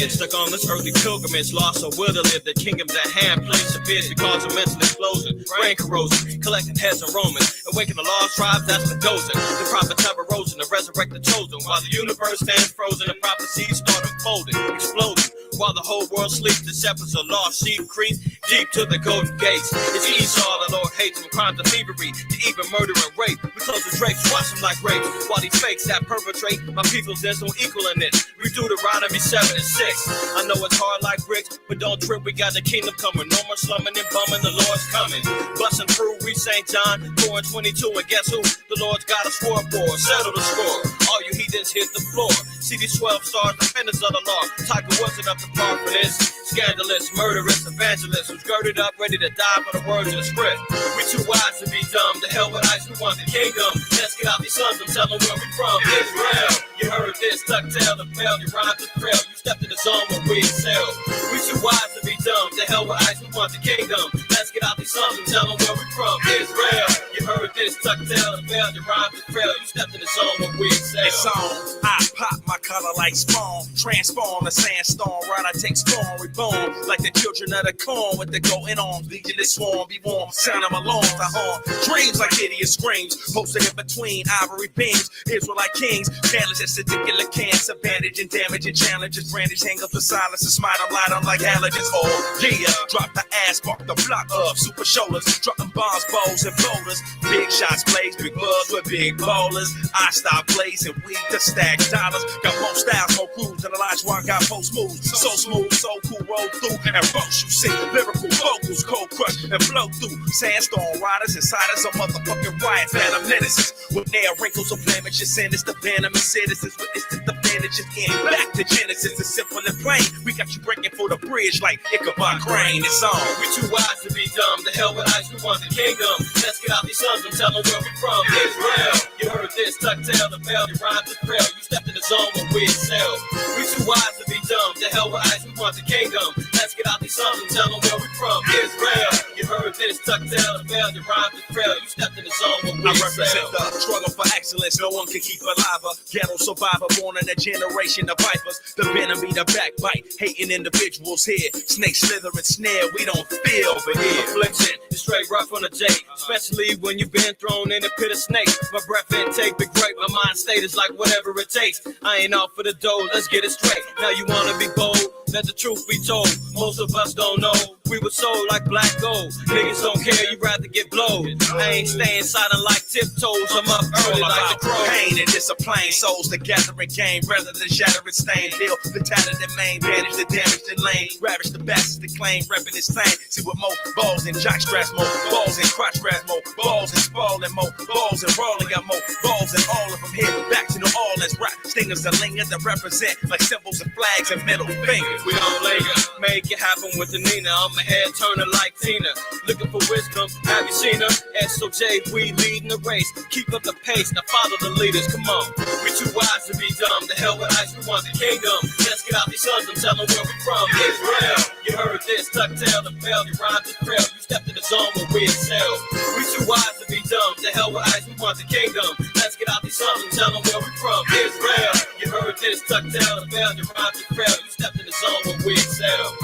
kid stuck on this earthly pilgrimage, lost or will to live. The kingdom's at hand, place of biz because of mental explosion, brain corrosion, collecting heads and Romans, awaken the lost tribes that's been dozing. The prophets have erosion to resurrect the chosen, while the universe stands frozen. The prophecies start unfolding, exploding. While the whole world sleeps, the shepherds of lost sheep creep deep to the golden gates. It's Esau the Lord hates, from crime to thievery to even murder and rape. We close the drapes, watch them like rapes, while these fakes that perpetrate my people's there's no equal in it. We do Deuteronomy 7 and 6. I know it's hard like bricks, but don't trip, we got the kingdom coming. No more slumming and bumming, the Lord's coming. Busting through, read St. John 4 and 22, and guess who? The Lord's got a swore for. Settle the score. All you heathens hit the floor. See these 12 stars, defenders of the law. Tiger wasn't up to par for this. Scandalous, murderous, evangelists who's girded up, ready to die for the words of the script. We too wise to be dumb. The hell with ice, we want the kingdom. Let's get out these sons and tell them where we from. Israel. You heard this, tuck tail, the bell, you rhymed the trail. You stepped in the zone where we excel. We too wise to be dumb. The hell with ice, we want the kingdom. Let's get out these sons and tell them where we from. Israel. You heard this, tuck tail, the bell, you rhymed the trail. You stepped in the zone where we excel. It's on. I pop my color like spawn, transform the sandstorm, right? I take storm, reborn like the children of the corn with the going on, legion is swarm, be warm, sound of alarms, I haunt dreams like hideous screams, posted in between ivory beams, Israelite kings, challenges, particular cancer, bandage and damage and challenges, brandish, hang up the silence and smite them, light them like halogens. Oh yeah, drop the ass, spark the block up, super shoulders, dropping bombs, bows and boulders, big shots, blaze, big buzz with big ballers. I stop blazing, we the stack dollars, got more styles, more crews, and Elijah got post moves, so smooth, so cool, roll through and roast. You see lyrical vocals, cold crush and flow through. Sandstorm riders inside us, a motherfucking riot, phantom menaces with nail wrinkles of blemishes, sinister venomous citizens, witness to the bandages in. Back to Genesis, it's simple and plain. We got you breaking for the bridge like Ichabod Crane. It's on. We too wise to be dumb. The hell with ice, we want the kingdom. Let's get out these sons and tell them where we from. Israel. You heard this, tuck tail, the bell, you rhymed the trail. You stepped in the zone where we excel. We too wise to be dumb. The hell with ice, we want the kingdom. Let's get out these sons and tell them where we from. Israel. You heard this, tuck tail, the bell, you rhymed the trail. You stepped in the zone where we excel. I represent the struggle for excellence. No one can keep alive. A ghetto survivor born in a generation of vipers. The venom be the backbite, hating individuals here. Snake slither and snare, we don't feel over here. Affliction is straight rough on the J, especially when you've been thrown in a pit of snakes. My breath intake be great, my mind state is like whatever it takes. I ain't out for the dough, let's get it straight. Now you wanna be bold, let the truth be told. Most of us don't know, we were sold like black gold. Niggas don't care, you rather get blowed. I ain't staying silent like tiptoes, I'm up early like the crow. Pain and discipline, souls together in game, rather than shatter and stain. Deal the tattered and main, banish the damaged and lame. Ravish the bastards that claim, repping his thing. See what more balls and jock straps, more balls and crotch grass, more balls and spalling, more balls and rolling, got more balls and all of them here. Back to New Orleans, rap stingers and lingers that represent like symbols and flags and middle fingers. We don't linger, make it happen with the Nina. I'm a head turner like Tina. Looking for wisdom, have you seen her? SOJ, we leading the race. Keep up the pace, now follow the leaders, come on. We too wise to be dumb. The hell with ice, we want the kingdom. Let's get out these sons and tell them where we from. Israel, you heard this, tuck tail, the bell, you rhymed the trail. You stepped in the zone where we excel. We too wise to be dumb. The hell with ice, we want the kingdom. Let's get out these sons and tell them where we from. Israel, you heard this, tuck tail, the bell, you rhymed the trail. You stepped in the zone where we excel.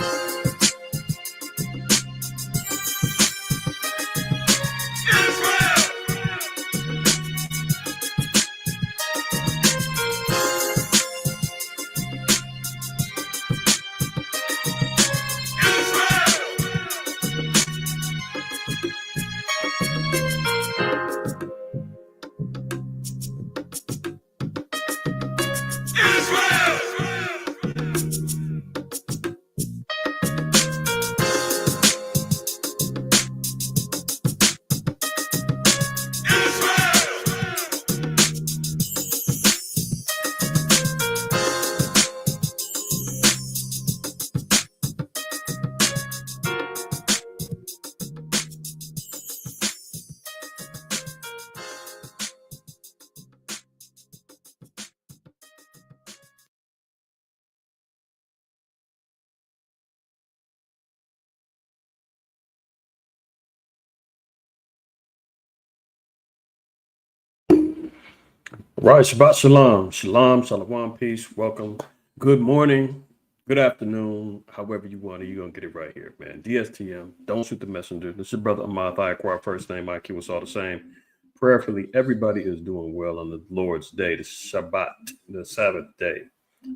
Right, Shabbat Shalom. Shalom, Shalom, peace, welcome. Good morning, good afternoon, however you want it. You're going to get it right here, man. DSTM, don't shoot the messenger. This is your brother Ahmath, IQAhmath, first name, IQ, it's all the same. Prayerfully, everybody is doing well on the Lord's day, the Shabbat, the Sabbath day.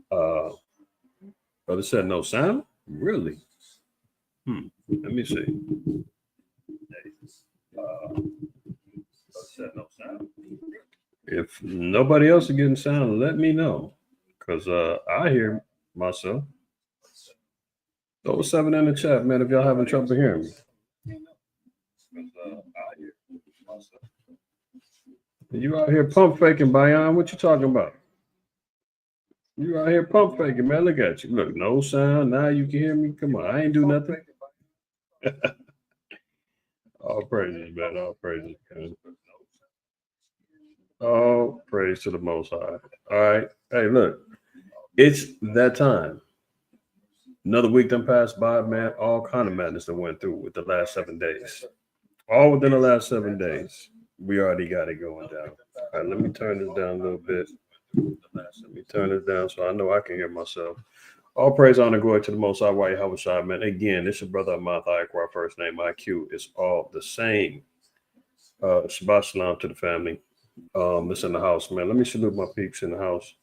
Brother said no sound? Really? Let me see. Brother said no sound? If nobody else is getting sound, let me know. Because I hear myself. Throw a 7 in the chat, man, if y'all having trouble hearing me. I hear myself. You out here pump faking, Bayan. What you talking about? You out here pump faking, man. Look at you. Look, no sound. Now you can hear me. Come on. I ain't do nothing. All praises, man. All praises, man. All praise to the Most High. All right. Hey, look. It's that time. Another week done passed by, man. All kind of madness that went through with the last 7 days. All within the last 7 days. We already got it going down. All right, let me turn this down a little bit. Let me turn this down so I know I can hear myself. All praise, honor, glory to the Most High, Yahweh Shai, man. Again, this is your brother Ahmath, IQAhmath, first name, IQ. It's all the same. Shabbat shalom to the family. That's in the house, man. Let me salute my peeps in the house.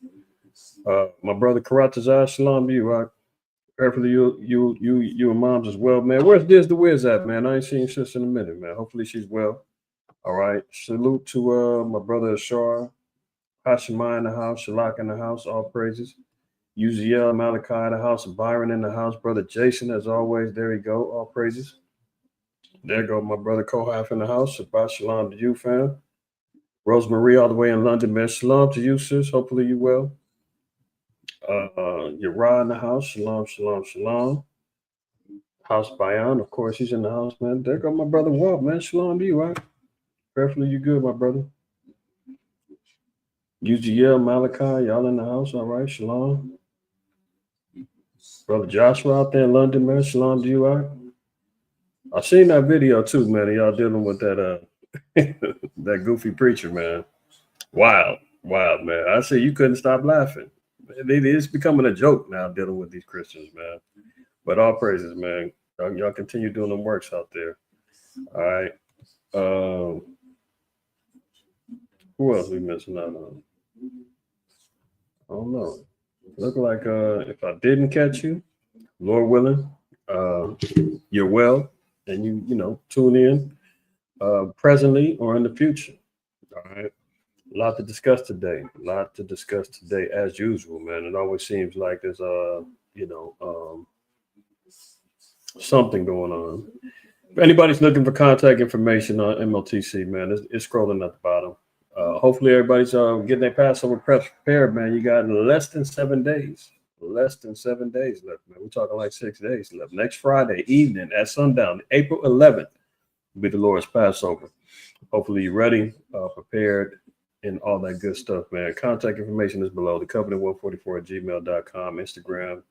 My brother Karatazar, shalom to you. Prayerfully, you and moms as well, man. Where's the Wiz at, man? I ain't seen sis in a minute, man. Hopefully she's well. All right. Salute to my brother Ashar, Hashemai in the house, Shalak in the house, all praises. Uziel, Malachi in the house, Byron in the house, brother Jason, as always. There you go, all praises. There go my brother Kohath in the house. Shabbat shalom to you, fam. Rosemary all the way in London, man. Shalom to you, sis. Hopefully you well. Yara in the house. Shalom, shalom, shalom. House Bayan, of course, he's in the house, man. There go my brother Walt, man. Shalom to you, right? Prayerfully you good, my brother. UGL, Malachi, y'all in the house, all right? Shalom. Brother Joshua out there in London, man. Shalom to you, all right? I seen that video too, man. Y'all dealing with that that goofy preacher, man. Wild, man. I say you couldn't stop laughing. It's becoming a joke now dealing with these Christians, man. But all praises, man. Y'all continue doing them works out there. All right. Who else we missing out on? I don't know. Look like if I didn't catch you, Lord willing, you're well, and you tune in presently or in the future. All right. A lot to discuss today. As usual, man. It always seems like there's something going on. If anybody's looking for contact information on MLTC, man, it's scrolling at the bottom. Hopefully everybody's getting their Passover prepared, man. You got less than 7 days. Less than 7 days left, man. We're talking like 6 days left. Next Friday evening at sundown, April 11th, will be the Lord's Passover. Hopefully you're ready, prepared, and all that good stuff, man. Contact information is below. The Covenant144@gmail.com, Instagram,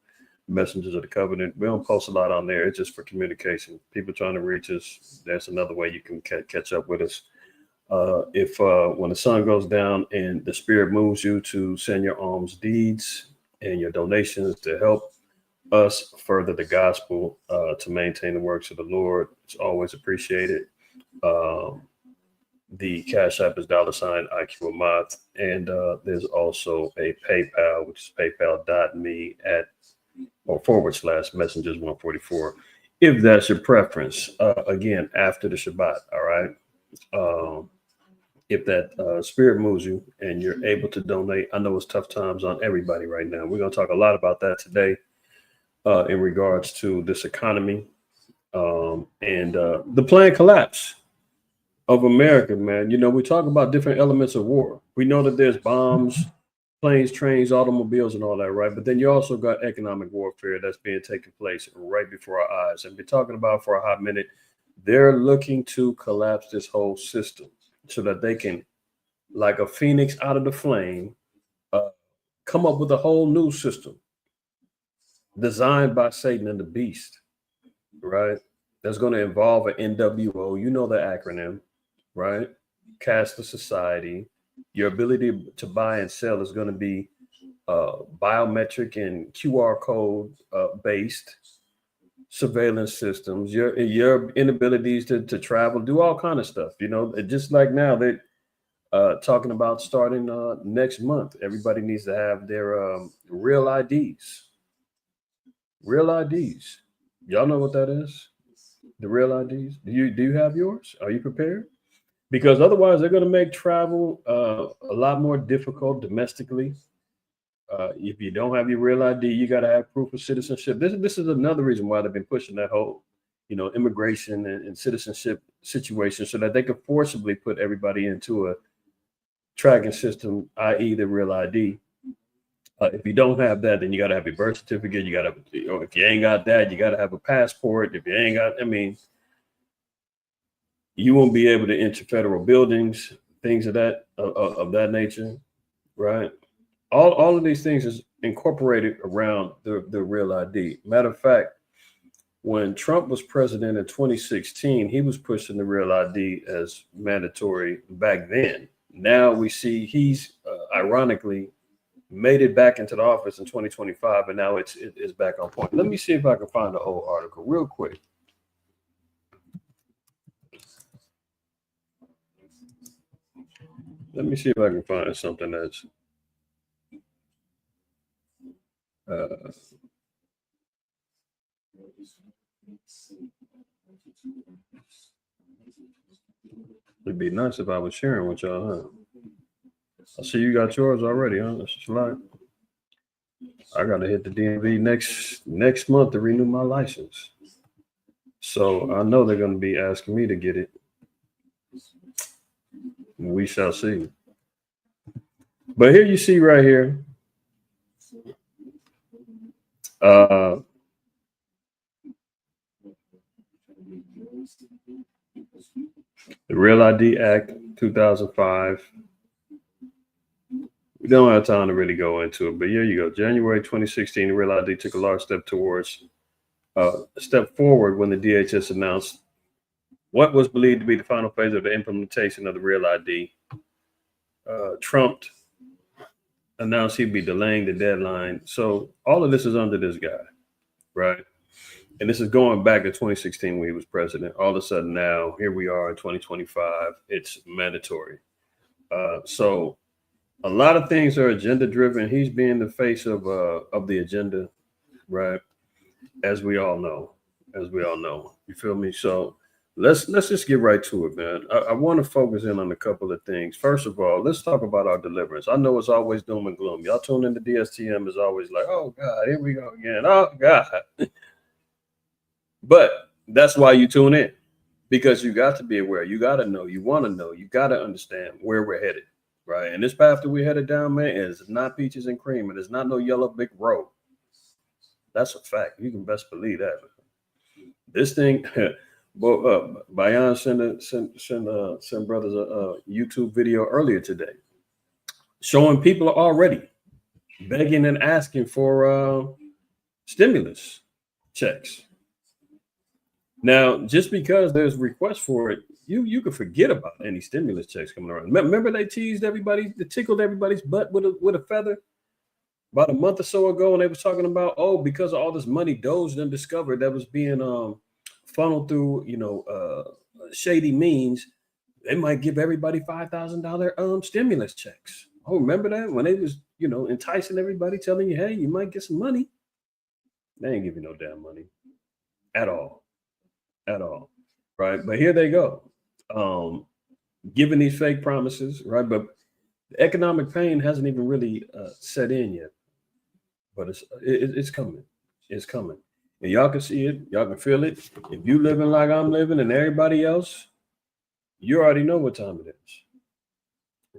Messengers of the Covenant. We don't post a lot on there. It's just for communication. People trying to reach us, that's another way you can catch up with us. If when the sun goes down and the Spirit moves you to send your alms deeds and your donations to help us further the gospel, to maintain the works of the Lord, it's always appreciated. The Cash App is $ IQAhmath, and there's also a PayPal, which is paypal.me /messengers144, if that's your preference. Again, after the Shabbat, all right? If that Spirit moves you and you're able to donate, I know it's tough times on everybody right now. We're going to talk a lot about that today in regards to this economy and the planned collapse of America, man. We talk about different elements of war. We know that there's bombs, planes, trains, automobiles, and all that, right? But then you also got economic warfare that's being taken place right before our eyes. And we're talking about for a hot minute, they're looking to collapse this whole system so that they can, like a phoenix out of the flame, come up with a whole new system designed by Satan and the beast, right? That's going to involve an NWO. You know the acronym, right? Caste of society. Your ability to buy and sell is going to be biometric and QR code based surveillance systems, your inabilities to travel, do all kind of stuff. You know, just like now they're talking about starting next month. Everybody needs to have their real IDs. Real IDs. Y'all know what that is? The real IDs. Do you have yours? Are you prepared? Because otherwise, they're going to make travel a lot more difficult domestically. If you don't have your real ID, you got to have proof of citizenship. This is another reason why they've been pushing that whole, immigration and citizenship situation, so that they could forcibly put everybody into a tracking system, i.e., the real ID. If you don't have that, then you got to have your birth certificate. You got to, if you ain't got that, you got to have a passport. If you ain't got, you won't be able to enter federal buildings, things of that nature, right? All of these things is incorporated around the real ID. Matter of fact, when Trump was president in 2016, he was pushing the real ID as mandatory back then. Now we see he's ironically made it back into the office in 2025, and now it's back on point. Let me see if I can find the whole article real quick. Let me see if I can find something that's it'd be nice if I was sharing with y'all, huh? I see you got yours already, huh? That's just like I gotta hit the DMV next month to renew my license. So I know they're gonna be asking me to get it. We shall see. But here you see right here. The Real ID Act 2005. We don't have time to really go into it, but here you go. January 2016, the Real ID took a large step forward when the DHS announced what was believed to be the final phase of the implementation of the Real ID. Trump announced he'd be delaying the deadline. So all of this is under this guy, right? And this is going back to 2016 when he was president. All of a sudden now, here we are in 2025, it's mandatory. So a lot of things are agenda driven. He's being the face of the agenda, right? As we all know, you feel me? So let's just get right to it, man. I want to focus in on a couple of things. First of all, let's talk about our deliverance. I know it's always doom and gloom. Y'all tune into DSTM is always like, oh God, here we go again. Oh God. But that's why you tune in, because you got to be aware. You got to know. You want to know. You got to understand where we're headed, right? And this path that we're headed down, man, is not peaches and cream. It is not no yellow brick road. That's a fact. You can best believe that. This thing, Bayan sent brothers a YouTube video earlier today showing people are already begging and asking for stimulus checks. Now, just because there's requests for it, you could forget about any stimulus checks coming around. Remember they teased everybody, they tickled everybody's butt with a feather about a month or so ago, and they was talking about, because of all this money Doge done discovered that was being funneled through, shady means, they might give everybody $5,000 stimulus checks. Oh, remember that when they was, enticing everybody, telling you, hey, you might get some money. They ain't give you no damn money at all. Right? But here they go, giving these fake promises, right? But the economic pain hasn't even really set in yet, but it's coming. It's coming, and y'all can see it, y'all can feel it. If you living like I'm living and everybody else, you already know what time it is,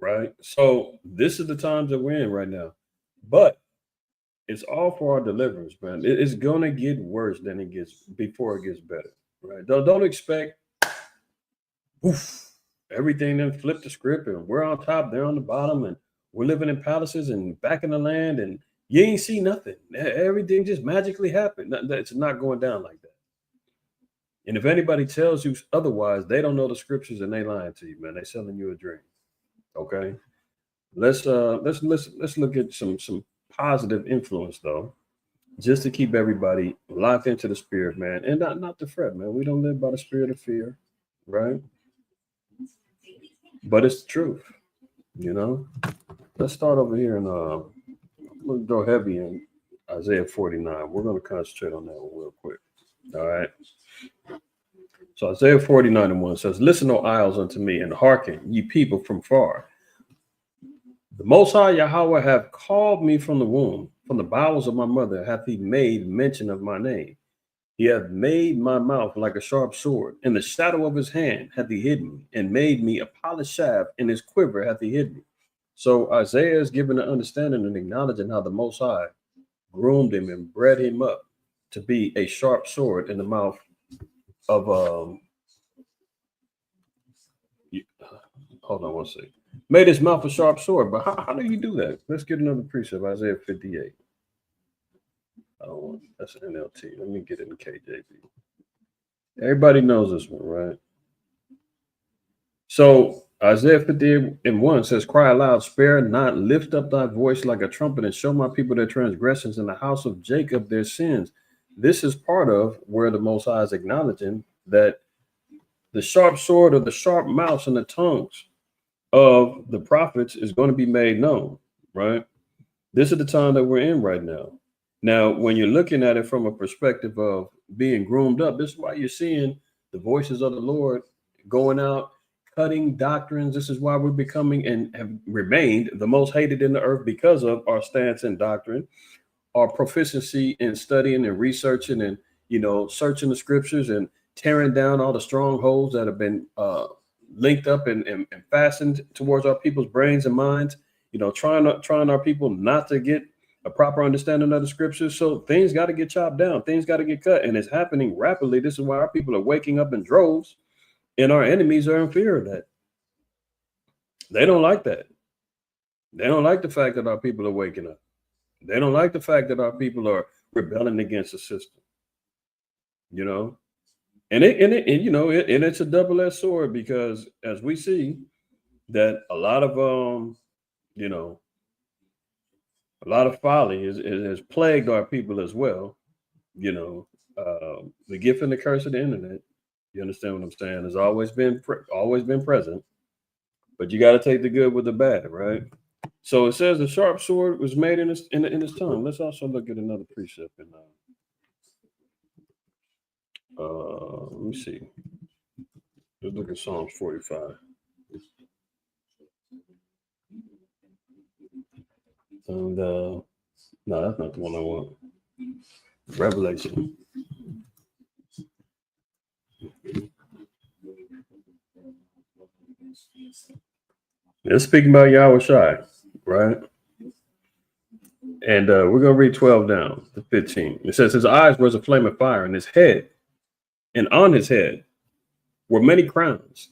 right? So this is the times that we're in right now, but it's all for our deliverance, man. It's gonna get worse than it gets before it gets better. Right. Don't expect everything then flip the script and we're on top, they're on the bottom, and we're living in palaces and back in the land and you ain't see nothing. Everything just magically happened. It's not going down like that. And if anybody tells you otherwise, they don't know the scriptures and they lying to you, man. They selling you a dream. Okay. Let's look at some positive influence, though, just to keep everybody locked into the spirit, man, and not to fret, man. We don't live by the spirit of fear, right? But it's the truth, you know. Let's start over here and we'll go heavy in Isaiah 49. We're going to concentrate on that one real quick. All right. So Isaiah 49:1 says, "Listen, O isles, unto me, and hearken, ye people from far. The Most High Yahweh hath called me from the womb, from the bowels of my mother hath he made mention of my name. He hath made my mouth like a sharp sword. In the shadow of his hand hath he hid me, and made me a polished shaft. In his quiver hath he hid me." So Isaiah is given an understanding and acknowledging how the Most High groomed him and bred him up to be a sharp sword in the mouth of hold on one second. Made his mouth a sharp sword. But how do you do that? Let's get another precept. Isaiah 58. Oh, that's an NLT. Let me get it in KJV. Everybody knows this one, right? So Isaiah 58:1 says, "Cry aloud, spare not, lift up thy voice like a trumpet, and show my people their transgressions, and the house of Jacob their sins." This is part of where the Most High is acknowledging that the sharp sword or the sharp mouths and the tongues of the prophets is going to be made known, right? This is the time that we're in right now. Now, when you're looking at it from a perspective of being groomed up, this is why you're seeing the voices of the Lord going out, cutting doctrines. This is why we're becoming and have remained the most hated in the earth because of our stance in doctrine, our proficiency in studying and researching and, searching the scriptures and tearing down all the strongholds that have been linked up and fastened towards our people's brains and minds, trying our people not to get a proper understanding of the scriptures. So things got to get chopped down. Things got to get cut. And it's happening rapidly. This is why our people are waking up in droves, and our enemies are in fear of that. They don't like that. They don't like the fact that our people are waking up. They don't like the fact that our people are rebelling against the system, and it's a double-edged sword, because as we see that a lot of folly has plagued our people as well. The gift and the curse of the internet. You understand what I'm saying? Has always been present, but you got to take the good with the bad, right? So it says the sharp sword was made in his tongue. Let's also look at another precept in let me see. Let's look at Psalms 45. And no, that's not the one I want. Revelation. It's speaking about Yahweh Shai, right? And we're going to read 12 down to 15. It says, "His eyes was a flame of fire, and his head, and on his head were many crowns.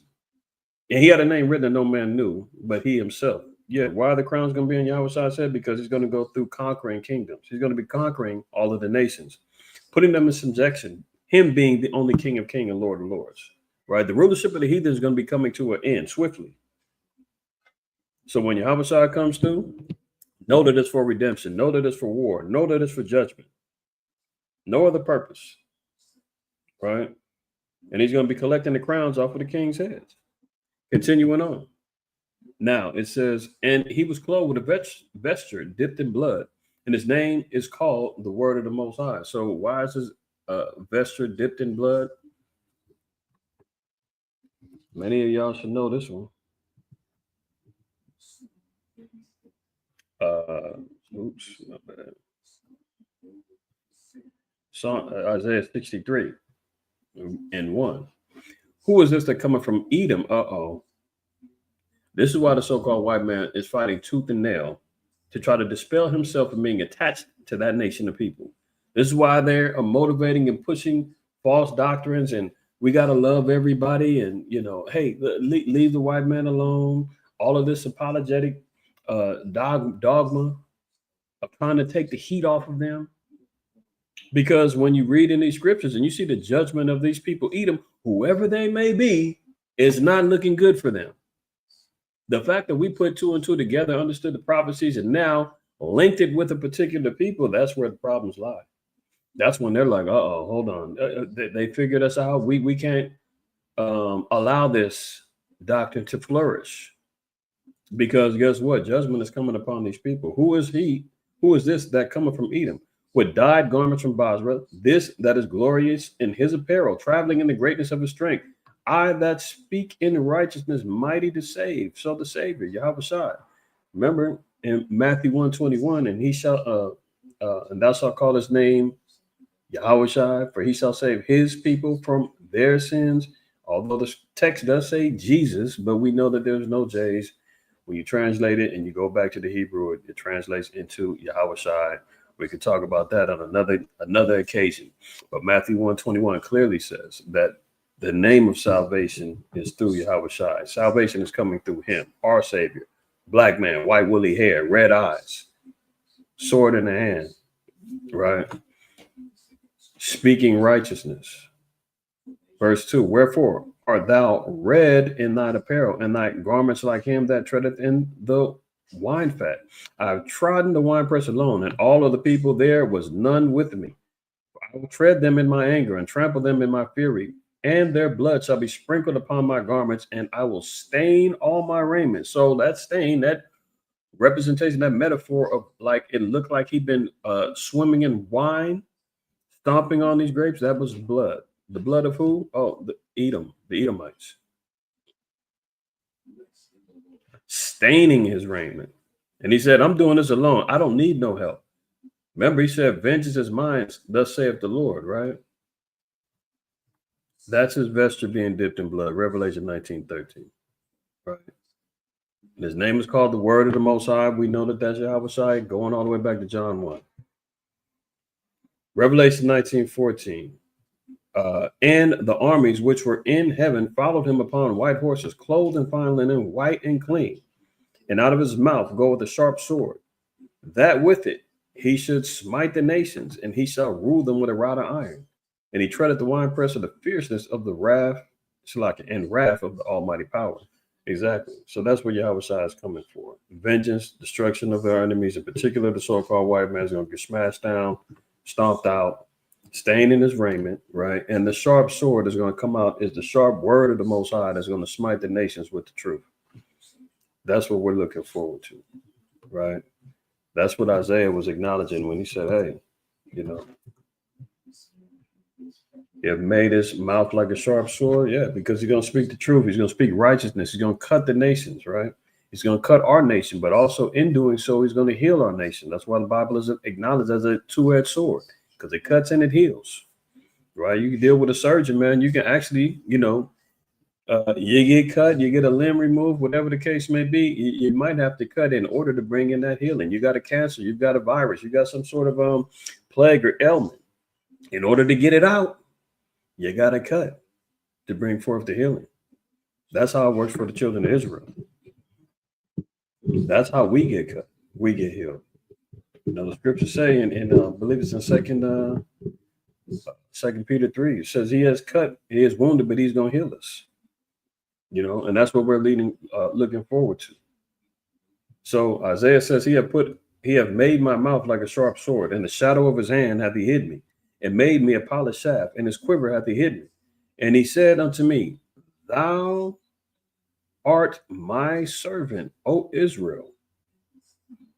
And he had a name written that no man knew, but he himself." Yeah, why are the crowns going to be in Yahweh Shai's head? Because he's going to go through conquering kingdoms. He's going to be conquering all of the nations, putting them in subjection, him being the only King of kings and Lord of lords, right? The rulership of the heathen is going to be coming to an end swiftly. So when Yahweh Shai comes through, know that it's for redemption. Know that it's for war. Know that it's for judgment. No other purpose, right? And he's going to be collecting the crowns off of the king's heads. Continuing on. Now it says, "And he was clothed with a vesture dipped in blood, and his name is called the Word of the Most High." So why is his vesture dipped in blood? Many of y'all should know this one. Oops, not bad. Isaiah 63:1. "Who is this that cometh from Edom?" This is why the so-called white man is fighting tooth and nail to try to dispel himself from being attached to that nation of people. This is why they're motivating and pushing false doctrines, and we got to love everybody, and hey, leave the white man alone. All of this apologetic dogma of trying to take the heat off of them. Because when you read in these scriptures and you see the judgment of these people, Edom, whoever they may be, is not looking good for them. The fact that we put two and two together, understood the prophecies, and now linked it with a particular people, that's where the problems lie. That's when they're like, uh-oh, hold on. They figured us out. We can't allow this doctrine to flourish. Because guess what? Judgment is coming upon these people. Who is he? Who is this that cometh from Edom? With dyed garments from Basra, this that is glorious in his apparel, traveling in the greatness of his strength. I that speak in righteousness, mighty to save. So the Savior, Yahweh Shai. Remember in Matthew 1:21, and he shall and thou shalt call his name Yahweh Shai, for he shall save his people from their sins. Although the text does say Jesus, but we know that there's no J's. When you translate it and you go back to the Hebrew, it translates into Yahweh Shai. We could talk about that on another occasion. But Matthew 1:21 clearly says that the name of salvation is through Yahweh Shai. Salvation is coming through him, our Savior. Black man, white woolly hair, red eyes, sword in the hand, right? Speaking righteousness. Verse 2, wherefore art thou red in thine apparel, and thy garments like him that treadeth in the wine fat? I have trodden the winepress alone, and all of the people there was none with me. I will tread them in my anger and trample them in my fury, and their blood shall be sprinkled upon my garments, and I will stain all my raiment. So that stain, that representation, that metaphor of like it looked like he'd been swimming in wine, stomping on these grapes, that was blood. The blood of who? Oh, the Edomites. Staining his raiment. And he said, I'm doing this alone. I don't need no help. Remember, he said, vengeance is mine, thus saith the Lord, right? That's his vesture being dipped in blood. Revelation 19:13. Right. And his name is called the Word of the Most High. We know that that's Yahweh Shai, going all the way back to John 1. Revelation 19:14. And the armies which were in heaven followed him upon white horses, clothed in fine linen, white and clean. And out of his mouth goeth a sharp sword, that with it he should smite the nations, and he shall rule them with a rod of iron. And he treadeth the winepress of the fierceness of the wrath, and wrath of the Almighty power. Exactly. So that's what Yahweh Shai is coming for. Vengeance, destruction of our enemies, in particular the so-called white man is going to get smashed down, stomped out, stained in his raiment, right? And the sharp sword is going to come out, is the sharp word of the Most High that's going to smite the nations with the truth. That's what we're looking forward to, right? That's what Isaiah was acknowledging when he said, hey, you know, you have made his mouth like a sharp sword. Yeah, because he's going to speak the truth. He's going to speak righteousness. He's going to cut the nations, right? He's going to cut our nation, but also in doing so, he's going to heal our nation. That's why the Bible is acknowledged as a two-edged sword, because it cuts and it heals, right? You can deal with a surgeon, man. You can actually, you know, you get cut, you get a limb removed, whatever the case may be, you might have to cut in order to bring in that healing. You got a cancer, you've got a virus, you got some sort of plague or ailment. In order to get it out, you got to cut to bring forth the healing. That's how it works for the children of Israel. That's how we get cut. We get healed. You know, the scriptures say in I believe it's in Second Peter 3, it says he has cut, he is wounded, but he's going to heal us. You know, and that's what we're looking forward to. So Isaiah says, he have made my mouth like a sharp sword, in the shadow of his hand hath he hid me, and made me a polished shaft, in his quiver hath he hid me. And he said unto me, thou art my servant, O Israel,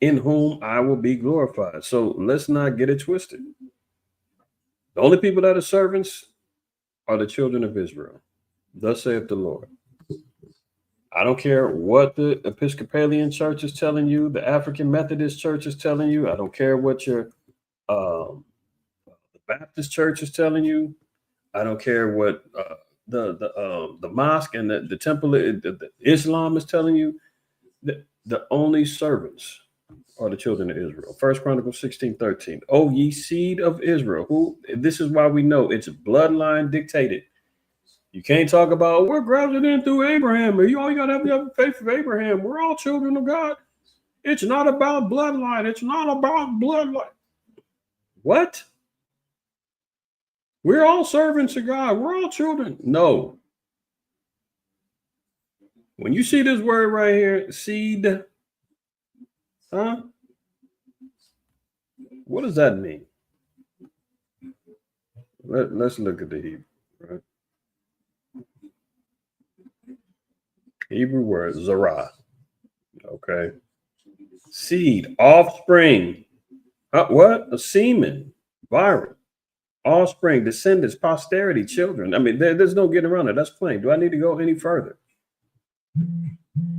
in whom I will be glorified. So let's not get it twisted. The only people that are servants are the children of Israel. Thus saith the Lord. I don't care what the Episcopalian church is telling you, the African Methodist church is telling you. I don't care what your the Baptist church is telling you. I don't care what the mosque and the temple, the Islam is telling you. The only servants are the children of Israel. 1 Chronicles 16:13. O ye seed of Israel, who, this is why we know it's bloodline dictated. You can't talk about we're grafted in through Abraham. All you got to have the faith of Abraham. We're all children of God. It's not about bloodline. It's not about bloodline. What? We're all servants of God. We're all children. No. When you see this word right here, seed, What does that mean? Let's look at the Hebrew. Right? Hebrew word zarah. Okay. Seed, offspring. What? A semen, virus, offspring, descendants, posterity, children. I mean, there's no getting around it. That's plain. Do I need to go any further?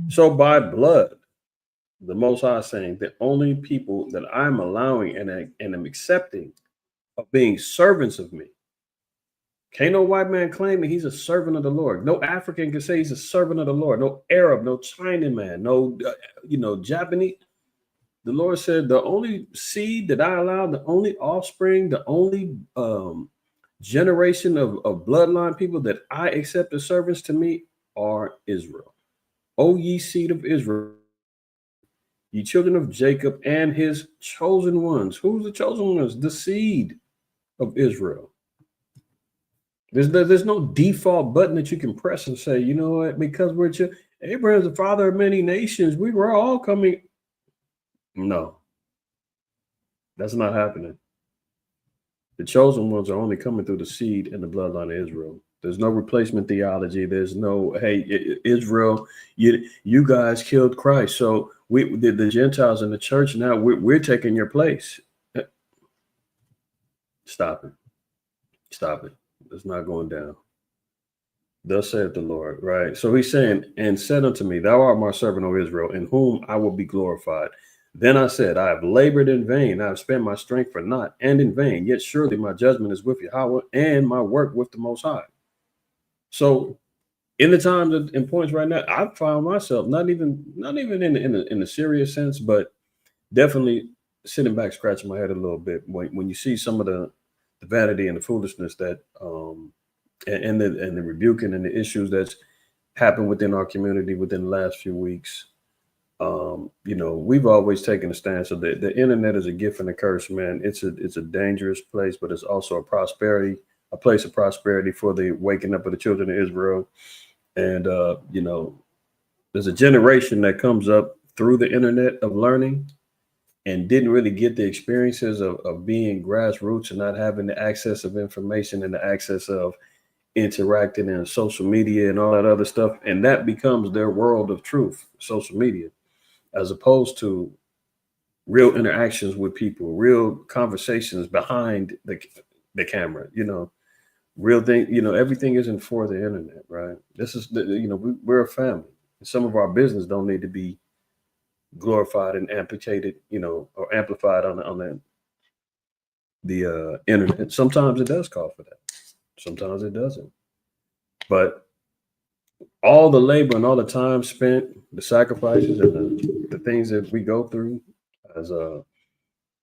So by blood, the Most High is saying the only people that I'm allowing and am accepting of being servants of me. Can't no white man claim that he's a servant of the Lord. No African can say he's a servant of the Lord. No Arab, no Chinaman, no Japanese. The Lord said the only seed that I allow, the only offspring, the only generation of bloodline people that I accept as servants to me are Israel. O ye seed of Israel, ye children of Jacob and his chosen ones. Who's the chosen ones? The seed of Israel. There's no default button that you can press and say, you know what, because Abraham's the father of many nations, we were all coming. No, that's not happening. The chosen ones are only coming through the seed and the bloodline of Israel. There's no replacement theology. There's no, hey, Israel, you guys killed Christ. So the Gentiles in the church now, we're taking your place. Stop it. Stop it. It's not going down. Thus saith the Lord, right? So he's saying, and said unto me, thou art my servant, O Israel, in whom I will be glorified. Then I said, I have labored in vain. I have spent my strength for naught and in vain. Yet surely my judgment is with Yahweh and my work with the Most High. So in the times and points right now, I've found myself not even in a serious sense, but definitely sitting back, scratching my head a little bit when you see some of the vanity and the foolishness that and the rebuking and the issues that's happened within our community within the last few weeks. We've always taken a stance of the internet is a gift and a curse, man. It's a dangerous place, but it's also a place of prosperity for the waking up of the children of Israel. And there's a generation that comes up through the internet of learning and didn't really get the experiences of being grassroots and not having the access of information and the access of interacting in social media and all that other stuff. And that becomes their world of truth, social media, as opposed to real interactions with people, real conversations behind the camera, real thing, everything isn't for the internet, right? This is, we're a family. Some of our business don't need to be glorified and amputated, or amplified on the internet. Sometimes it does call for that. Sometimes it doesn't. But all the labor and all the time spent, the sacrifices and the things that we go through as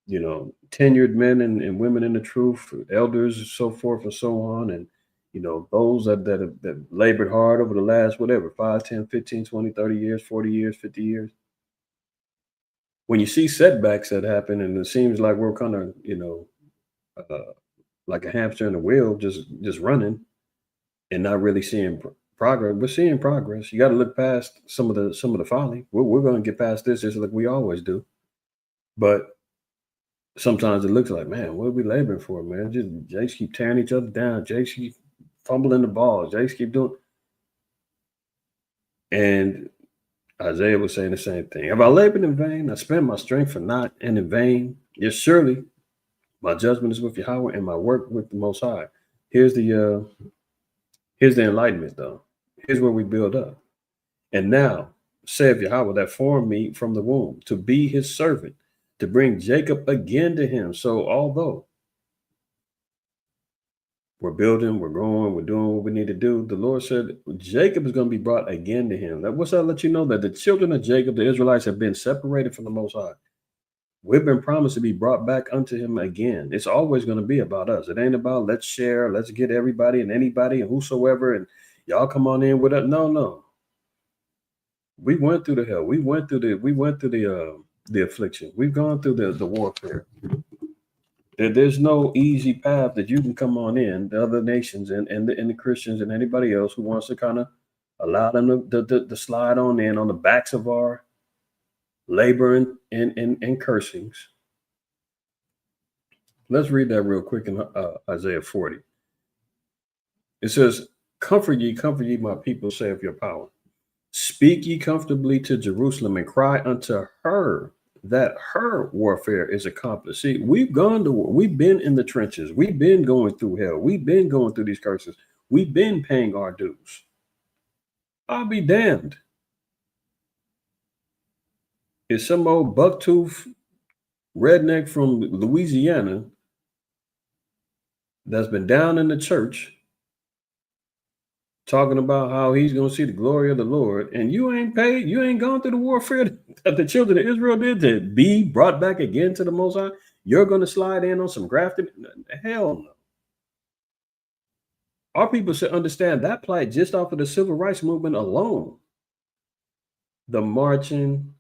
tenured men and women in the truth, elders, so forth and so on. And, those that labored hard over the last, 5, 10, 15, 20, 30 years, 40 years, 50 years. When you see setbacks that happen and it seems like we're kind of, like a hamster in a wheel, just running and not really seeing progress. We're seeing progress. You got to look past some of the folly. We're going to get past this just like we always do. But sometimes it looks like, man, what are we laboring for, man? Jakes keep tearing each other down. Jakes keep fumbling the ball. Jakes keep doing. And Isaiah was saying the same thing. Have I labored in vain? I spent my strength for naught and in vain. Yes, surely my judgment is with Yahweh and my work with the Most High. Here's the enlightenment, though. Here's where we build up. And now, saith Yahweh that formed me from the womb to be his servant, to bring Jacob again to him. So although we're building, we're growing, we're doing what we need to do, the Lord said Jacob is going to be brought again to him. What's that let you know? That the children of Jacob, the Israelites, have been separated from the Most High. We've been promised to be brought back unto him again. It's always going to be about us. It ain't about let's share, let's get everybody and anybody and whosoever and y'all come on in with us. No. We went through the hell. We went through the affliction. We've gone through the warfare. There's no easy path that you can come on in. The other nations and the Christians and anybody else who wants to kind of allow them to slide on in on the backs of our labor and cursings. Let's read that real quick in Isaiah 40. It says, comfort ye, my people, saith your power. Speak ye comfortably to Jerusalem and cry unto her that her warfare is accomplished. See, we've gone to war. We've been in the trenches. We've been going through hell. We've been going through these curses. We've been paying our dues. I'll be damned. It's some old bucktooth redneck from Louisiana that's been down in the church talking about how he's going to see the glory of the Lord, and you ain't paid, you ain't gone through the warfare that the children of Israel did to be brought back again to the Most High. You're going to slide in on some grafting? Hell no. Our people should understand that plight just off of the civil rights movement alone. The marching,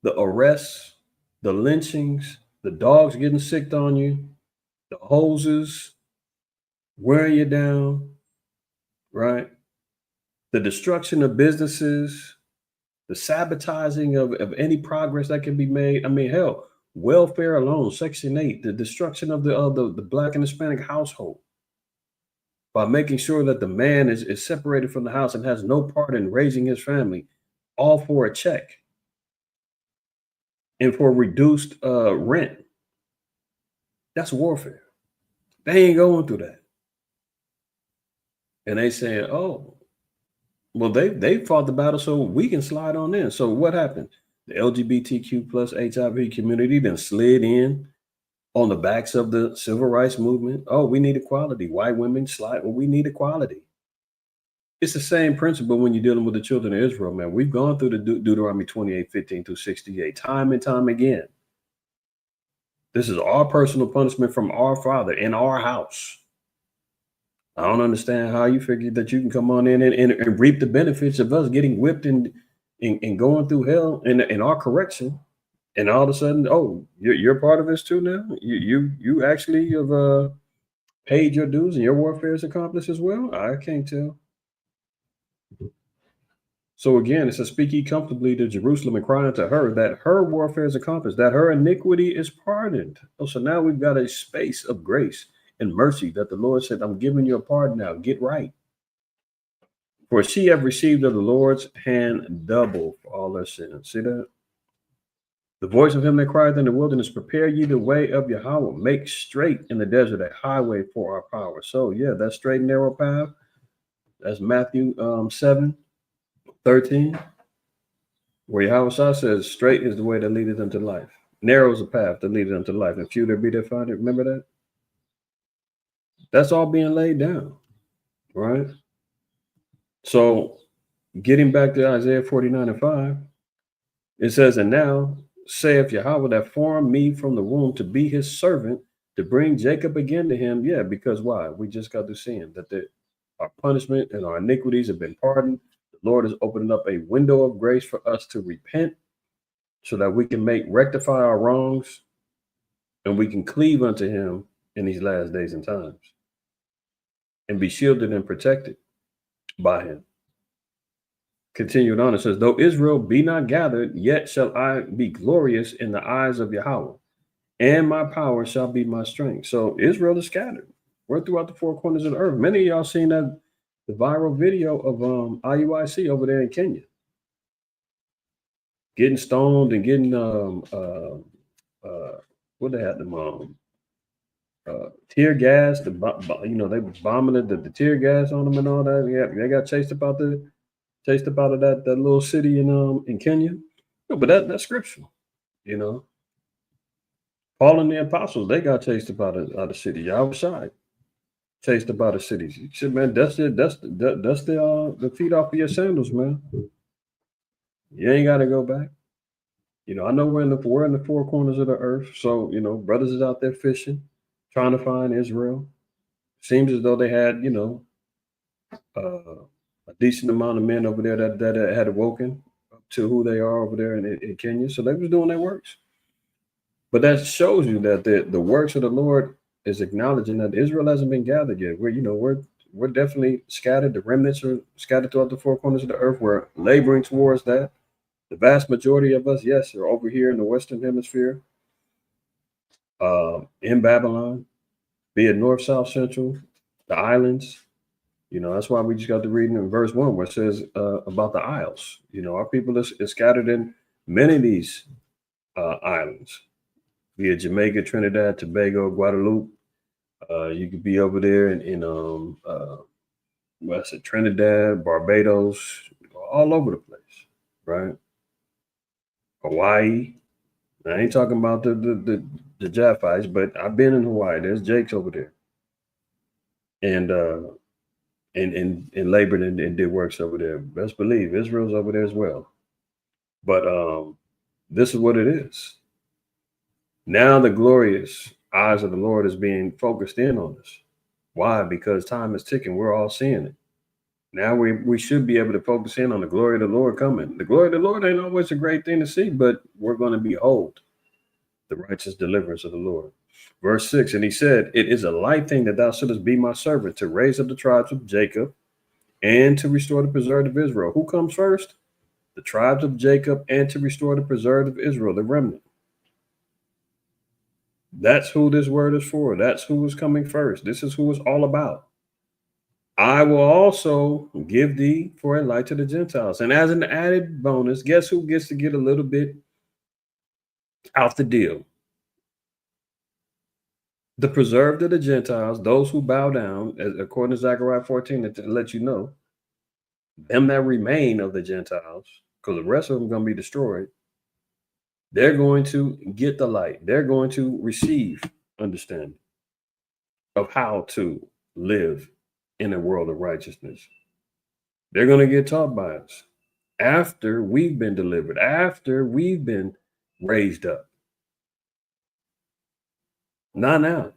the arrests, the lynchings, the dogs getting sicked on you, the hoses wearing you down, right? The destruction of businesses, the sabotaging of any progress that can be made. I mean, hell, welfare alone, Section 8, the destruction of the Black and Hispanic household by making sure that the man is separated from the house and has no part in raising his family, all for a check and for reduced rent. That's warfare. They ain't going through that. And they saying, oh, well, they fought the battle so we can slide on in. So what happened? The LGBTQ plus HIV community then slid in on the backs of the civil rights movement. Oh, we need equality. White women slide. Well, we need equality. It's the same principle when you're dealing with the children of Israel, man. We've gone through the Deuteronomy 28:15 through 68 time and time again. This is our personal punishment from our Father in our house. I don't understand how you figure that you can come on in and reap the benefits of us getting whipped and going through hell in our correction. And all of a sudden, oh, you're part of this too now? You actually have paid your dues and your warfare is accomplished as well? I can't tell. So again, it says, speak ye comfortably to Jerusalem and cry unto her that her warfare is accomplished, that her iniquity is pardoned. Oh, so now we've got a space of grace and mercy that the Lord said, I'm giving you a pardon now. Get right. For she have received of the Lord's hand double for all her sins. See that? The voice of him that cried in the wilderness, prepare ye the way of Yahweh, make straight in the desert a highway for our power. So yeah, that straight and narrow path. That's Matthew 7:13, where Yahweh says, straight is the way that leadeth unto life. Narrow is the path that leadeth unto life. And few there be that find it. Remember that? That's all being laid down, right? So getting back to Isaiah 49:5, it says, and now saith Yahweh that formed me from the womb to be his servant, to bring Jacob again to him. Yeah, because why? We just got to see him, that our punishment and our iniquities have been pardoned. The Lord is opening up a window of grace for us to repent so that we can rectify our wrongs and we can cleave unto him in these last days and times and be shielded and protected by him. Continued on, it says, though Israel be not gathered, yet shall I be glorious in the eyes of Yahweh, and my power shall be my strength. So Israel is scattered. We're throughout the four corners of the earth. Many of y'all seen the viral video of IUIC over there in Kenya, getting stoned and getting what they had them tear gas. They were bombing the tear gas on them and all that. Yeah, they got chased up out of that little city in Kenya. No, but that's scriptural, you know. Paul and the apostles, they got chased up out of the city. Y'all was shy. Chased up out of cities. You said, man, dust the feet off of your sandals, man. You ain't got to go back. You know, I know we're in the four corners of the earth. So, you know, brothers is out there fishing, trying to find Israel. Seems as though they had, you know, a decent amount of men over there that had awoken up to who they are over there in Kenya. So they was doing their works. But that shows you that the works of the Lord is acknowledging that Israel hasn't been gathered yet. We're definitely scattered. The remnants are scattered throughout the four corners of the earth. We're laboring towards that. The vast majority of us, yes, are over here in the Western Hemisphere. in Babylon, be it north, south, central, the islands. That's why we just got to reading in verse 1 where it says about the isles. Our people is scattered in many of these islands, be it Jamaica, Trinidad, Tobago, Guadeloupe. You could be over there in what's it, Trinidad, Barbados, all over the place, right? Hawaii. I ain't talking about the Japhites, but I've been in Hawaii. There's Jake's over there, and labored and did works over there. Best believe Israel's over there as well. But this is what it is. Now the glorious eyes of the Lord is being focused in on us. Why? Because time is ticking. We're all seeing it. Now we should be able to focus in on the glory of the Lord coming. The glory of the Lord ain't always a great thing to see, but we're going to behold the righteous deliverance of the Lord. Verse 6, and he said, it is a light thing that thou shouldest be my servant to raise up the tribes of Jacob and to restore the preserved of Israel. Who comes first? The tribes of Jacob, and to restore the preserved of Israel, the remnant. That's who this word is for. That's who is coming first. This is who it's all about. I will also give thee for a light to the Gentiles. And as an added bonus, guess who gets to get a little bit out the deal? The preserved of the Gentiles, those who bow down, according to Zechariah 14, to let you know, them that remain of the Gentiles, because the rest of them are going to be destroyed, they're going to get the light. They're going to receive understanding of how to live in a world of righteousness. They're going to get taught by us after we've been delivered, after we've been raised up. Not now.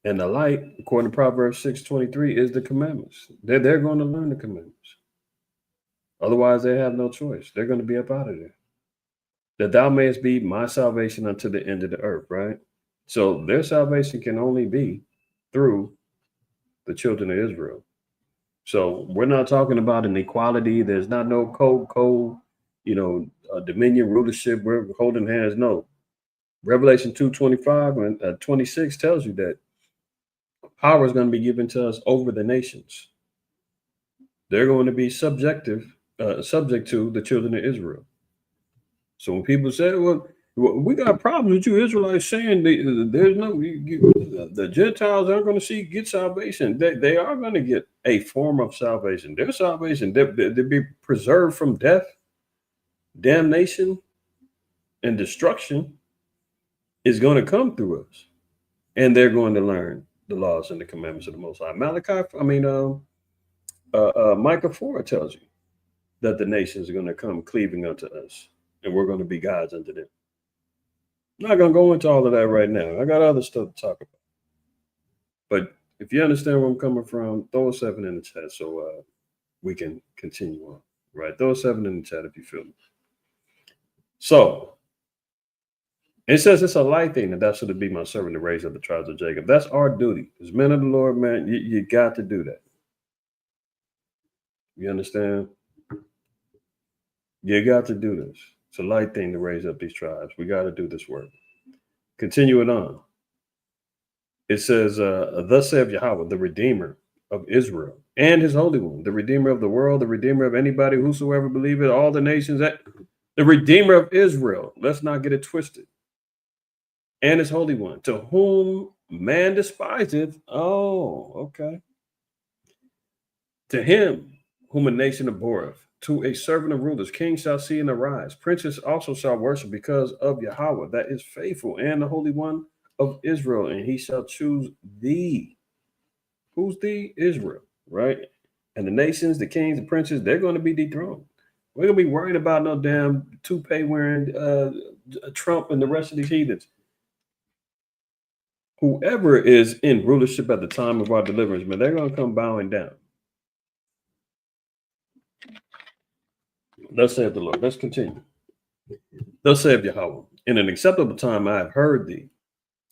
And the light, according to Proverbs 6:23, is the commandments. They're going to learn the commandments. Otherwise, they have no choice. They're going to be up out of there. That thou mayest be my salvation unto the end of the earth, right? So their salvation can only be through the children of Israel. So we're not talking about an equality. There's not no dominion, rulership. We're holding hands. No. Revelation 2:25 and 26 tells you that power is going to be given to us over the nations. They're going to be subject to the children of Israel. So when people say, well, we got problems with you Israelites saying there's no, the Gentiles aren't going to get salvation. They are going to get a form of salvation. Their salvation, they'll be preserved from death, damnation, and destruction is going to come through us. And they're going to learn the laws and the commandments of the Most High. Micah 4 tells you that the nations are going to come cleaving unto us, and we're going to be gods unto them. I'm not going to go into all of that right now. I got other stuff to talk about. But if you understand where I'm coming from, throw a 7 in the chat so we can continue on. Right? Throw a 7 in the chat if you feel me. So it says it's a light thing that thou shouldst be my servant to raise up the tribes of Jacob. That's our duty. As men of the Lord, man, you got to do that. You understand? You got to do this. It's a light thing to raise up these tribes. We got to do this work. Continue it on. It says, thus saith Yahweh, the Redeemer of Israel and his Holy One, the Redeemer of the world, the Redeemer of anybody, whosoever believe it, all the nations, the Redeemer of Israel. Let's not get it twisted. And his Holy One, to whom man despiseth. Oh, okay. To him whom a nation abhorreth, to a servant of rulers, kings shall see and arise. Princes also shall worship because of Yahweh, that is faithful, and the Holy One of Israel, and he shall choose thee. Who's thee? Israel, right? And the nations, the kings, the princes, they're going to be dethroned. We're going to be worried about no damn toupee wearing Trump and the rest of these heathens. Whoever is in rulership at the time of our deliverance, man, they're going to come bowing down. Thus saith the Lord. Let's continue. Thus saith Yahweh, in an acceptable time I have heard thee,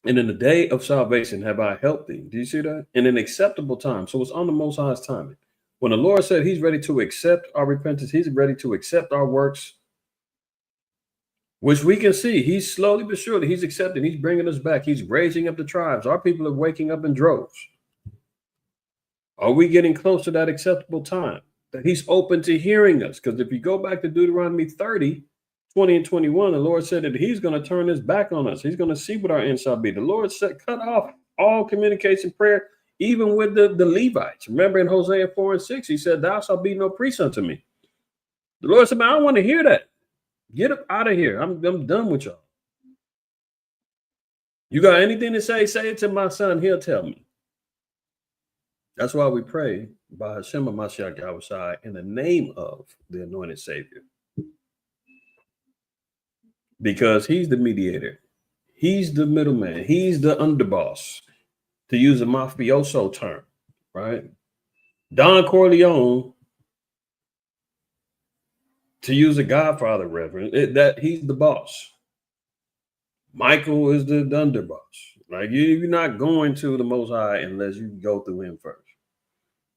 and in the day of salvation have I helped thee. Do you see that? In an acceptable time. So it's on the Most High's timing. When the Lord said he's ready to accept our repentance, he's ready to accept our works which we can see. He's slowly but surely, he's accepting. He's bringing us back. He's raising up the tribes. Our people are waking up in droves. Are we getting close to that acceptable time that he's open to hearing us? Because if you go back to Deuteronomy 30, 20 and 21, the Lord said that he's going to turn his back on us. He's going to see what our end shall be. The Lord said, cut off all communication, prayer, even with the Levites. Remember in Hosea 4 and 6, he said, thou shalt be no priest unto me. The Lord said, man, I don't want to hear that. Get up out of here. I'm done with y'all. You got anything to say? Say it to my son. He'll tell me. That's why we pray by Hashem Mashiach Yahushai in the name of the anointed Savior. Because he's the mediator. He's the middleman. He's the underboss, to use a mafioso term, right? Don Corleone, to use a Godfather reference, that he's the boss. Michael is the underboss. Like you're not going to the Most High unless you go through him first.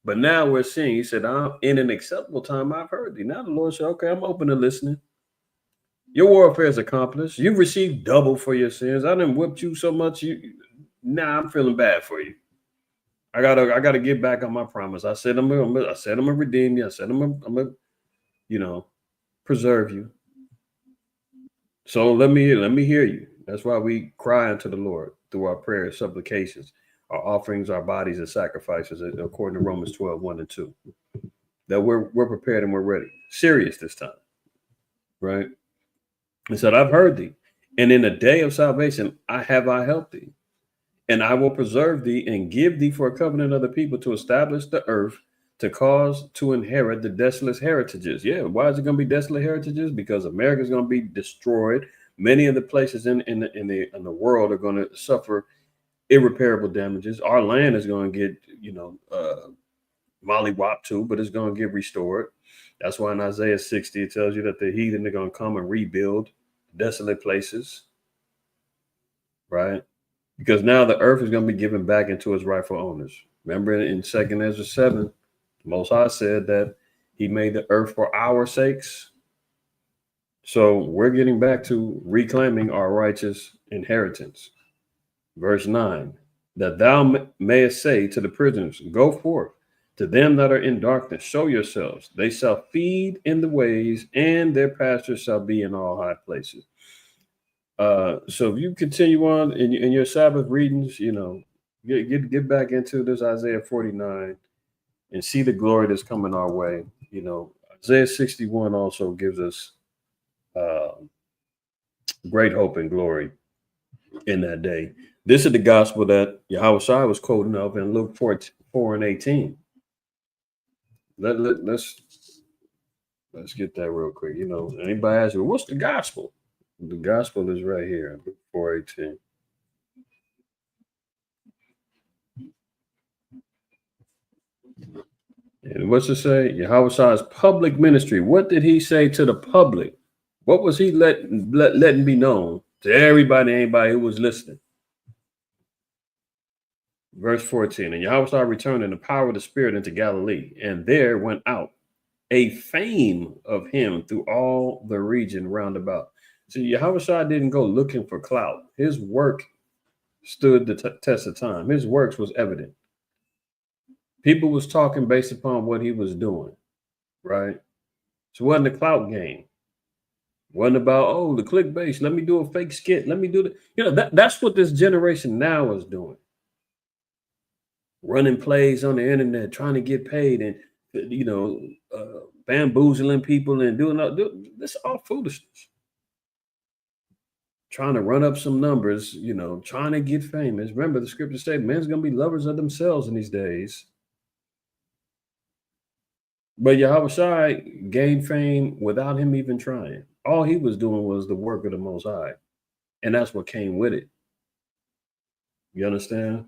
But now we're seeing, he said, I'm in an acceptable time, I've heard thee. Now the Lord said, okay, I'm open to listening. Your warfare is accomplished. You've received double for your sins. I done whipped you so much. Now I'm feeling bad for you. I gotta get back on my promise. I said I'm gonna redeem you. I said I'm gonna preserve you. So let me hear you. That's why we cry unto the Lord through our prayers, supplications, our offerings, our bodies as sacrifices, according to Romans 12, 1 and 2. That we're prepared and we're ready. Serious this time. Right? He said, I've heard thee, and in the day of salvation I helped thee, and I will preserve thee and give thee for a covenant of the people to establish the earth, to cause to inherit the desolate heritages. Yeah, why is it going to be desolate heritages? Because America is going to be destroyed. Many of the places in the world are going to suffer irreparable damages. Our land is going to get, mollywopped too, but it's going to get restored. That's why in Isaiah 60, it tells you that the heathen are going to come and rebuild desolate places, right? Because now the earth is going to be given back into its rightful owners. Remember in 2 Ezra 7, the Most High said that he made the earth for our sakes. So we're getting back to reclaiming our righteous inheritance. Verse 9, that thou mayest say to the prisoners, go forth. To them that are in darkness, show yourselves. They shall feed in the ways, and their pastures shall be in all high places. So if you continue on in your Sabbath readings, get back into this Isaiah 49 and see the glory that's coming our way. Isaiah 61 also gives us great hope and glory in that day. This is the gospel that Yahushua was quoting of in Luke 4 and 18. Let's get that real quick. Anybody asks you, what's the gospel? The gospel is right here, Luke 4:18. And what's it say? Yahweh's public ministry. What did he say to the public? What was he letting be known to anybody who was listening? Verse 14, and Yahweh returned in the power of the Spirit into Galilee, and there went out a fame of him through all the region round about. See, Yahweh didn't go looking for clout. His work stood the test of time. His works was evident. People was talking based upon what he was doing, right? So it wasn't a clout game. It wasn't about, the clickbait. Let me do a fake skit. Let me do that's what this generation now is doing. Running plays on the internet, trying to get paid, and bamboozling people and doing this all foolishness. Trying to run up some numbers, trying to get famous. Remember, the scripture said, men's gonna be lovers of themselves in these days. But Yahweh gained fame without him even trying. All he was doing was the work of the Most High, and that's what came with it. You understand?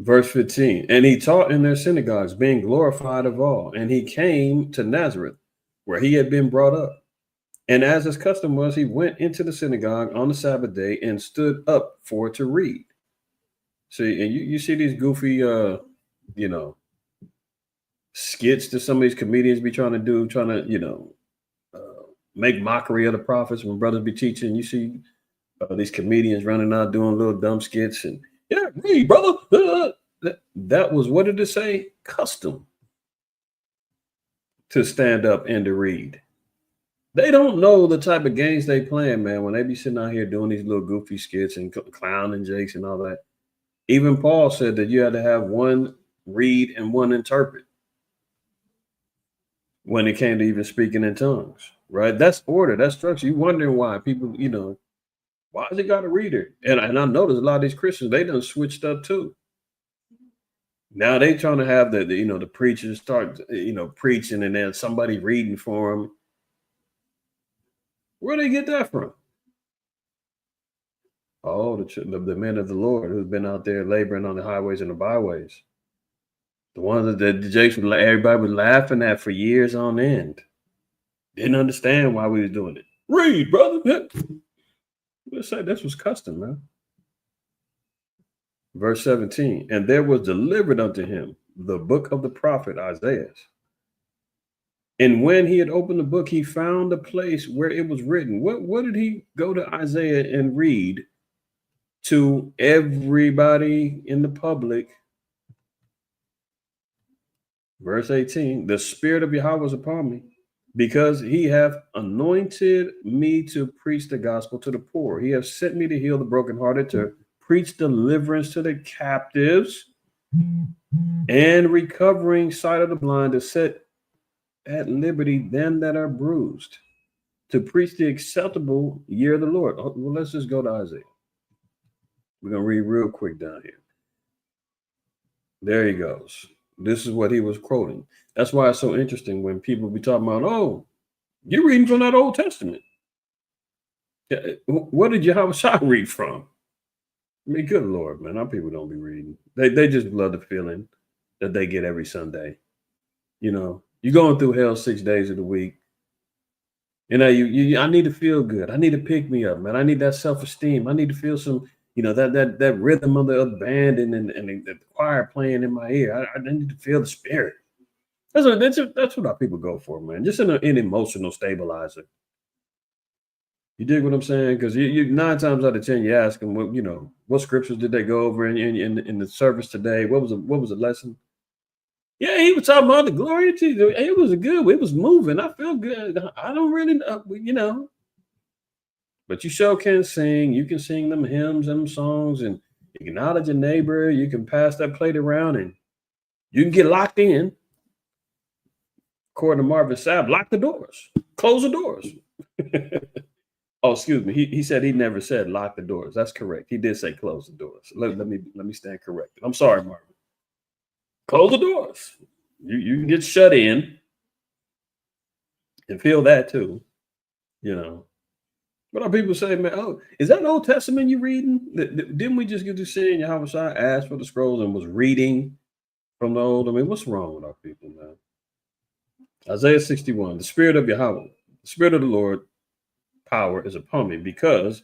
Verse 15, and he taught in their synagogues, being glorified of all. And he came to Nazareth, where he had been brought up. And as his custom was, he went into the synagogue on the Sabbath day and stood up for to read. See, and you see these goofy, skits that some of these comedians be trying to do, make mockery of the prophets when brothers be teaching. You see these comedians running out doing little dumb skits and read, brother. That was, what did it say? Custom to stand up and to read. They don't know the type of games they playing, man, when they be sitting out here doing these little goofy skits and clowning jakes and all that. Even Paul said that you had to have one read and one interpret when it came to even speaking in tongues, right? That's order, that's structure. You wondering why people, why has it got a reader? And I noticed a lot of these Christians, they done switched up too. Now they trying to have the preachers start, preaching and then somebody reading for them. Where they get that from? Oh, the men of the Lord who've been out there laboring on the highways and the byways. The ones that the jakes everybody was laughing at for years on end. Didn't understand why we was doing it. Read, brother. Let's say this was custom, man. Verse 17, and there was delivered unto him the book of the prophet Isaiah. And when he had opened the book, he found a place where it was written. What did he go to Isaiah and read to everybody in the public? Verse 18, the Spirit of Yahweh is upon me, because he hath anointed me to preach the gospel to the poor. He hath sent me to heal the brokenhearted, to preach deliverance to the captives, and recovering sight of the blind, to set at liberty them that are bruised, to preach the acceptable year of the Lord. Well, let's just go to Isaiah. We're going to read real quick down here. There he goes. This is what he was quoting. That's why it's so interesting when people be talking about, oh, you're reading from that Old Testament. What did Yahweh read from? I mean, good Lord, man, our people don't be reading. They just love the feeling that they get every Sunday. You're going through hell 6 days of the week. I need to feel good. I need to pick me up, man. I need that self-esteem. I need to feel some, that rhythm of the band and the choir playing in my ear. I need to feel the spirit. That's what our people go for, man. Just an emotional stabilizer. You dig what I'm saying? Because you 9 times out of 10, you ask them, what scriptures did they go over in the service today? What was the lesson? Yeah, he was talking about the glory of Jesus. It was good. It was moving. I feel good. I don't really, But you sure can sing. You can sing them hymns and them songs, and you can acknowledge your neighbor. You can pass that plate around, and you can get locked in. According to Marvin Sapp, lock the doors. Close the doors. Oh, excuse me. He said he never said lock the doors. That's correct. He did say close the doors. Let me stand corrected. I'm sorry, Marvin. Close the doors. You can get shut in and feel that too, But our people say, man, oh, is that Old Testament you reading? Didn't we just get to seeing Yahweh asked for the scrolls and was reading from the old? I mean, what's wrong with our people, man? Isaiah 61, the Spirit of Yahweh, the Spirit of the Lord, power is upon me, because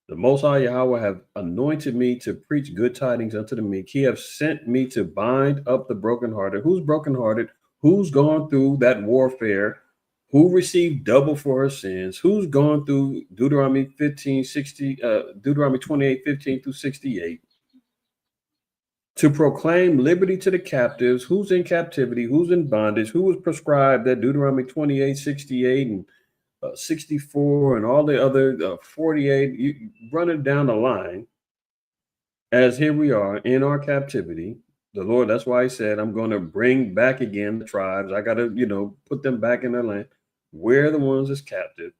the Most High Yahweh have anointed me to preach good tidings unto the meek. He have sent me to bind up the brokenhearted. Who's brokenhearted? Who's gone through that warfare? Who received double for her sins? Who's gone through Deuteronomy 28, 15 through 68? To proclaim liberty to the captives. Who's in captivity? Who's in bondage? Who was prescribed that Deuteronomy 28, 68 and 64 and all the other 48, you run it down the line. As here we are in our captivity, the Lord, that's why he said, I'm going to bring back again the tribes. I got to, put them back in their land. We're the ones that's captive,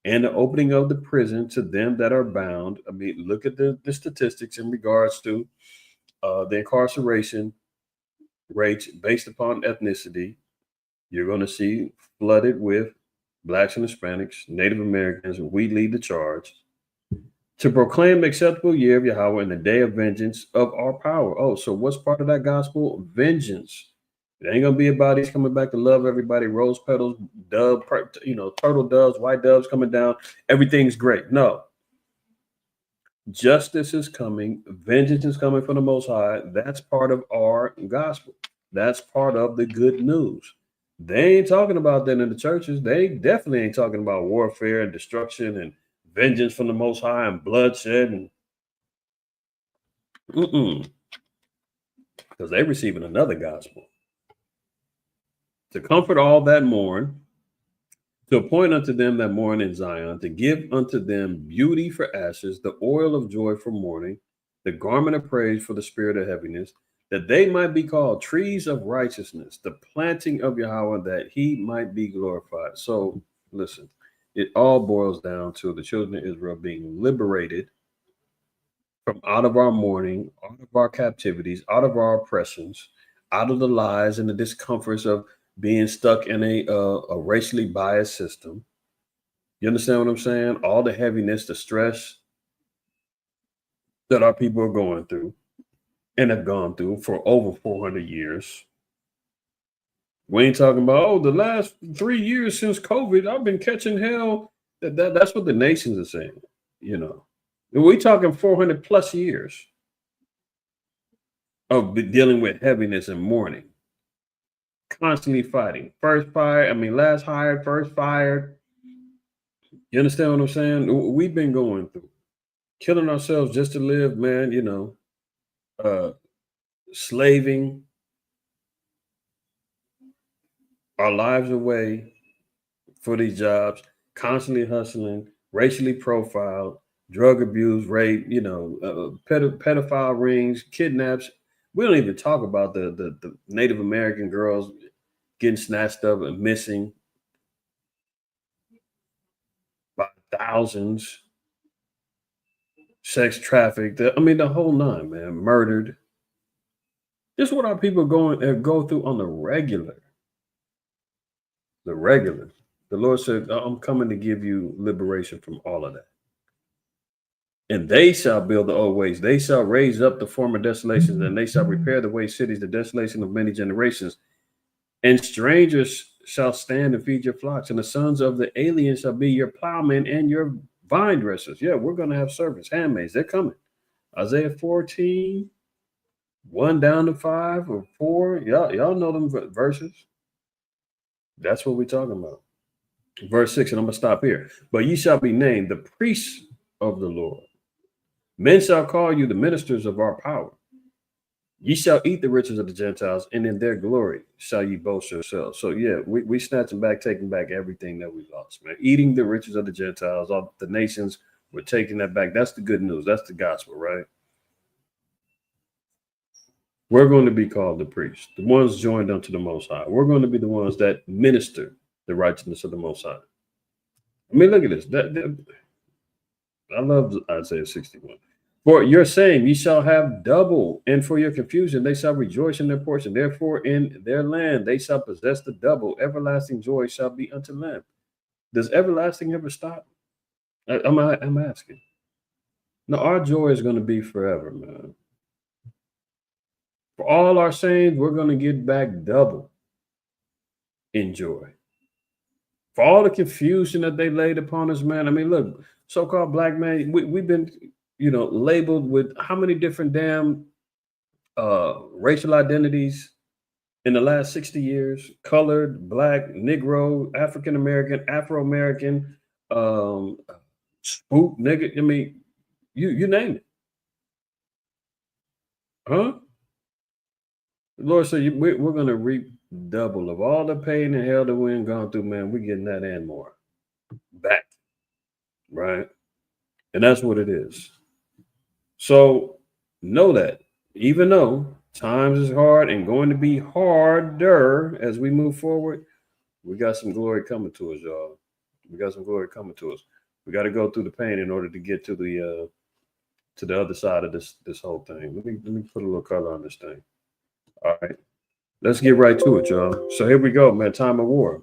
and the opening of the prison to them that are bound. I mean, look at the statistics in regards to the incarceration rates based upon ethnicity. You're going to see flooded with Blacks and Hispanics, Native Americans. We lead the charge to proclaim the acceptable year of Yahweh and the day of vengeance of our power. Oh, so what's part of that gospel? Vengeance. It ain't gonna be about he's coming back to love everybody. Rose petals, turtle doves, white doves coming down. Everything's great. No. Justice is coming. Vengeance is coming from the Most High. That's part of our gospel. That's part of the good news. They ain't talking about that in the churches. They definitely ain't talking about warfare and destruction and vengeance from the Most High and bloodshed and because they receiving another gospel to comfort all that mourn, to appoint unto them that mourn in Zion, to give unto them beauty for ashes, the oil of joy for mourning, the garment of praise for the spirit of heaviness, that they might be called trees of righteousness, the planting of Yahweh, that he might be glorified. So listen, it all boils down to the children of Israel being liberated from out of our mourning, out of our captivities, out of our oppressions, out of the lies and the discomforts of being stuck in a racially biased system. You understand what I'm saying? All the heaviness, the stress that our people are going through and have gone through for over 400 years. We ain't talking about, oh, the last 3 years since COVID, I've been catching hell. That's what the nations are saying, you know. We talking 400 plus years of dealing with heaviness and mourning, constantly fighting. First fired, last hired, first fired. You understand what I'm saying? We've been going through killing ourselves just to live, man, you know, slaving our lives away for these jobs, constantly hustling, racially profiled, drug abuse, rape, you know, pedophile rings, kidnaps. We don't even talk about the Native American girls getting snatched up and missing by thousands, sex trafficked. The whole nine, man, murdered. This is what our people go through on the regular. The regular. The Lord said, I'm coming to give you liberation from all of that. And they shall build the old ways. They shall raise up the former desolations, and they shall repair the waste cities, the desolation of many generations. And strangers shall stand and feed your flocks, and the sons of the aliens shall be your plowmen and your vine dressers. Yeah, we're going to have servants, handmaids. They're coming. Isaiah 14, 1 down to 5 or 4. Y'all know them verses. That's what we're talking about. Verse 6, and I'm going to stop here. But ye shall be named the priests of the Lord. Men shall call you the ministers of our power. Ye shall eat the riches of the Gentiles, and in their glory shall ye boast yourselves. So yeah, we snatching back, taking back everything that we lost, man. Eating the riches of the Gentiles, all the nations, we're taking that back. That's the good news. That's the gospel, right? We're going to be called the priests, the ones joined unto the Most High. We're going to be the ones that minister the righteousness of the Most High. Look at this. I love Isaiah 61. For your saying, ye shall have double, and for your confusion, they shall rejoice in their portion. Therefore, in their land, they shall possess the double. Everlasting joy shall be unto them. Does everlasting ever stop? I'm asking. No, our joy is going to be forever, man. For all our sins, we're going to get back double in joy. For all the confusion that they laid upon us, man. Look, so-called black man, we've been, labeled with how many different damn racial identities in the last 60 years? Colored, black, Negro, African-American, Afro-American, spook, nigga. You name it. Huh? The Lord said, we're going to reap double of all the pain and hell that we ain't gone through, man. We're getting that and more back, right? And that's what it is. So know that even though times is hard and going to be harder as we move forward, we got some glory coming to us, y'all. We got some glory coming to us. We got to go through the pain in order to get to the other side of this whole thing. Let me put a little color on this thing. All right, let's get right to it, y'all. So here we go, man. Time of war.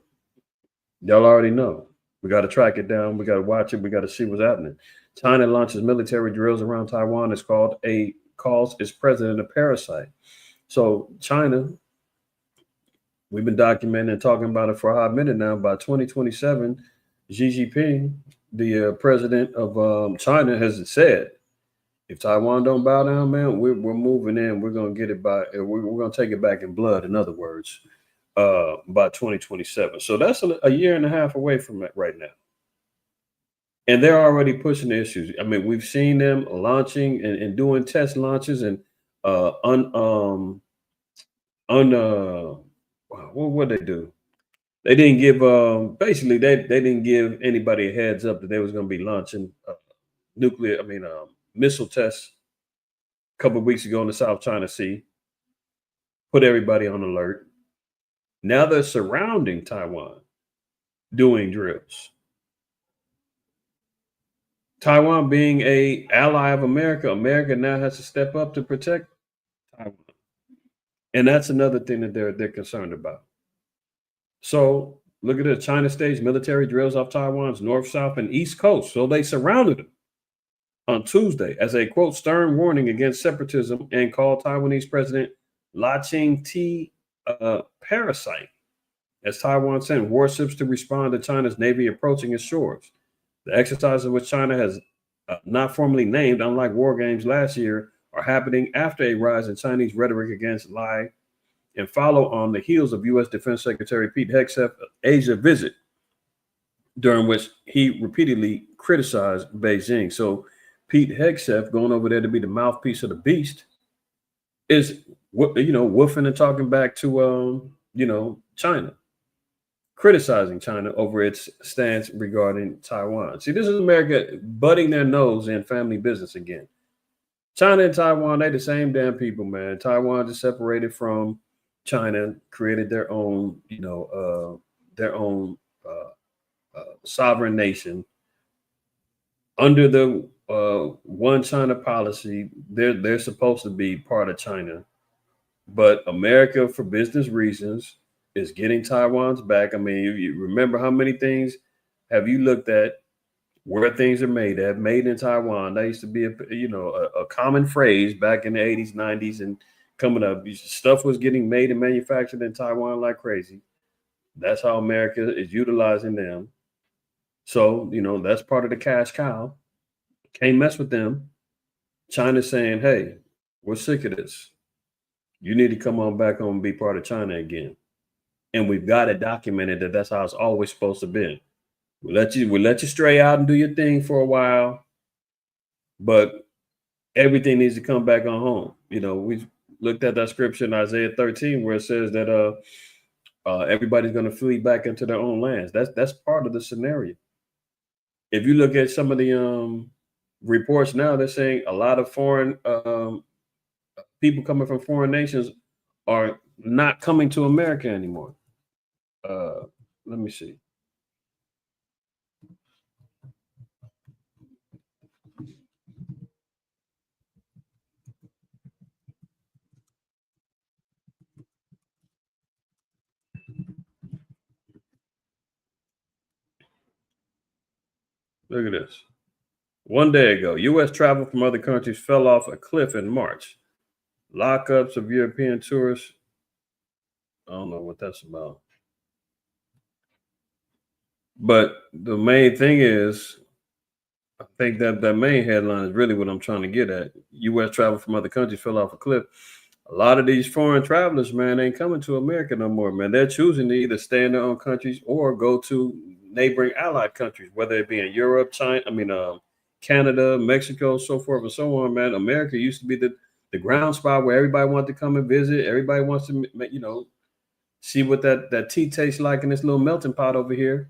Y'all already know. We got to track it down. We got to watch it. We got to see what's happening. China launches military drills around Taiwan. It's calls its president a parasite. So China, we've been documenting and talking about it for a hot minute now. By 2027, Xi Jinping, the president of China, has said, if Taiwan don't bow down, man, we're moving in. We're gonna get it by. We're gonna take it back in blood. In other words, by 2027. So that's a year and a half away from it right now. And they're already pushing the issues. I mean, we've seen them launching and doing test launches and what would they do? They didn't give basically they didn't give anybody a heads up that they was going to be launching missile tests a couple of weeks ago in the South China Sea. Put everybody on alert. Now they're surrounding Taiwan, doing drills. Taiwan being a ally of America, America now has to step up to protect Taiwan. And that's another thing that they're concerned about. So look at it. China staged military drills off Taiwan's north, south, and east coast. So they surrounded them on Tuesday as a, quote, stern warning against separatism and called Taiwanese President La Ching-te parasite as Taiwan sent warships to respond to China's Navy approaching its shores. The exercises which China has not formally named, unlike war games last year, are happening after a rise in Chinese rhetoric against Lai and follow on the heels of U.S. Defense Secretary Pete Hegseth's Asia visit, during which he repeatedly criticized Beijing. So Pete Hegseth going over there to be the mouthpiece of the beast is, woofing and talking back to, China, criticizing China over its stance regarding Taiwan. See, this is America butting their nose in family business again. China and Taiwan, they the same damn people, man. Taiwan just separated from China, created their own, sovereign nation under the one China policy. They're supposed to be part of China, but America, for business reasons, is getting Taiwan's back. I mean, you remember how many things have you looked at where things are made at? Made in Taiwan. That used to be a common phrase back in the 80s, 90s, and coming up. Stuff was getting made and manufactured in Taiwan like crazy. That's how America is utilizing them. So, that's part of the cash cow. Can't mess with them. China's saying, hey, we're sick of this. You need to come on back home and be part of China again. And we've got it documented that that's how it's always supposed to be. We'll let you stray out and do your thing for a while, but everything needs to come back on home. We've looked at that scripture in Isaiah 13 where it says that everybody's going to flee back into their own lands. That's part of the scenario. If you look at some of the reports now, they're saying a lot of foreign people coming from foreign nations are not coming to America anymore. Let me see. Look at this. One day ago, U.S. travel from other countries fell off a cliff in March. Lockups of European tourists. I don't know what that's about. But the main thing is, I think that main headline is really what I'm trying to get at. U.S. travel from other countries fell off a cliff. A lot of these foreign travelers, man, ain't coming to America no more, man. They're choosing to either stay in their own countries or go to neighboring allied countries, whether it be in Europe, Canada, Mexico, so forth and so on, man. America used to be the ground spot where everybody wanted to come and visit. Everybody wants to, see what that tea tastes like in this little melting pot over here.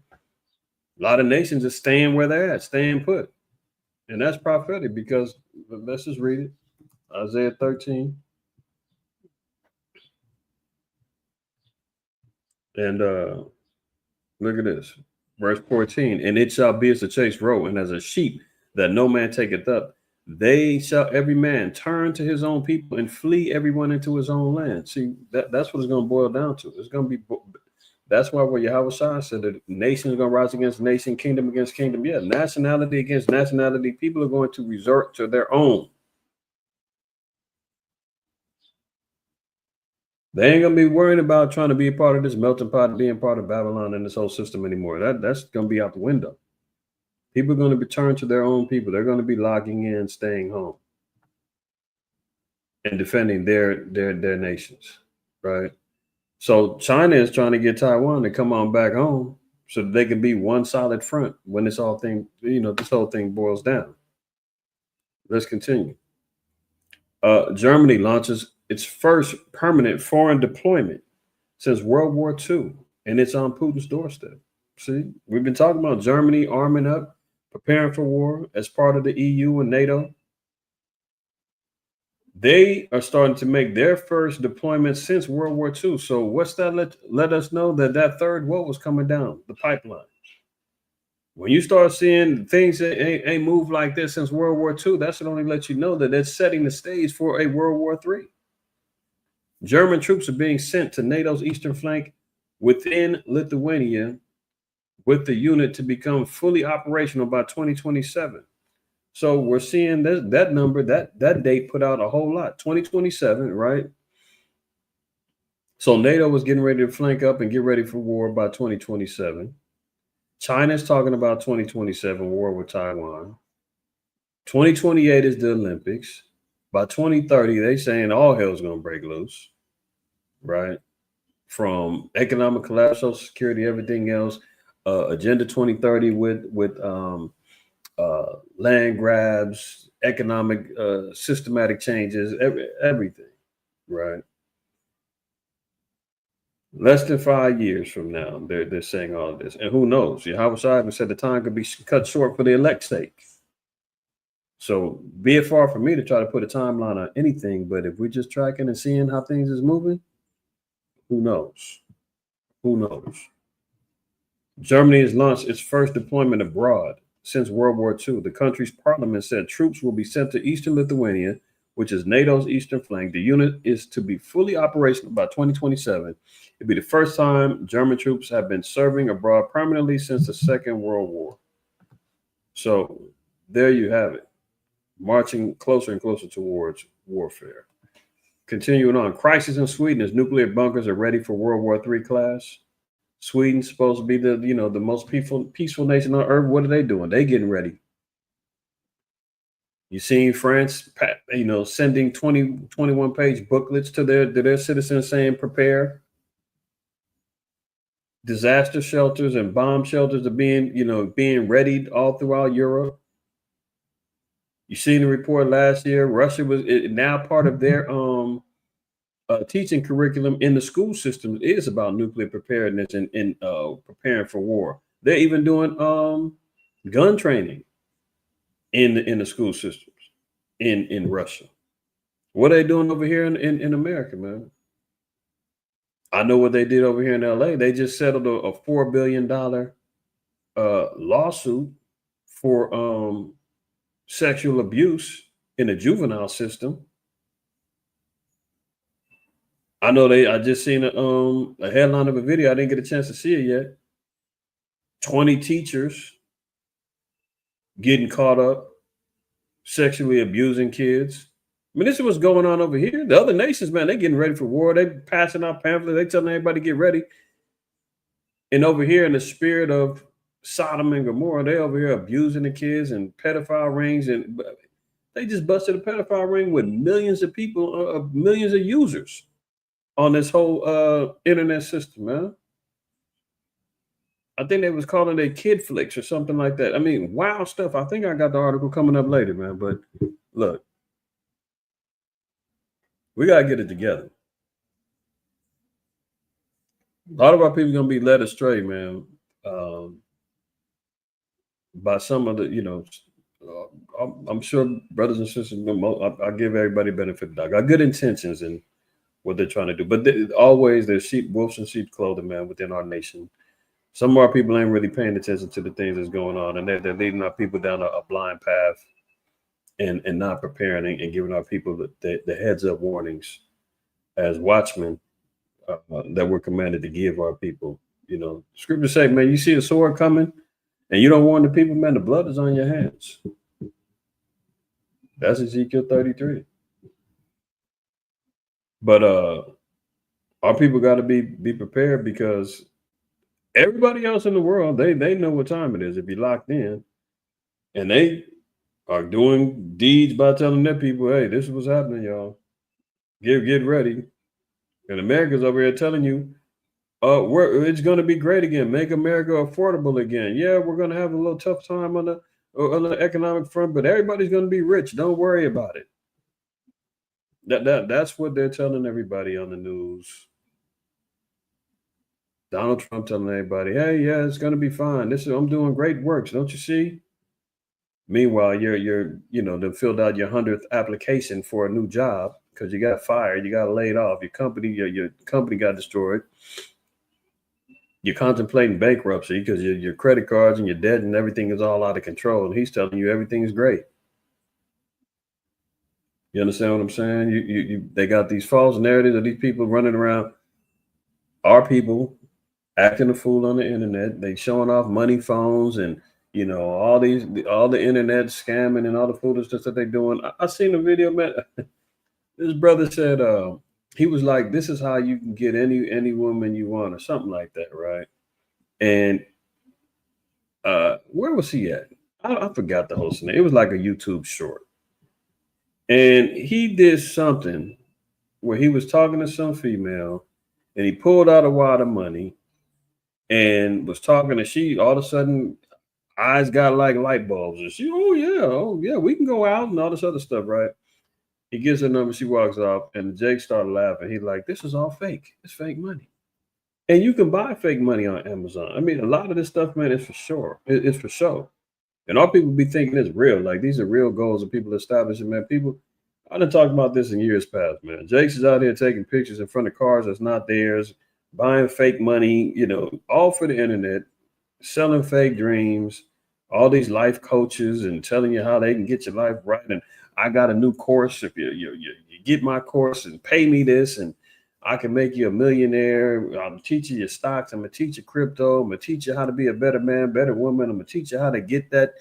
A lot of nations are staying where they're at, staying put. And that's prophetic because, let's just read it. Isaiah 13. And look at this. Verse 14. And it shall be as a chased roe, and as a sheep that no man taketh up. They shall every man turn to his own people and flee everyone into his own land. See, that's what it's going to boil down to. It's going to be. That's why when Yahweh Shah said that nation is going to rise against nation, kingdom against kingdom. Yeah, nationality against nationality. People are going to resort to their own. They ain't going to be worrying about trying to be a part of this melting pot and being part of Babylon and this whole system anymore. That's going to be out the window. People are going to return to their own people. They're going to be logging in, staying home, and defending their nations, right? So China is trying to get Taiwan to come on back home so that they can be one solid front when this whole thing, this whole thing boils down. Let's continue. Germany launches its first permanent foreign deployment since World War II, and it's on Putin's doorstep. See, we've been talking about Germany arming up, preparing for war as part of the EU and NATO. They are starting to make their first deployment since World War II. So what's that let us know that third wall was coming down the pipeline? When you start seeing things that ain't moved like this since World War II, that should only let you know that it's setting the stage for a World War III. German troops are being sent to NATO's eastern flank within Lithuania, with the unit to become fully operational by 2027. So we're seeing that number, that date put out a whole lot, 2027, right? So NATO was getting ready to flank up and get ready for war by 2027. China's talking about 2027 war with Taiwan. 2028 is the Olympics. By 2030, they saying all hell's gonna break loose, right? From economic collapse, social security, everything else. Agenda 2030 with land grabs, economic systematic changes, everything, right? Less than 5 years from now, they're saying all of this. And who knows? Yahweh Shai said the time could be cut short for the elect's sake. So be it far from me to try to put a timeline on anything, but if we're just tracking and seeing how things is moving, who knows? Who knows? Germany has launched its first deployment abroad since World War II. The country's parliament said troops will be sent to eastern Lithuania, which is NATO's eastern flank. The unit is to be fully operational by 2027. It'll be the first time German troops have been serving abroad permanently since the Second World War. So there you have it, marching closer and closer towards warfare. Continuing on, crisis in Sweden as nuclear bunkers are ready for World War III class. Sweden's supposed to be the most peaceful nation on earth. What are they doing? They getting ready. You seen France, sending 21-page booklets to their citizens saying prepare. Disaster shelters and bomb shelters are being readied all throughout Europe. You seen the report last year. Russia was now part of their teaching curriculum in the school system is about nuclear preparedness and preparing for war. They're even doing gun training in the school systems in Russia. What are they doing over here in America, man? I know what they did over here in LA. They just settled a $4 billion lawsuit for sexual abuse in the juvenile system. I know I just seen a headline of a video. I didn't get a chance to see it yet. 20 teachers getting caught up sexually abusing kids. I mean, this is what's going on over here. The other nations, man, they getting ready for war. They passing out pamphlets. They telling everybody to get ready. And over here in the spirit of Sodom and Gomorrah, they over here abusing the kids and pedophile rings. And they just busted a pedophile ring with millions of people, millions of users on this whole internet system, man. I think they was calling it kid flicks or something like that. I mean, wild stuff. I think I got the article coming up later, man. But look, we got to get it together. A lot of our people are going to be led astray, man, by some of the, I'm sure brothers and sisters, I give everybody benefit of the doubt. Got good intentions in what they're trying to do. But always there's wolves in sheep clothing, man, within our nation. Some of our people ain't really paying attention to the things that's going on, and they're leading our people down a blind path and not preparing and giving our people the heads up warnings as watchmen that we're commanded to give our people. Scripture say, man, you see a sword coming and you don't warn the people, man, the blood is on your hands. That's Ezekiel 33. But our people got to be prepared, because everybody else in the world, they know what time it is if you're locked in, and they are doing deeds by telling their people, hey, this is what's happening, y'all. Get ready. And America's over here telling you, it's going to be great again. Make America affordable again. Yeah, we're going to have a little tough time on the economic front, but everybody's going to be rich. Don't worry about it. That's what they're telling everybody on the news. Donald Trump telling everybody, hey, yeah, it's going to be fine. I'm doing great works. Don't you see? Meanwhile, you're they filled out your 100th application for a new job because you got fired, you got laid off, your company got destroyed. You're contemplating bankruptcy because your credit cards and your debt and everything is all out of control. And he's telling you everything's great. You understand what I'm saying? They got these false narratives of these people running around. Our people acting a fool on the internet. They showing off money phones and all the internet scamming and all the foolishness that they're doing. I seen a video, man. This brother said he was like, this is how you can get any woman you want or something like that, right? And where was he at? I forgot the whole scenario. It was like a YouTube short. And he did something where he was talking to some female and he pulled out a wad of money and was talking to she. All of a sudden, eyes got like light bulbs. And she, oh yeah, we can go out and all this other stuff, right? He gives her number, she walks off, and Jake started laughing. He's like, this is all fake. It's fake money. And you can buy fake money on Amazon. I mean, a lot of this stuff, man, is for sure. It's for sure. And all people be thinking it's real. Like, these are real goals that people establishing, man. I done talked about this in years past, man. Jake's is out here taking pictures in front of cars that's not theirs, buying fake money, all for the internet, selling fake dreams, all these life coaches and telling you how they can get your life right. And I got a new course. If you get my course and pay me this, and I can make you a millionaire. I'm teaching you stocks. I'm going to teach you crypto. I'm going to teach you how to be a better man, better woman. I'm going to teach you how to get that,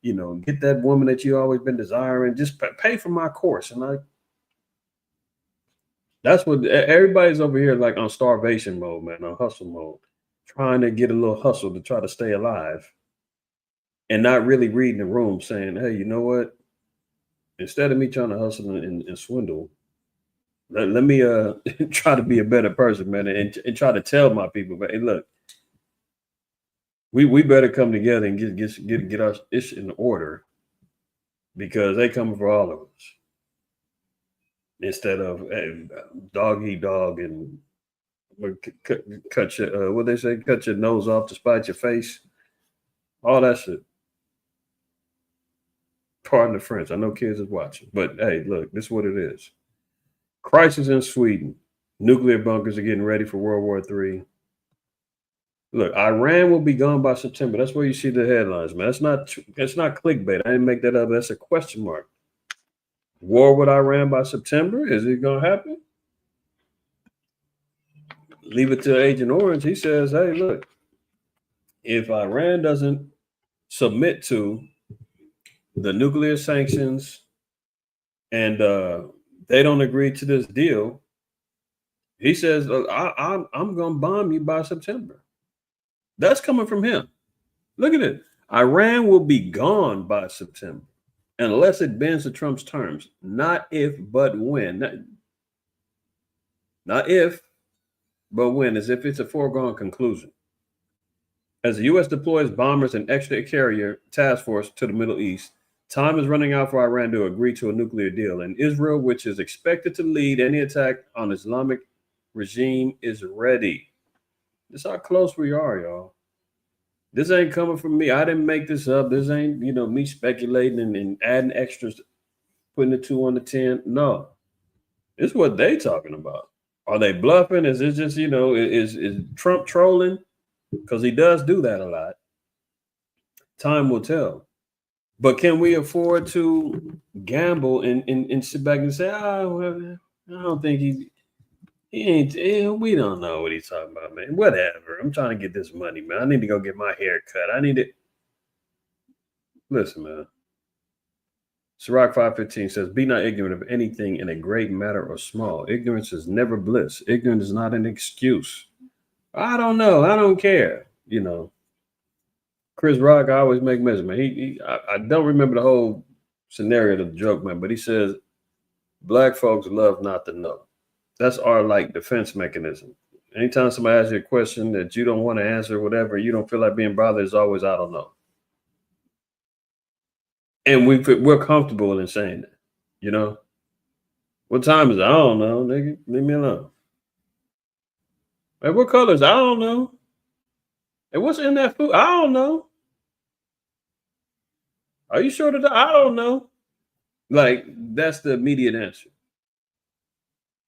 get that woman that you always been desiring. Just pay for my course. And that's what everybody's over here like on starvation mode, man, on hustle mode, trying to get a little hustle to try to stay alive and not really reading the room saying, hey, you know what? Instead of me trying to hustle and swindle, let me try to be a better person, man, and try to tell my people, man, hey, look, we better come together and get our ish in order because they coming for all of us. Instead of hey, dog eat dog and cut your what they say, cut your nose off to spite your face, all that shit. Pardon the French. I know kids is watching, but hey, look, this is what it is. Crisis in Sweden. Nuclear bunkers are getting ready for World War III. Look, Iran will be gone by September. That's where you see the headlines, man. That's not clickbait. I didn't make that up. That's a question mark. War with Iran by September? Is it going to happen? Leave it to Agent Orange. He says, hey, look, if Iran doesn't submit to the nuclear sanctions and they don't agree to this deal, he says, I'm going to bomb you by September. That's coming from him. Look at it. Iran will be gone by September unless it bends to Trump's terms. Not if, but when. Not if, but when, as if it's a foregone conclusion. As the U.S. deploys bombers and extra carrier task force to the Middle East, time is running out for Iran to agree to a nuclear deal, and Israel, which is expected to lead any attack on Islamic regime, is ready. This is how close we are, y'all. This ain't coming from me. I didn't make this up. This ain't, me speculating and adding extras, putting the 2 on the 10. No, it's what they talking about. Are they bluffing? Is it just, is Trump trolling? Because he does do that a lot. Time will tell. But can we afford to gamble and sit back and say, well, I don't think he ain't, we don't know what he's talking about, man. Whatever. I'm trying to get this money, man. I need to go get my hair cut. I need to. Listen, man. Sirach 5:15 says, be not ignorant of anything in a great matter or small. Ignorance is never bliss. Ignorance is not an excuse. I don't know. I don't care. Chris Rock, I always make mention, man. I don't remember the whole scenario of the joke, man, but he says, black folks love not to know. That's our like defense mechanism. Anytime somebody asks you a question that you don't want to answer, whatever, you don't feel like being bothered, is always I don't know. And we're comfortable in saying that, you know. What time is it? I don't know, nigga. Leave me alone. Hey, what colors? I don't know. Hey, what's in that food? I don't know. Are you sure that I don't know? Like, that's the immediate answer.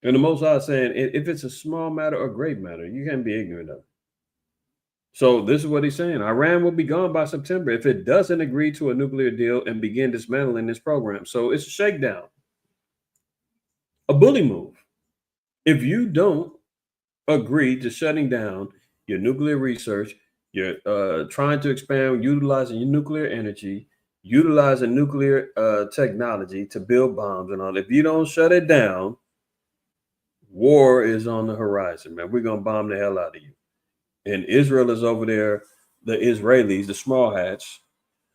And the Most High is saying, if it's a small matter or great matter, you can't be ignorant of it. So this is what he's saying. Iran will be gone by September if it doesn't agree to a nuclear deal and begin dismantling this program. So it's a shakedown, a bully move. If you don't agree to shutting down your nuclear research, you're trying to expand utilizing your nuclear energy, utilizing nuclear technology to build bombs and all. If you don't shut it down, war is on the horizon, man. We're going to bomb the hell out of you. And Israel is over there, the Israelis, the small hats,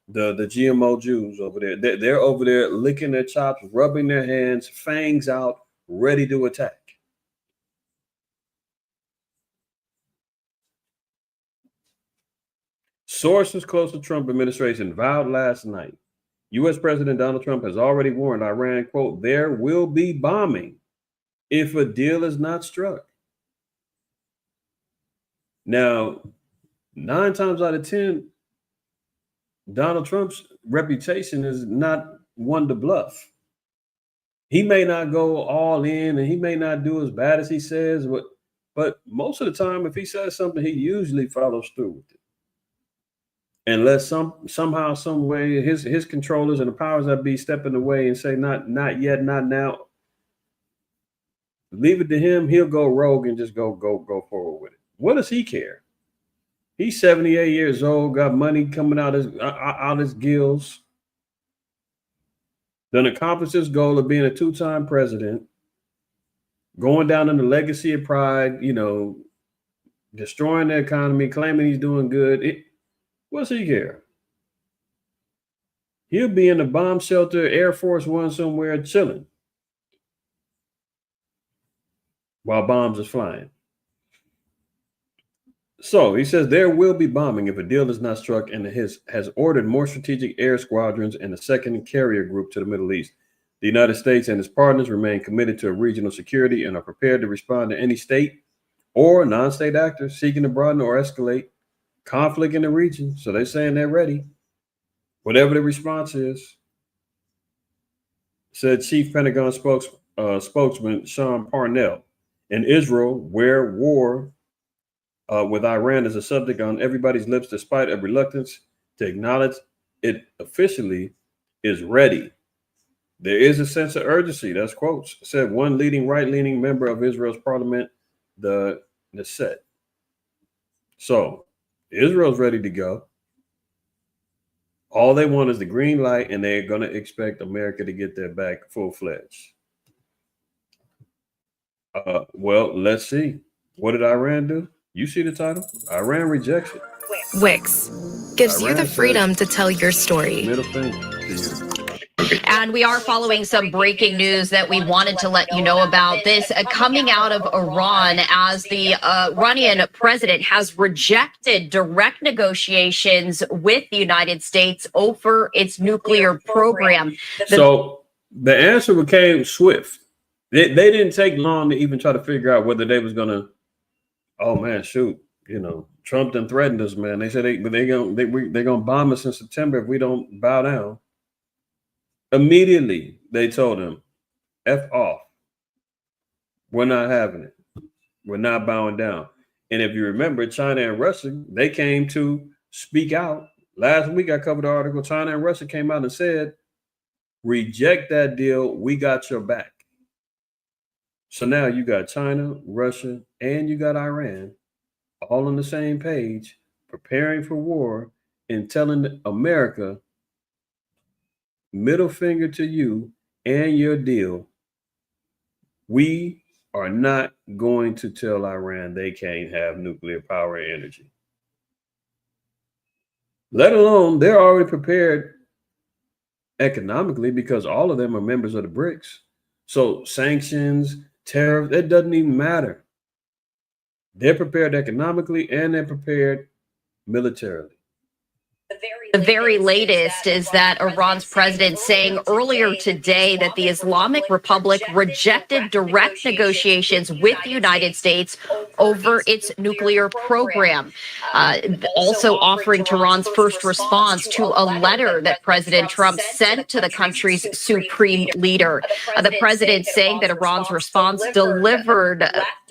the GMO Jews over there. They're over there licking their chops, rubbing their hands, fangs out, ready to attack. Sources close to Trump administration vowed last night, U.S. President Donald Trump has already warned Iran, quote, there will be bombing if a deal is not struck. Now, 9 times out of 10, Donald Trump's reputation is not one to bluff. He may not go all in and he may not do as bad as he says, but most of the time, if he says something, he usually follows through with it. Unless somehow, some way, his controllers and the powers that be step in the way and say, not yet, not now. Leave it to him. He'll go rogue and just go forward with it. What does he care? He's 78 years old, got money coming out his gills. Done accomplished his goal of being a 2-time president, going down in the legacy of pride, you know, destroying the economy, claiming he's doing good. What's he care? He'll be in a bomb shelter, Air Force One somewhere chilling while bombs are flying. So he says there will be bombing if a deal is not struck, and has ordered more strategic air squadrons and a second carrier group to the Middle East. The United States and its partners remain committed to regional security and are prepared to respond to any state or non-state actor seeking to broaden or escalate conflict in the region. So they're saying they're ready. Whatever the response is, said Chief Pentagon spokesman Sean Parnell. In Israel, where war with Iran is a subject on everybody's lips, despite a reluctance to acknowledge it officially, is ready. There is a sense of urgency. That's quotes, said one leading right-leaning member of Israel's parliament, the Sept. So Israel's ready to go. All they want is the green light, and they're going to expect America to get their back full-fledged. Well, let's see. What did Iran do? You see the title? Iran rejects it. Wix gives you the freedom to tell your story. Middle finger to you. And we are following some breaking news that we wanted to let you know about. This coming out of Iran, as the Iranian president has rejected direct negotiations with the United States over its nuclear program. So the answer became swift. They didn't take long to even try to figure out whether they was going to, oh man, shoot, you know, Trump done threatened us, man. They said they're gonna bomb us in September if we don't bow down. Immediately, they told him, F off. We're not having it. We're not bowing down. And if you remember, China and Russia, they came to speak out. Last week, I covered the article. China and Russia came out and said, reject that deal. We got your back. So now you got China, Russia, and you got Iran all on the same page, preparing for war and telling America, middle finger to you and your deal. We are not going to tell Iran they can't have nuclear power and energy. Let alone they're already prepared economically because all of them are members of the BRICS. So sanctions, tariffs, it doesn't even matter. They're prepared economically and they're prepared militarily. The very latest is that Iran's president saying earlier today that the Islamic Republic rejected direct negotiations with the United States over its nuclear program, also offering Tehran's first response to a letter that President Trump sent to the country's supreme leader. The president saying that Iran's response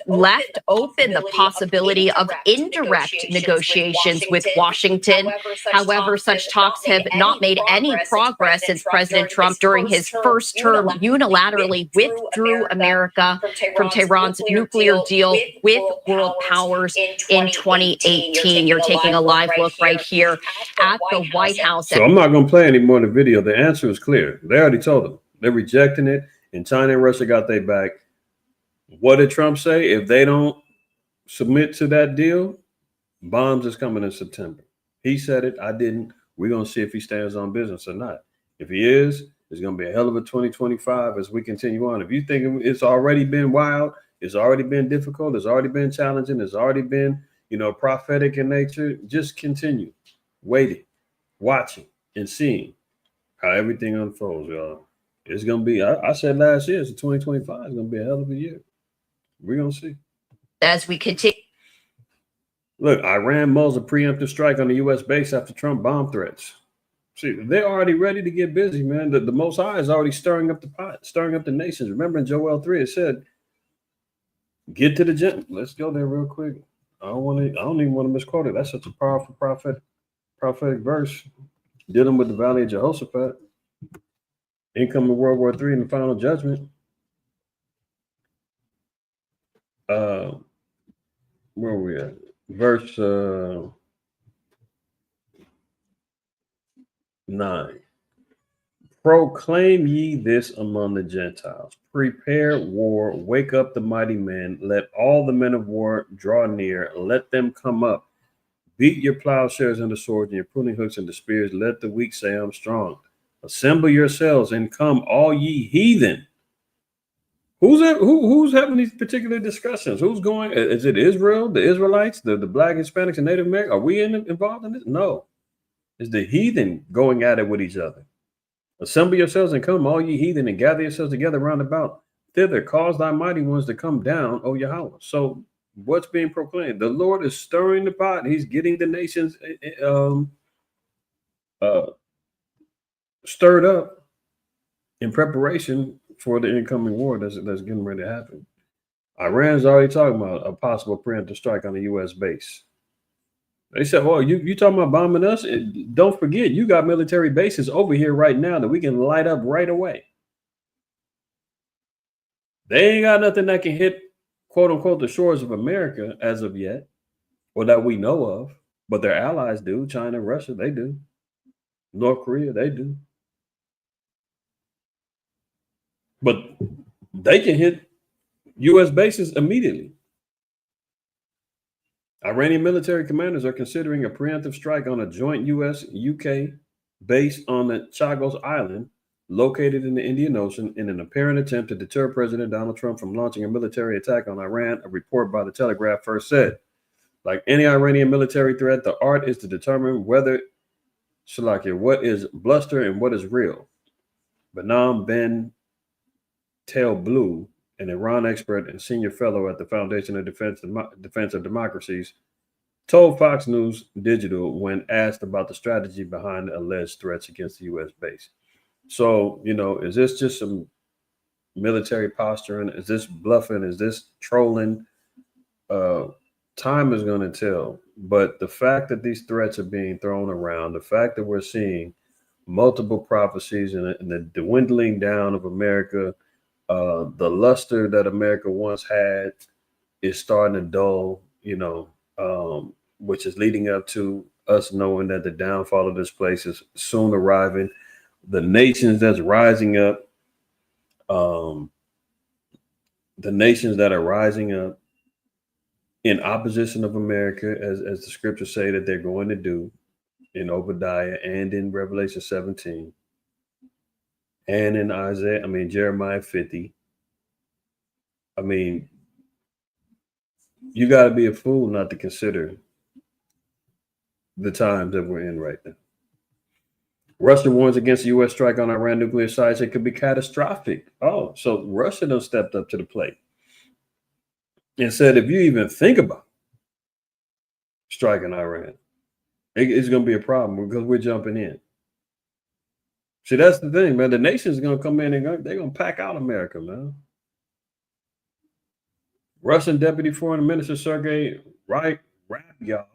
left open the possibility of indirect negotiations with Washington. However, such talks have not made any progress since President Trump, during his first term, unilaterally withdrew America from Tehran's nuclear deal with world powers in 2018. You're taking a live look right here at the White House. So I'm not going to play any more of the video. The answer is clear. They already told them. They're rejecting it, and China and Russia got their back. What did Trump say? If they don't submit to that deal, bombs is coming in September. He said it. I didn't. We're going to see if he stands on business or not. If he is, it's going to be a hell of a 2025 as we continue on. If you think it's already been wild, it's already been difficult, it's already been challenging, it's already been, prophetic in nature, just continue waiting, watching, and seeing how everything unfolds, y'all. It's going to be, I said last year, it's 2025. It's going to be a hell of a year. We're going to see. As we continue. Look, Iran mulls a preemptive strike on the U.S. base after Trump bomb threats. See, they're already ready to get busy, man. The Most High is already stirring up the pot, stirring up the nations. Remember in Joel 3, it said, get to the gent. Let's go there real quick. I don't even want to misquote it. That's such a powerful prophetic verse dealing with the Valley of Jehoshaphat. Incoming World War III and the final judgment. Where are we at? Verse 9. Proclaim ye this among the Gentiles. Prepare war, wake up the mighty men. Let all the men of war draw near. Let them come up. Beat your plowshares into swords and your pruning hooks into spears. Let the weak say, I'm strong. Assemble yourselves and come, all ye heathen. Who's having these particular discussions? Who's going? Is it Israel, the Israelites, the Black, Hispanics, and Native Americans? Are we involved in this? No. It's the heathen going at it with each other. Assemble yourselves and come, all ye heathen, and gather yourselves together round about. Thither, cause thy mighty ones to come down, O Yahweh. So what's being proclaimed? The Lord is stirring the pot. He's getting the nations stirred up in preparation for the incoming war that's getting ready to happen. Iran's already talking about a possible preemptive strike on the U.S. base. They said, well, you talking about bombing us? Don't forget, you got military bases over here right now that we can light up right away. They ain't got nothing that can hit, quote unquote, the shores of America as of yet, or that we know of, but their allies do. China, Russia, they do. North Korea, they do. But they can hit U.S. bases immediately. Iranian military commanders are considering a preemptive strike on a joint U.S.-UK base on the Chagos Island, located in the Indian Ocean, in an apparent attempt to deter President Donald Trump from launching a military attack on Iran, a report by the Telegraph first said. Like any Iranian military threat, the art is to determine what is bluster and what is real. Banam Ben Tail Blue, an Iran expert and senior fellow at the Foundation of Defense of Democracies, told Fox News Digital when asked about the strategy behind the alleged threats against the U.S. base. So, is this just some military posturing? Is this bluffing? Is this trolling? Time is going to tell. But the fact that these threats are being thrown around, the fact that we're seeing multiple prophecies and the dwindling down of America, the luster that America once had is starting to dull, which is leading up to us knowing that the downfall of this place is soon arriving. The nations that's rising up, the nations that are rising up in opposition of America, as the scriptures say that they're going to do in Obadiah and in Revelation 17 and in Jeremiah 50. I mean, you got to be a fool not to consider the times that we're in right now. Russia warns against the U.S. strike on Iran nuclear sites. It could be catastrophic. Oh, so Russia done stepped up to the plate and said, if you even think about striking Iran, it's going to be a problem because we're jumping in. See, that's the thing, man. The nation's going to come in and they're going to pack out America, man. Russian Deputy Foreign Minister Sergei Rabyov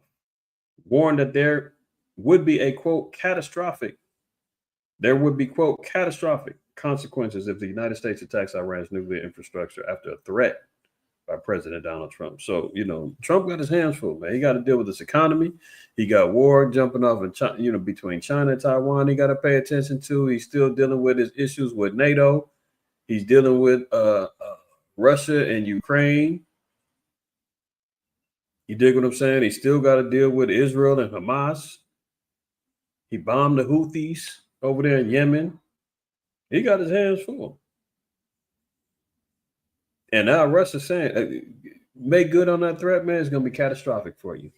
warned that there would be quote, catastrophic consequences if the United States attacks Iran's nuclear infrastructure after a threat by President Donald Trump. So, Trump got his hands full, man. He got to deal with this economy. He got war jumping off in China, between China and Taiwan. He got to pay attention to. He's still dealing with his issues with NATO. He's dealing with Russia and Ukraine. You dig what I'm saying? He still got to deal with Israel and Hamas. He bombed the Houthis over there in Yemen. He got his hands full. And now Russia's saying, make good on that threat, man. It's going to be catastrophic for you.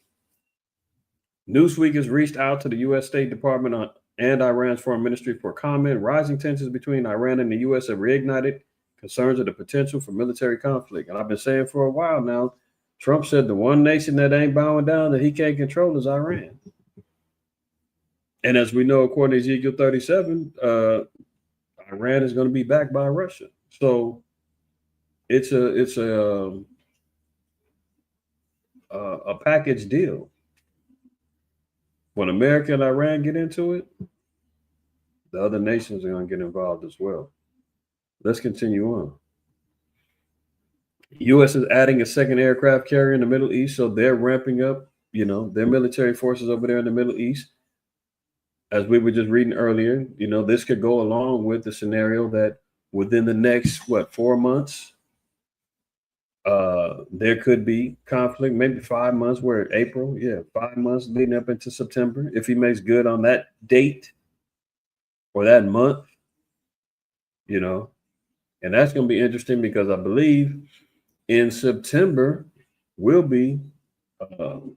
Newsweek has reached out to the U.S. State Department and Iran's foreign ministry for comment. Rising tensions between Iran and the U.S. have reignited concerns of the potential for military conflict. And I've been saying for a while now, Trump said the one nation that ain't bowing down that he can't control is Iran. And as we know, according to Ezekiel 37, Iran is going to be backed by Russia. So it's a package deal. When America and Iran get into it, the other nations are going to get involved as well. Let's continue on. The U.S. is adding a second aircraft carrier in the Middle East, so they're ramping up, their military forces over there in the Middle East. As we were just reading earlier, this could go along with the scenario that within the next, 4 months, there could be conflict, maybe 5 months. We're in April. 5 months leading up into September. If he makes good on that date or that month, and that's going to be interesting because I believe in September we'll be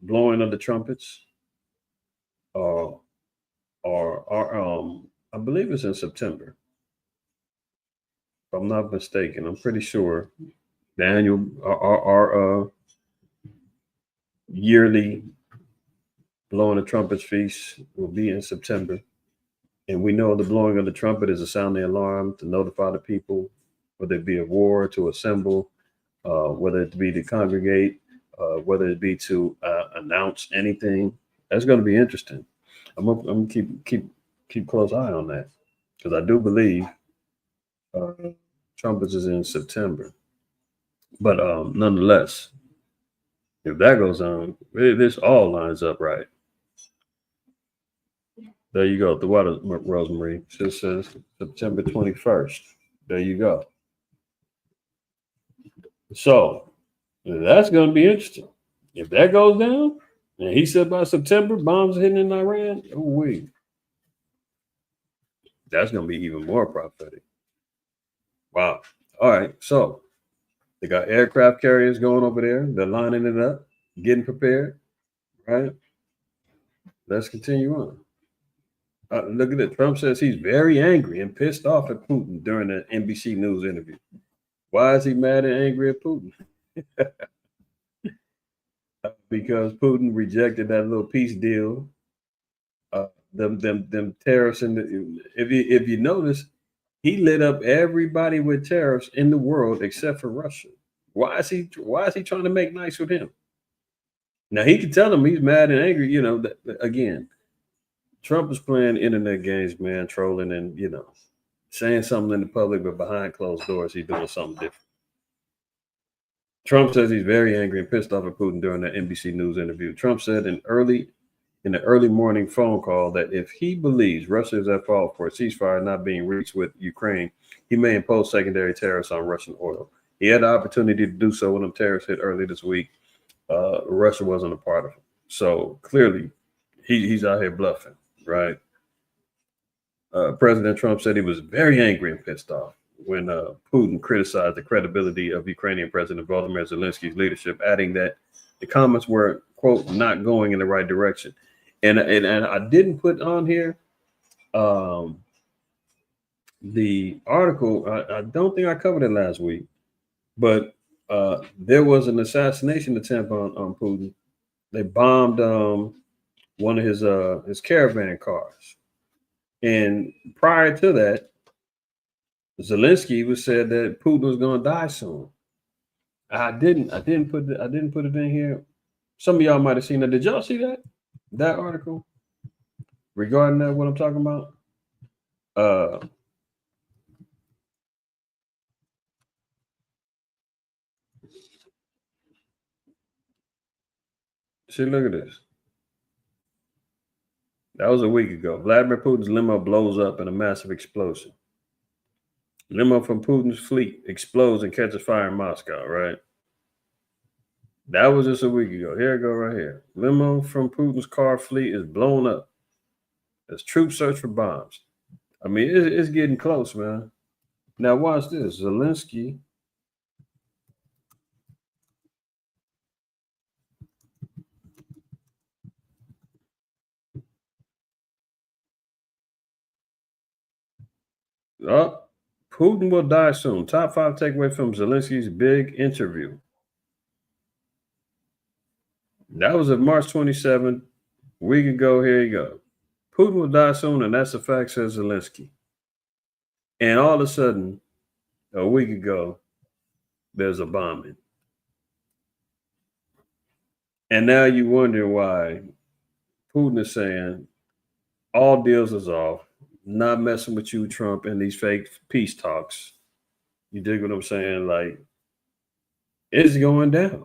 blowing of the trumpets. I believe it's in September. If I'm not mistaken, I'm pretty sure the annual, our yearly blowing the trumpets feast will be in September. And we know the blowing of the trumpet is a sounding alarm to notify the people, whether it be a war, to assemble, whether it be to congregate, whether it be to announce anything. That's going to be interesting. I'm gonna keep close eye on that because I do believe trumpets is in September. But nonetheless, if that goes on, this all lines up right. There you go. The water, Rosemary. It says September 21st. There you go. So that's going to be interesting. If that goes down, and he said by September, bombs hitting in Iran, that's going to be even more prophetic. Wow. All right. So they got aircraft carriers going over there. They're lining it up, getting prepared. Right. Let's continue on. Look at it. Trump says he's very angry and pissed off at Putin during the NBC News interview. Why is he mad and angry at Putin? Because Putin rejected that little peace deal. Them tariffs, and if you notice, he lit up everybody with tariffs in the world except for Russia. Why is he trying to make nice with him? Now he can tell him he's mad and angry. Again, Trump is playing internet games, man, trolling and saying something in the public, but behind closed doors, he's doing something different. Trump says he's very angry and pissed off at Putin during the NBC News interview. Trump said in the early morning phone call that if he believes Russia is at fault for a ceasefire not being reached with Ukraine, he may impose secondary tariffs on Russian oil. He had the opportunity to do so when them tariffs hit early this week. Russia wasn't a part of it. So clearly he's out here bluffing, right? President Trump said he was very angry and pissed off. when Putin criticized the credibility of Ukrainian President Volodymyr Zelensky's leadership, adding that the comments were, quote, not going in the right direction. And I didn't put on here the article. I don't think I covered it last week, but there was an assassination attempt on Putin. They bombed one of his caravan cars, and prior to that, Zelensky was said that Putin was going to die soon. I didn't put it in here. Some of y'all might have seen that. Did y'all see that article regarding that? What I'm talking about? See, look at this. That was a week ago. Vladimir Putin's limo blows up in a massive explosion. Limo from Putin's fleet explodes and catches fire in Moscow, right? That was just a week ago. Here it go right here. Limo from Putin's car fleet is blown up as troops search for bombs. I mean, it's getting close, man. Now watch this. Zelensky Putin will die soon. Top 5 takeaway from Zelensky's big interview. That was of March 27th. A week ago, here you go. Putin will die soon, and that's a fact, says Zelensky. And all of a sudden, a week ago, there's a bombing. And now you wonder why Putin is saying all deals is off, not messing with you, Trump, and these fake peace talks. You dig what I'm saying? Like, it's going down.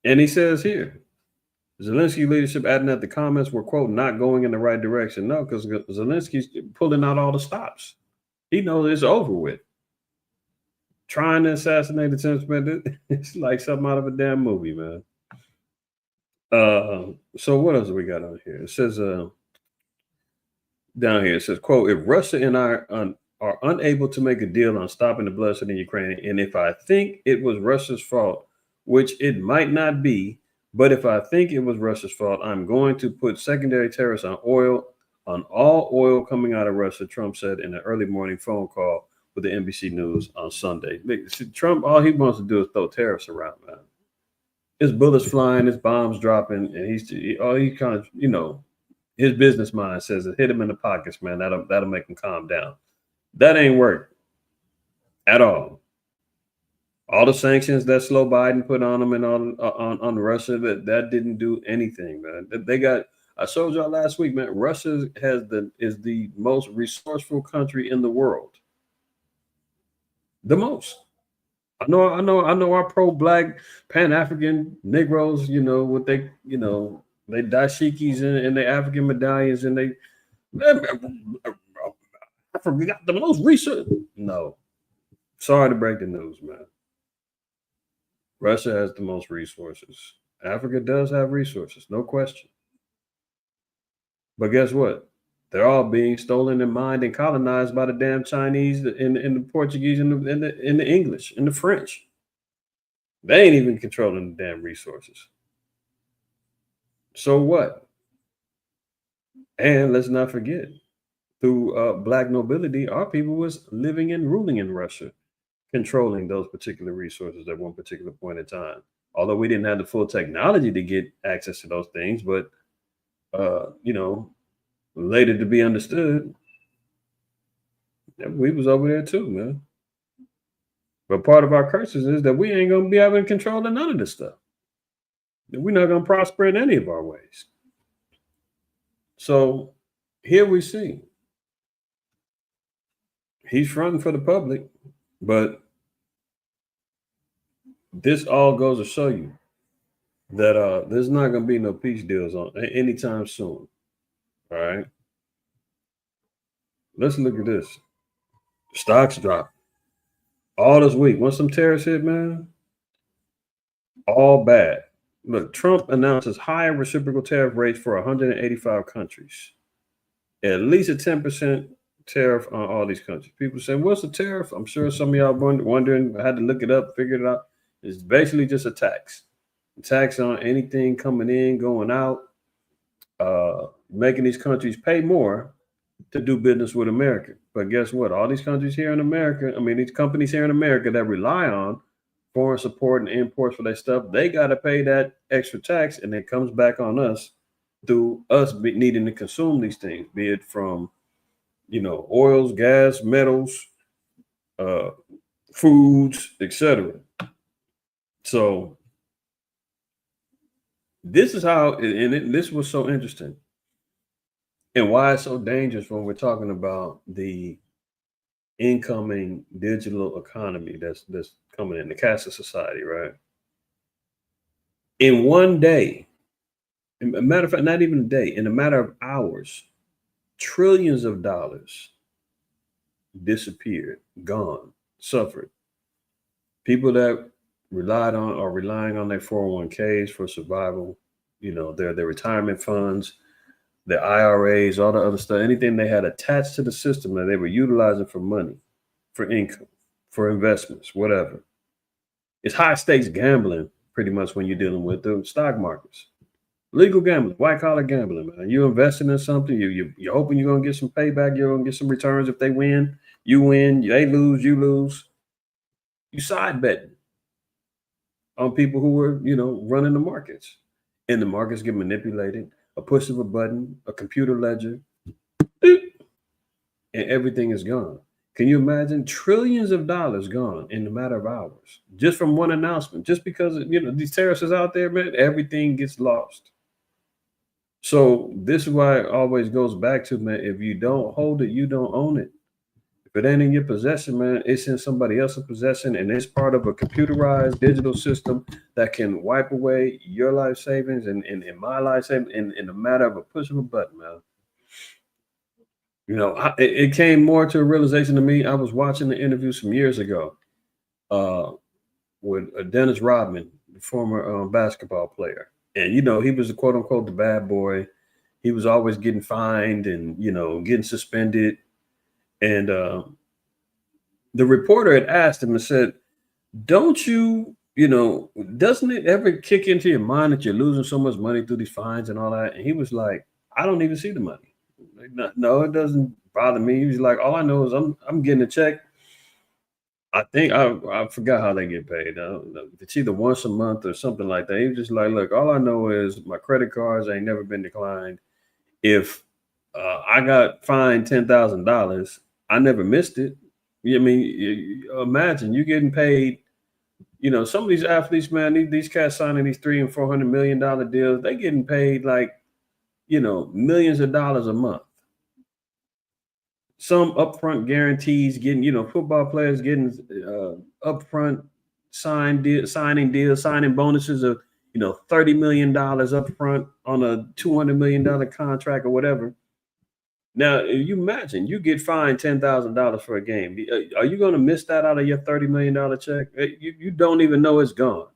And he says here, Zelensky leadership adding that the comments were, quote, not going in the right direction. No, because Zelensky's pulling out all the stops. He knows it's over with. Trying to assassinate the attempts, it's like something out of a damn movie, man. So what else we got on here? It says down here, it says, quote, if Russia and I are unable to make a deal on stopping the bloodshed in Ukraine, and if I think it was Russia's fault, which it might not be, but if I think it was Russia's fault, I'm going to put secondary tariffs on all oil coming out of Russia, Trump said in an early morning phone call with the NBC News on Sunday. See, Trump, all he wants to do is throw tariffs around, man. His bullets flying, his bombs dropping, and he kind of, you know, his business mind says it hit him in the pockets, man. That'll make him calm down. That ain't work at all. All the sanctions that slow Biden put on them and on Russia, that didn't do anything, man. They got. I showed y'all last week, man. Russia is the most resourceful country in the world. The most. I know our pro-black Pan-African Negroes, you know, what they, you know, they dashikis and their African medallions and they Africa got the most research. No. Sorry to break the news, man. Russia has the most resources. Africa does have resources, no question. But guess what? They're all being stolen and mined and colonized by the damn Chinese and the Portuguese and the English and the French. They ain't even controlling the damn resources. So what? And let's not forget, through black nobility, our people was living and ruling in Russia, controlling those particular resources at one particular point in time. Although we didn't have the full technology to get access to those things, but you know, later to be understood, we was over there too, man. But part of our curses is that we ain't gonna be able to control none of this stuff. We're not gonna prosper in any of our ways. So here we see he's fronting for the public, but this all goes to show you that there's not going to be no peace deals on anytime soon. All right. Let's look at this. Stocks drop all this week. Once some tariffs hit, man, all bad. Look, Trump announces higher reciprocal tariff rates for 185 countries. At least a 10% tariff on all these countries. People say, what's a tariff? I'm sure some of y'all wondering. I had to look it up, figure it out. It's basically just a tax. A tax on anything coming in, going out, making these countries pay more to do business with America. But guess what? All these countries here in America, I mean, these companies here in America that rely on foreign support and imports for their stuff, they got to pay that extra tax, and it comes back on us through us needing to consume these things, be it from, oils, gas, metals, foods, etc. So this is how, this was so interesting, and why it's so dangerous when we're talking about the incoming digital economy that's coming in, the cashless society, right? In one day, a matter of fact, not even a day, in a matter of hours, trillions of dollars disappeared, gone, suffered. People that relied on or relying on their 401ks for survival, their retirement funds, their IRAs, all the other stuff, anything they had attached to the system that they were utilizing for money, for income, for investments, whatever. It's high stakes gambling, pretty much, when you're dealing with the stock markets. Legal gambling, white collar gambling, man. You're investing in something, you're hoping you're gonna get some payback, you're gonna get some returns. If they win, you win. They lose, you lose. You side betting on people who were, running the markets. And the markets get manipulated. A push of a button, a computer ledger, and everything is gone. Can you imagine trillions of dollars gone in a matter of hours, just from one announcement? Just because these tariffs is out there, man, everything gets lost. So this is why it always goes back to, man, if you don't hold it, you don't own it. If it ain't in your possession, man, it's in somebody else's possession, and it's part of a computerized digital system that can wipe away your life savings and my life savings in a matter of a push of a button, man. It came more to a realization to me. I was watching the interview some years ago with Dennis Rodman, the former basketball player. And, he was the quote unquote the bad boy. He was always getting fined and, getting suspended. And the reporter had asked him and said, don't you, doesn't it ever kick into your mind that you're losing so much money through these fines and all that? And he was like, I don't even see the money. No, it doesn't bother me. He was like, all I know is I'm getting a check. I think I forgot how they get paid. I don't know. It's either once a month or something like that. He was just like, look, all I know is my credit cards ain't never been declined. If I got fined $10,000, I never missed it. I mean, imagine you getting paid. Some of these athletes, man, these cats signing these $300 and $400 million deals, they getting paid like, millions of dollars a month. Some upfront guarantees getting, football players getting upfront signing bonuses of, $30 million upfront on a $200 million contract or whatever. Now, if you imagine you get fined $10,000 for a game, are you going to miss that out of your $30 million check? You don't even know it's gone.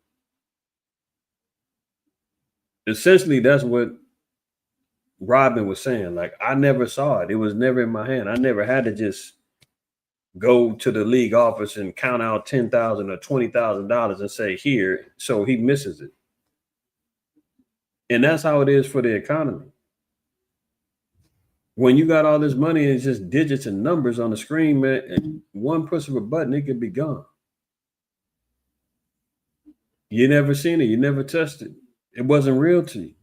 Essentially, that's what Robin was saying. Like, I never saw it. It was never in my hand. I never had to just go to the league office and count out $10,000 or $20,000 and say here, so he misses it. And that's how it is for the economy. When you got all this money and it's just digits and numbers on the screen, man, and one push of a button, it could be gone. You never seen it. You never touched it. It wasn't real to you.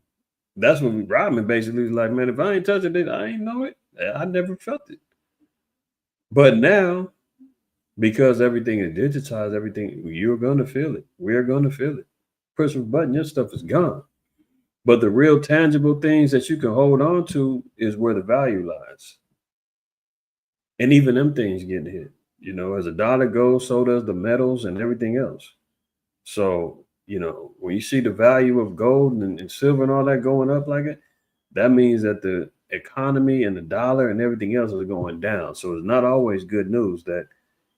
That's what Rodman basically was like, man, if I ain't touching it, I ain't know it. I never felt it. But now, because everything is digitized, you're going to feel it. We're going to feel it. Push a button, your stuff is gone. But the real tangible things that you can hold on to is where the value lies. And even them things getting hit. As a dollar goes, so does the metals and everything else. So, when you see the value of gold and silver and all that going up like it, that means that the economy and the dollar and everything else is going down. So it's not always good news that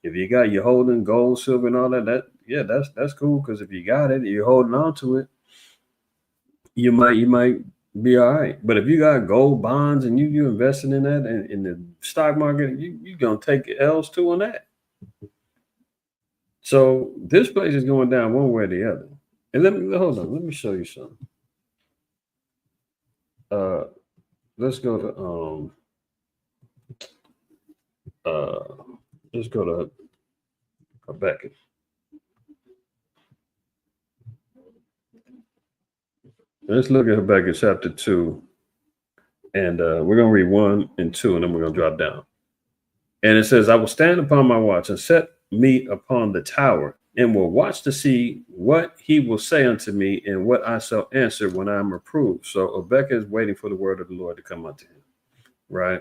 if you're holding gold, silver and all that's cool. Because if you got it, you're holding on to it, you might be all right. But if you got gold bonds and you investing in that and in the stock market, you gonna take L's too on that. So this place is going down one way or the other. And hold on, let me show you something. Let's go to let's go to Habakkuk. Let's look at Habakkuk chapter 2. And we're going to read 1 and 2, and then we're going to drop down. And it says, I will stand upon my watch and set me upon the tower, and will watch to see what he will say unto me, and what I shall answer when I am reproved. So Habakkuk is waiting for the word of the Lord to come unto him. Right?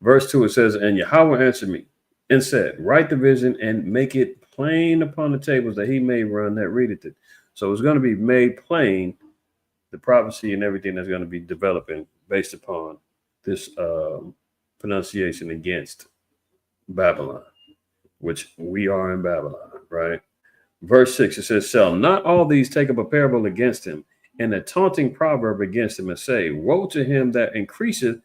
Verse 2, it says, and Yahweh answered me and said, write the vision and make it plain upon the tables, that he may run that readeth it. So it's going to be made plain, the prophecy and everything that's going to be developing based upon this pronunciation against Babylon, which we are in Babylon, right? Verse 6, it says, shall not all these take up a parable against him, and a taunting proverb against him, and say, woe to him that increaseth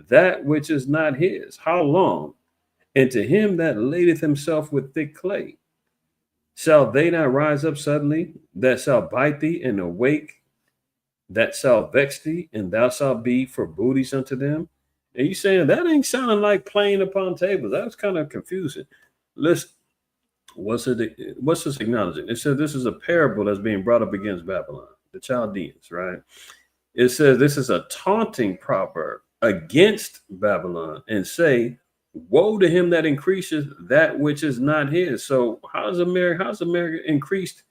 that which is not his. How long? And to him that ladeth himself with thick clay. Shall they not rise up suddenly, that shall bite thee, and awake that shall vex thee, and thou shalt be for booties unto them? And you saying that ain't sounding like plain upon tables. That was kind of confusing. Listen, what's this acknowledging? It says this is a parable that's being brought up against Babylon, the Chaldeans, right? It says this is a taunting proverb against Babylon, and say, woe to him that increases that which is not his. So how's America increased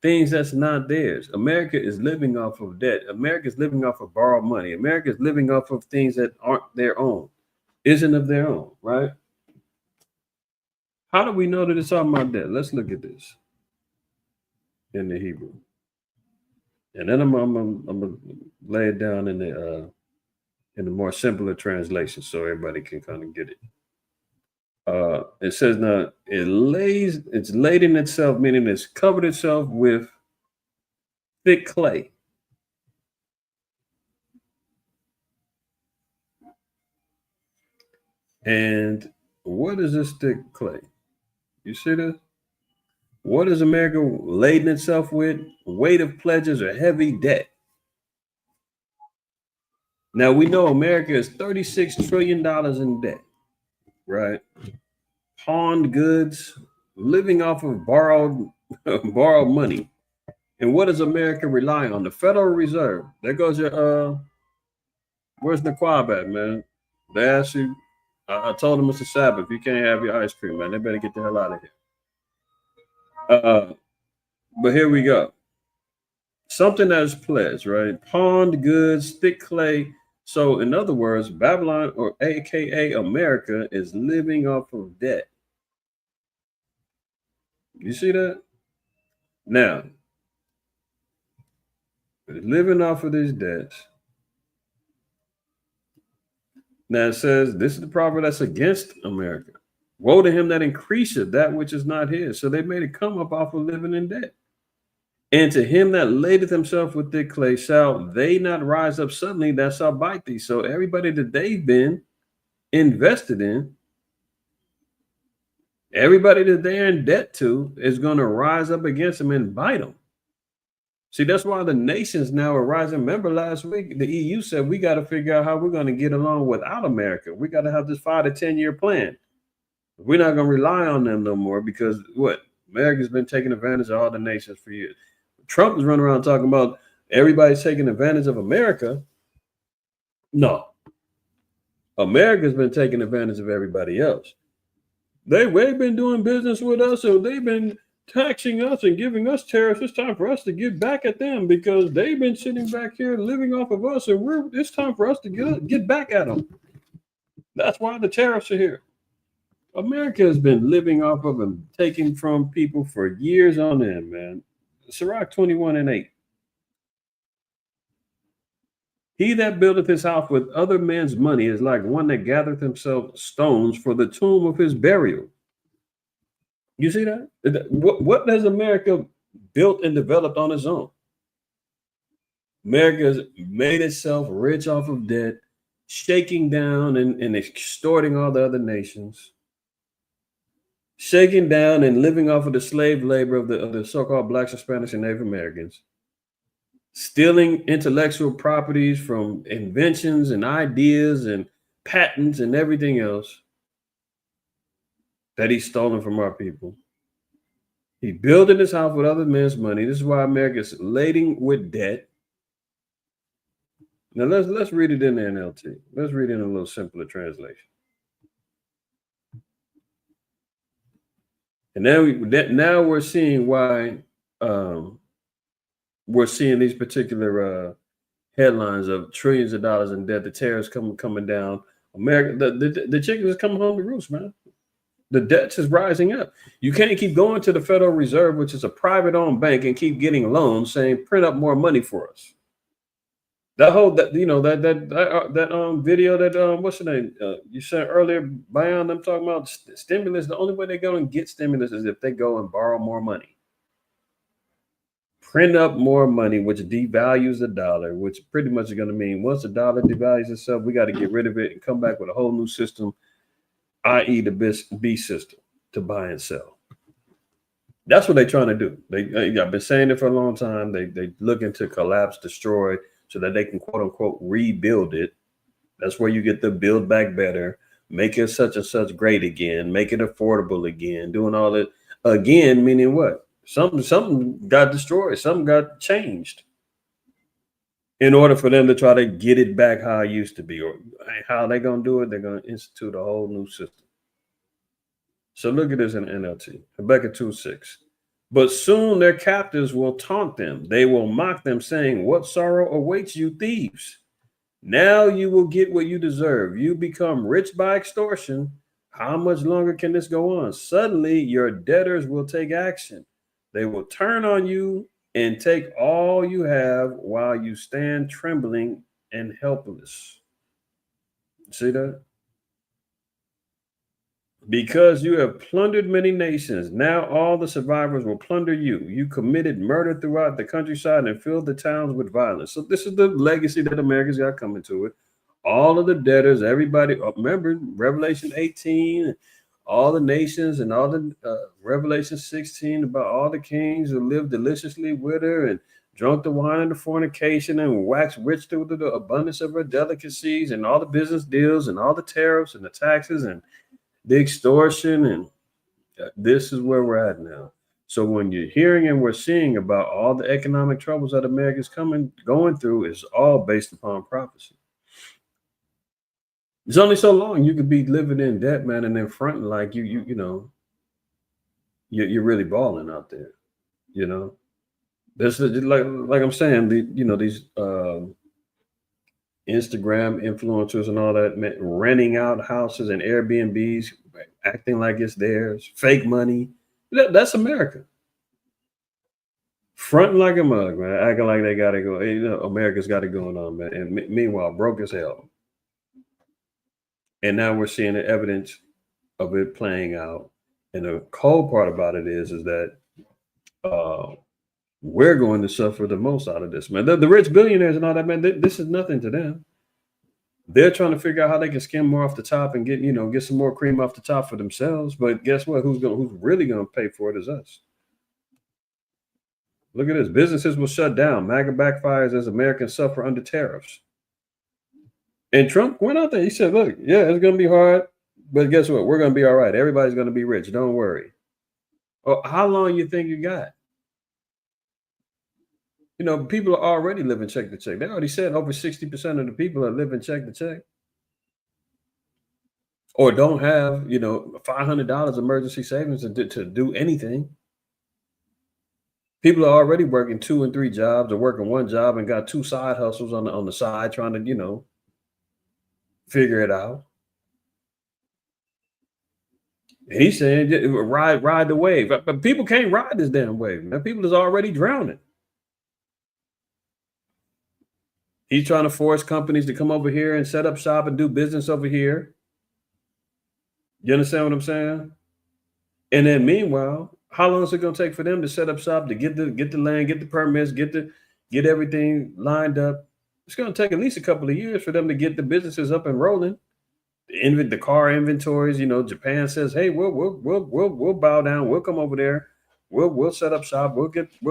things that's not theirs? America is living off of debt. America is living off of borrowed money. America is living off of things that aren't their own, isn't of their own, right? How do we know that it's talking about debt? Let's look at this in the Hebrew, and then I'm gonna lay it down in the more simpler translation so everybody can kind of get it. It says now it's laden itself, meaning it's covered itself with thick clay. And what is this thick clay? You see this? What is America laden itself with? Weight of pledges or heavy debt. Now we know America is $36 trillion in debt, right? Pawned goods, living off of borrowed money. And what does America rely on? The Federal Reserve. There goes your where's the Quab at, man? They asked you. I told him, Mr. Sabbath, you can't have your ice cream, man. They better get the hell out of here. But here we go. Something that is pledged, right? Pawned goods, thick clay. So in other words, Babylon, or AKA America, is living off of debt. You see that? Now, living off of these debts. Now it says, this is the proverb that's against America. Woe to him that increaseth that which is not his. So they made it come up off of living in debt. And to him that ladeth himself with thick clay, shall they not rise up suddenly, that shall bite thee. So everybody that they've been invested in, everybody that they're in debt to, is going to rise up against them and bite them. See, that's why the nations now are rising. Remember last week, the EU said we got to figure out how we're going to get along without America. We got to have this 5 to 10 year plan. We're not going to rely on them no more, because what? America's been taking advantage of all the nations for years. Trump is running around talking about everybody's taking advantage of America. No. America's been taking advantage of everybody else. They've been doing business with us, so they've been taxing us and giving us tariffs. It's time for us to get back at them, because they've been sitting back here living off of us, and it's time for us to get back at them. That's why the tariffs are here. America has been living off of and taking from people for years on end, man. Sirach 21:8. He that buildeth his house with other men's money is like one that gathereth himself stones for the tomb of his burial. You see that? What has America built and developed on its own? America's made itself rich off of debt, shaking down and extorting all the other nations, shaking down and living off of the slave labor of the so-called Blacks, Hispanics, and Native Americans, stealing intellectual properties from inventions and ideas and patents and everything else that he's stolen from our people. He building his house with other men's money. This is why America is laden with debt. Now let's read it in the NLT. Let's read it in a little simpler translation. And now we're seeing why we're seeing these particular headlines of trillions of dollars in debt. The tariffs coming down. America, the chickens is coming home to roost, man. The debt is rising up. You can't keep going to the Federal Reserve, which is a private-owned bank, and keep getting loans saying print up more money for us. That whole that video that what's the name you said earlier, Bayan, them talking about stimulus. The only way they're going to get stimulus is if they go and borrow more money, print up more money, which devalues the dollar, which pretty much is going to mean once the dollar devalues itself, we got to get rid of it and come back with a whole new system, i.e. the B system to buy and sell. That's what they're trying to do. I've been saying it for a long time. They looking to collapse, destroy, so that they can quote unquote rebuild it. That's where you get the build back better, make it such and such great again, make it affordable again, doing all that again, meaning what? Something got destroyed, something got changed in order for them to try to get it back how it used to be. Or how are they going to do it? They're going to institute a whole new system. So look at this in NLT, Habakkuk 2:6. But soon their captors will taunt them. They will mock them, saying, what sorrow awaits you, thieves? Now you will get what you deserve. You become rich by extortion. How much longer can this go on? Suddenly your debtors will take action. They will turn on you and take all you have while you stand trembling and helpless. See that? Because you have plundered many nations, now all the survivors will plunder you. You committed murder throughout the countryside and filled the towns with violence. So this is the legacy that America's got coming to it. All of the debtors, everybody, remember Revelation 18, all the nations, and all the Revelation 16 about all the kings who lived deliciously with her and drunk the wine of the fornication and waxed rich through the abundance of her delicacies, and all the business deals and all the tariffs and the taxes and the extortion, and this is where we're at now. So when you're hearing and we're seeing about all the economic troubles that America's going through, is all based upon prophecy. It's only so long you could be living in debt, man, and then fronting like you're really balling out there. You know, this is like I'm saying, these Instagram influencers and all that, renting out houses and Airbnbs, acting like it's theirs, fake money. That's America. Fronting like a mug, man, acting like they got to go. America's got it going on, man. And meanwhile, broke as hell. And now we're seeing the evidence of it playing out. And the cold part about it is that we're going to suffer the most out of this, man. The rich billionaires and all that, man, this is nothing to them. They're trying to figure out how they can skim more off the top and get some more cream off the top for themselves. But guess what? Who's really going to pay for it is us. Look at this. Businesses will shut down. MAGA backfires as Americans suffer under tariffs. And Trump went out there. He said, look, yeah, it's going to be hard, but guess what? We're going to be all right. Everybody's going to be rich. Don't worry. Oh, how long you think you got? People are already living check to check. They already said over 60% of the people are living check to check. Or don't have, $500 emergency savings to do anything. People are already working 2 and 3 jobs, or working 1 job and got 2 side hustles on the side trying to, figure it out. And he's saying, ride the wave. But people can't ride this damn wave, man. People is already drowning. He's trying to force companies to come over here and set up shop and do business over here. You understand what I'm saying? And then meanwhile, how long is it going to take for them to set up shop, to get the land, get the permits, get the get everything lined up. It's going to take at least a couple of years for them to get the businesses up and rolling. The car inventories, Japan says, hey, we'll bow down. We'll come over there. We'll set up shop. We'll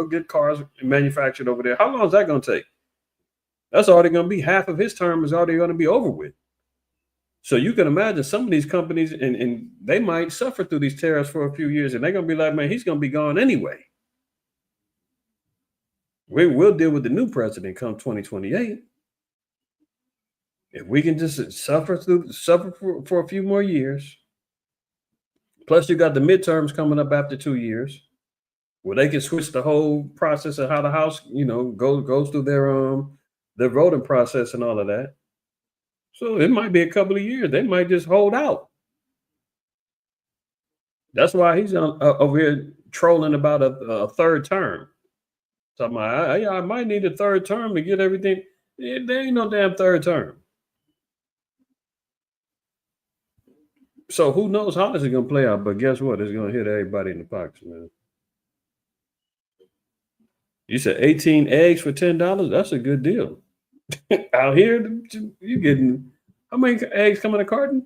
get cars manufactured over there. How long is that going to take? That's already going to be half of his term is already going to be over with. So you can imagine some of these companies, and they might suffer through these tariffs for a few years, and they're going to be like, man, he's going to be gone anyway. We'll deal with the new president come 2028. If we can just suffer for a few more years, plus you got the midterms coming up after 2 years, where they can switch the whole process of how the House, goes through their voting process and all of that. So it might be a couple of years. They might just hold out. That's why he's over here trolling about a third term. Talking about, I might need a third term to get everything. There ain't no damn third term. So who knows how this is going to play out? But guess what? It's going to hit everybody in the pockets, man. You said 18 eggs for $10? That's a good deal. Out here, you getting how many eggs come in a carton?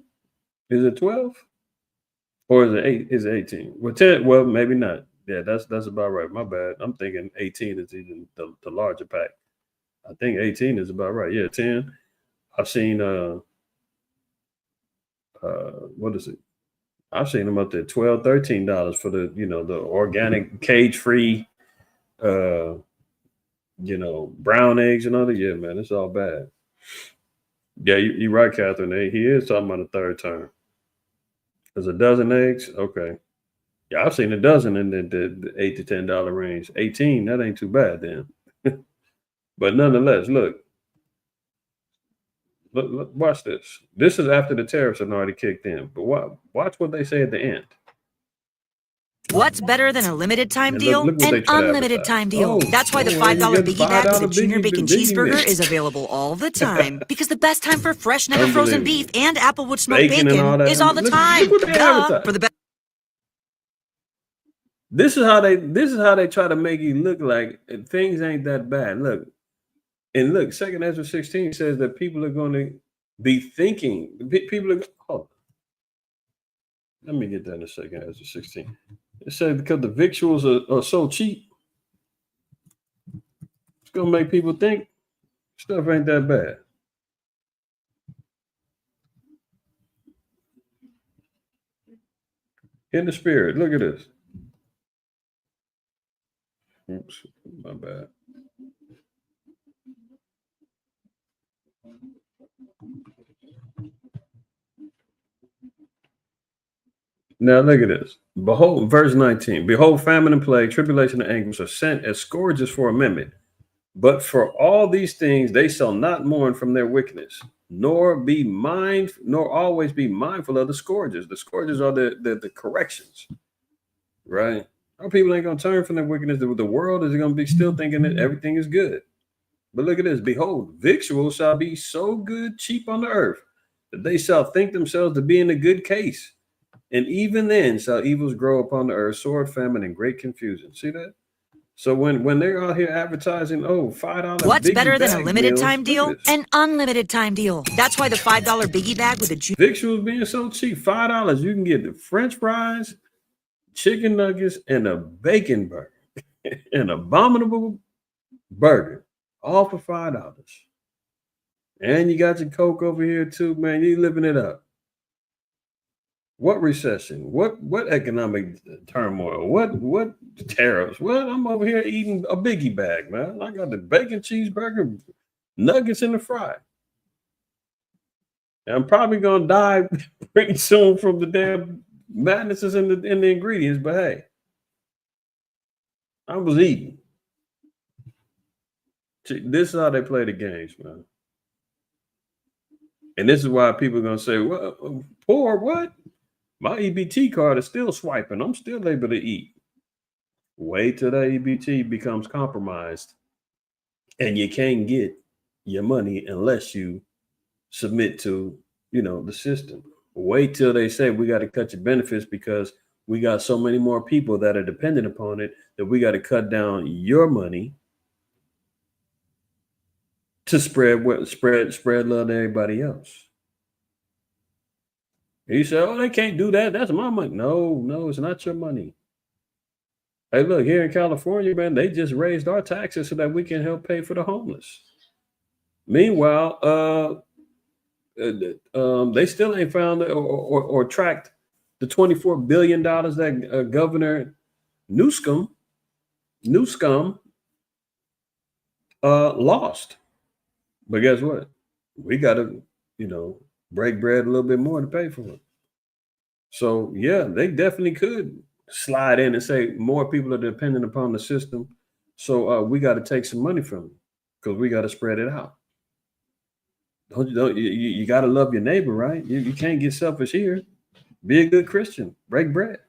Is it 12? Or is it 8? Is it 18? Well, 10, well, maybe not. Yeah, that's about right. My bad. I'm thinking 18 is even the larger pack. I think 18 is about right. Yeah, 10. I've seen what is it? I've seen them up there $12, $13 for the the organic cage-free brown eggs and other. Yeah, man, it's all bad. Yeah, you're right, Catherine. He is talking about a third term. There's a dozen eggs. Okay. Yeah, I've seen a dozen in the $8 to $10 range. 18, that ain't too bad then. But nonetheless, look, watch this. This is after the tariffs have already kicked in. But watch what they say at the end. What's better than a limited time deal? An unlimited time deal. That's why the $5 biggie bag with a junior bacon cheeseburger is available all the time. Because the best time for fresh, never frozen beef and Applewood smoked bacon is all the time. For the best. This is how they try to make you look like things ain't that bad. Look, 2 Ezra 16 says that people are going to be thinking. People are. Hold on. Let me get that in a 2 Ezra 16. It said because the victuals are so cheap, it's gonna make people think stuff ain't that bad. In the spirit, look at this. Oops, my bad. Now look at this. Behold, verse 19. Behold, famine and plague, tribulation and anguish are sent as scourges for a minute. But for all these things they shall not mourn from their wickedness, nor always be mindful of the scourges. The scourges are the corrections, right? Our people ain't gonna turn from their wickedness. The world is gonna be still thinking that everything is good. But look at this. Behold, victuals shall be so good, cheap on the earth, that they shall think themselves to be in a good case. And even then shall evils grow upon the earth, sword, famine, and great confusion. See that? So when they're out here advertising, $5. What's better than a limited time deal? An unlimited time deal. That's why the $5 biggie bag with a victuals being so cheap, $5, you can get the French fries, chicken nuggets, and a bacon burger, an abominable burger, all for $5. And you got your Coke over here too, man. You living it up. What recession? What economic turmoil? What tariffs? Well, I'm over here eating a biggie bag, man. I got the bacon cheeseburger, nuggets in the fry. And I'm probably gonna die pretty soon from the damn madnesses in the ingredients, but hey, I was eating. This is how they play the games, man. And this is why people are gonna say, well, poor what? My EBT card is still swiping. I'm still able to eat. Wait till that EBT becomes compromised and you can't get your money unless you submit to, the system. Wait till they say we got to cut your benefits because we got so many more people that are dependent upon it that we got to cut down your money to spread love to everybody else. You say, oh, they can't do that. That's my money. No, it's not your money. Hey, look, here in California, man, they just raised our taxes so that we can help pay for the homeless. Meanwhile, they still ain't found or tracked the $24 billion that Governor Newsom lost. But guess what? We got to, break bread a little bit more to pay for it. So, yeah, they definitely could slide in and say more people are dependent upon the system. So we got to take some money from them because we got to spread it out. You got to love your neighbor, right? You can't get selfish here. Be a good Christian. Break bread.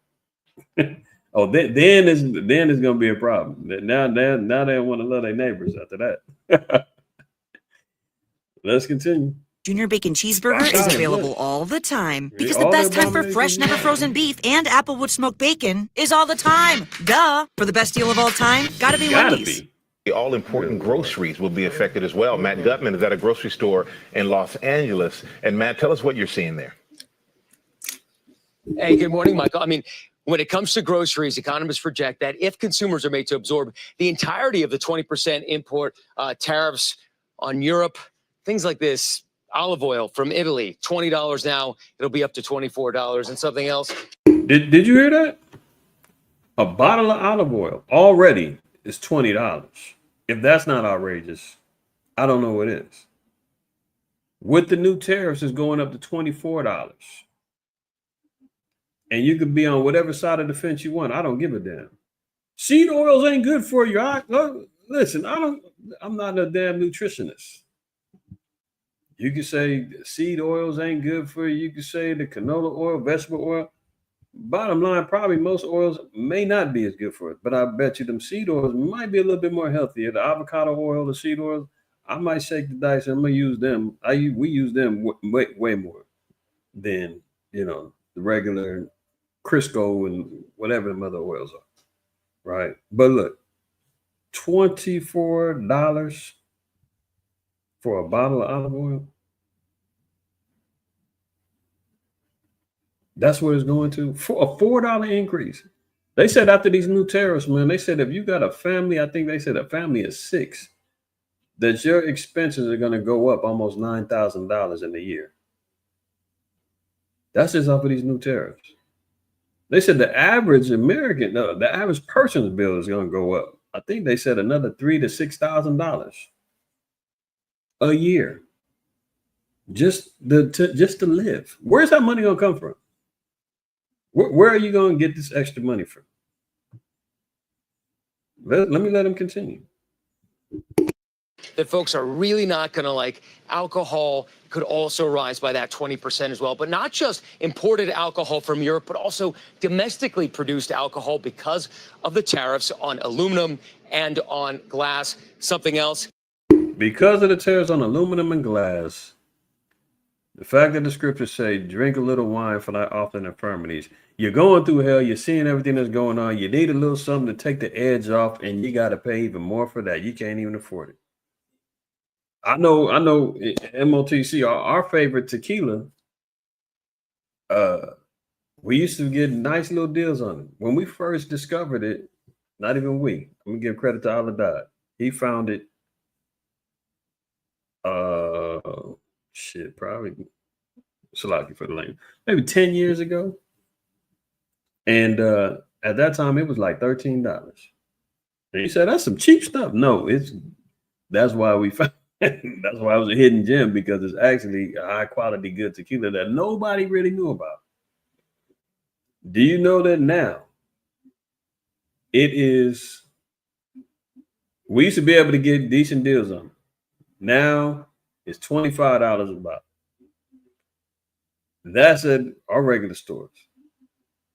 Oh, then it's going to be a problem. Now they don't want to love their neighbors after that. Let's continue. Junior Bacon Cheeseburger is available all the time because the best time for fresh, never frozen beef and Applewood smoked bacon is all the time. Duh. For the best deal of all time, gotta be Wendy's. All important groceries will be affected as well. Matt Gutman is at a grocery store in Los Angeles. And Matt, tell us what you're seeing there. Hey, good morning, Michael. I mean, when it comes to groceries, economists project that if consumers are made to absorb the entirety of the 20% import tariffs on Europe, things like this, olive oil from Italy, $20 now, it'll be up to $24 and something else. Did you hear that? A bottle of olive oil already is $20. If that's not outrageous, I don't know what is. With the new tariffs, it's going up to $24. And you could be on whatever side of the fence you want. I don't give a damn. Seed oils ain't good for you. Listen, I'm not a damn nutritionist. You can say seed oils ain't good for you. You can say the canola oil, vegetable oil. Bottom line, probably most oils may not be as good for it, but I bet you them seed oils might be a little bit more healthier. The avocado oil, the seed oils, I might shake the dice and I'm gonna use them. We use them way more than the regular Crisco and whatever the other oils are, right? But look, $24 for a bottle of olive oil. That's what it's going to. For a $4 increase. They said after these new tariffs, man, they said if you got a family, I think they said a family of 6, that your expenses are going to go up almost $9,000 in a year. That's just off of these new tariffs. They said the average American, the average person's bill is going to go up. I think they said another $3,000 to $6,000 a year, just to live. Where's that money going to come from? Where are you going to get this extra money from? Let me let him continue. That folks are really not going to like. Alcohol could also rise by that 20% as well, but not just imported alcohol from Europe, but also domestically produced alcohol because of the tariffs on aluminum and on glass. Something else. Because of the tariffs on aluminum and glass, the fact that the scriptures say, drink a little wine for thy often infirmities. You're going through hell. You're seeing everything that's going on. You need a little something to take the edge off, and you got to pay even more for that. You can't even afford it. I know MOTC, our favorite tequila, we used to get nice little deals on it. When we first discovered it, not even we. I'm going to give credit to Aladad. He found it, probably, Salaki for the lane, maybe 10 years ago. And at that time, it was like $13. And he said, that's some cheap stuff. No, that's why we found that's why it was a hidden gem, because it's actually a high quality good tequila that nobody really knew about. Do you know that now it is, we used to be able to get decent deals on it. Now it's $25 a bottle. That's at our regular stores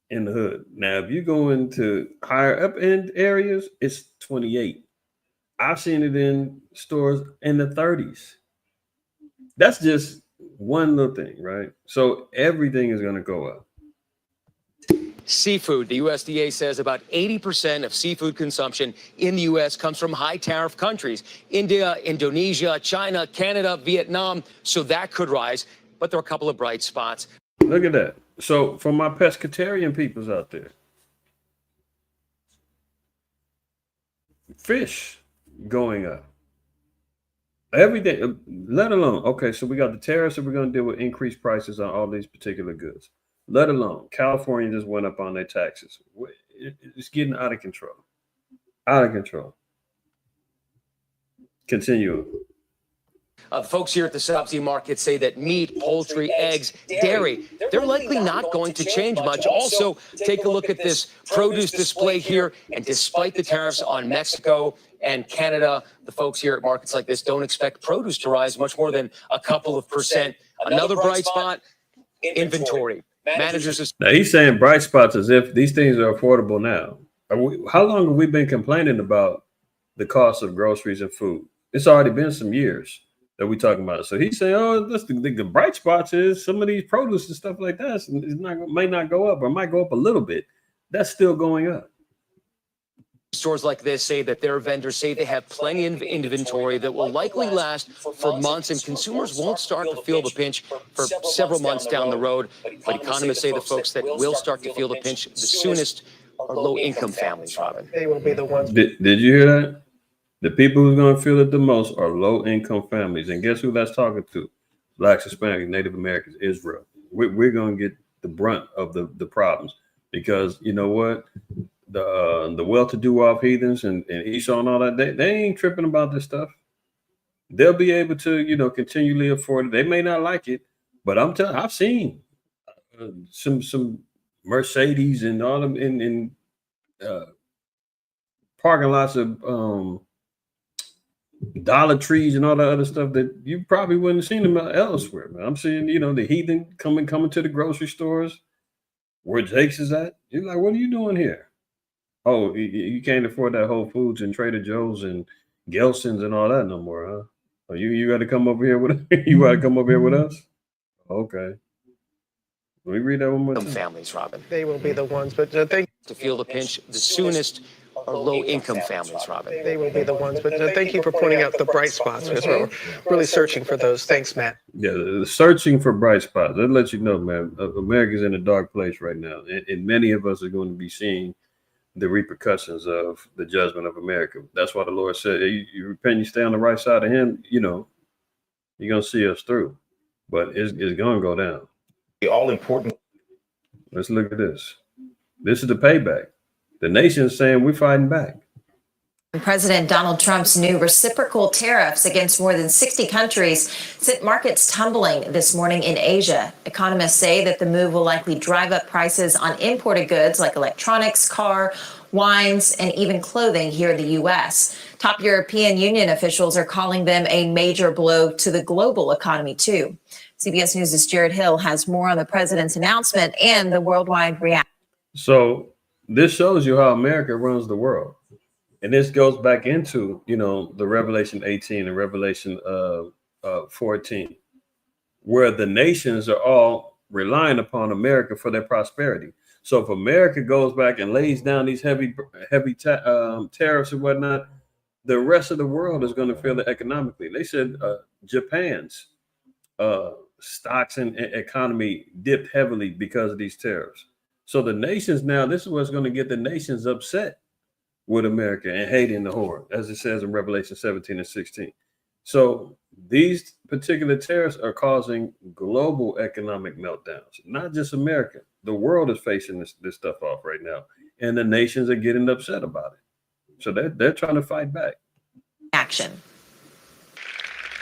in the hood. Now, if you go into higher up end areas, it's $28. I've seen it in stores in the 30s. That's just one little thing, right? So everything is going to go up. seafood. The USDA says about 80% of seafood consumption in the U.S. comes from high tariff countries, India, Indonesia, China, Canada, Vietnam. So that could rise. But there are a couple of bright spots. Look at that. So for my pescatarian peoples out there, fish going up. Everything, let alone, okay, so we got the tariffs that we're going to deal with increased prices on all these particular goods. Let alone, California just went up on their taxes. It's getting out of control. Out of control. Continue. Folks here at the subsidy market say that meat, poultry, eggs, dairy, they're likely not going to change much. Also, take a look at this produce display here. And despite the tariffs on Mexico and Canada, the folks here at markets like this don't expect produce to rise much more than a couple of percent. Another bright spot, inventory. Managers. Now he's saying bright spots as if these things are affordable now. How long have we been complaining about the cost of groceries and food? It's already been some years that we're talking about. So he's saying, oh, that's the bright spots is some of these produce and stuff like that might not go up or might go up a little bit. That's still going up. Stores like this say that their vendors say they have plenty of inventory that will likely last for months, and consumers won't start to feel the pinch for several months down the road. But economists say the folks that will start to feel the pinch the soonest are low-income families, Robin. They will be the ones. Did you hear that? The people who's going to feel it the most are low-income families. And guess who that's talking to? Blacks, Hispanics, Native Americans, Israel. We're going to get the brunt of the problems because you know what? The well-to-do off heathens and Esau and all that, they ain't tripping about this stuff. They'll be able to, continually afford it. They may not like it, but I'm telling, I've seen some Mercedes and all them in parking lots of Dollar Trees and all that other stuff that you probably wouldn't have seen them elsewhere. Man. I'm seeing, the heathen coming to the grocery stores where Jake's is at. You're like, what are you doing here? Oh, you can't afford that Whole Foods and Trader Joe's and Gelson's and all that no more, huh? Oh, you got to come over here with you got to come over here with us? Okay. Let me read that one more time. Families, Robin. They will be the ones, but thank to feel the pinch the soonest are low-income families, Robin. They will be the ones, but thank you for pointing out the bright spots because we're really searching for those. Thanks, Matt. Yeah, searching for bright spots. That lets you know, man, America's in a dark place right now, and many of us are going to be seeing the repercussions of the judgment of America. That's why the Lord said, hey, you repent, you stay on the right side of him, you're going to see us through. But it's going to go down. The all important. Let's look at this. This is the payback. The nation's saying we're fighting back. President Donald Trump's new reciprocal tariffs against more than 60 countries sent markets tumbling this morning in Asia. Economists say that the move will likely drive up prices on imported goods like electronics, car, wines, and even clothing here in the U.S. Top European Union officials are calling them a major blow to the global economy, too. CBS News' Jared Hill has more on the president's announcement and the worldwide reaction. So this shows you how America runs the world. And this goes back into, the Revelation 18 and Revelation 14, where the nations are all relying upon America for their prosperity. So if America goes back and lays down these heavy tariffs and whatnot, the rest of the world is going to feel it economically. They said Japan's stocks and economy dipped heavily because of these tariffs. So the nations now, this is what's going to get the nations upset with America and hating the whore, as it says in Revelation 17 and 16. So these particular tariffs are causing global economic meltdowns, not just America. The world is facing this stuff off right now, and the nations are getting upset about it. So they're trying to fight back. Action.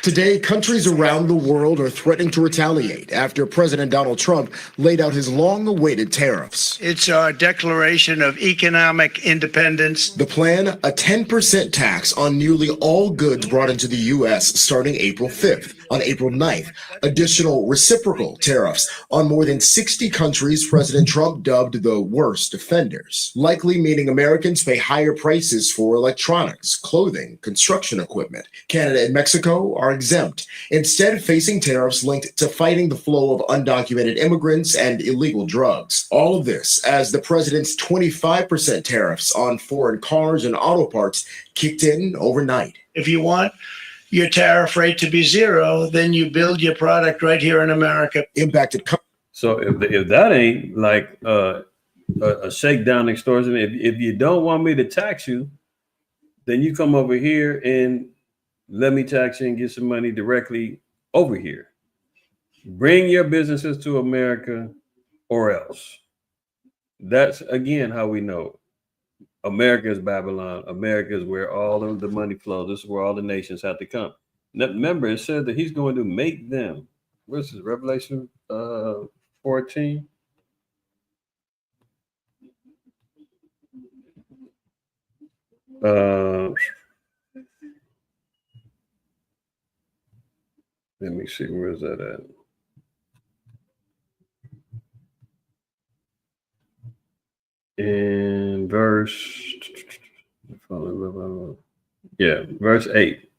Today, countries around the world are threatening to retaliate after President Donald Trump laid out his long-awaited tariffs. It's our declaration of economic independence. The plan, a 10% tax on nearly all goods brought into the U.S. starting April 5th, on April 9th, additional reciprocal tariffs on more than 60 countries President Trump dubbed the worst offenders, likely meaning Americans pay higher prices for electronics, clothing, construction equipment. Canada and Mexico are exempt, instead facing tariffs linked to fighting the flow of undocumented immigrants and illegal drugs. All of this as the president's 25% tariffs on foreign cars and auto parts kicked in overnight. If you want your tariff rate to be zero, then you build your product right here in America. Impacted. So if that ain't like a shakedown extortion, if you don't want me to tax you, then you come over here and let me tax you and get some money directly over here. Bring your businesses to America or else. That's, again, how we know America is Babylon. America is where all of the money flows. This is where all the nations have to come. Remember, it said that he's going to make them. What's this, Revelation 14? Let me see, where is that at? In verse 8.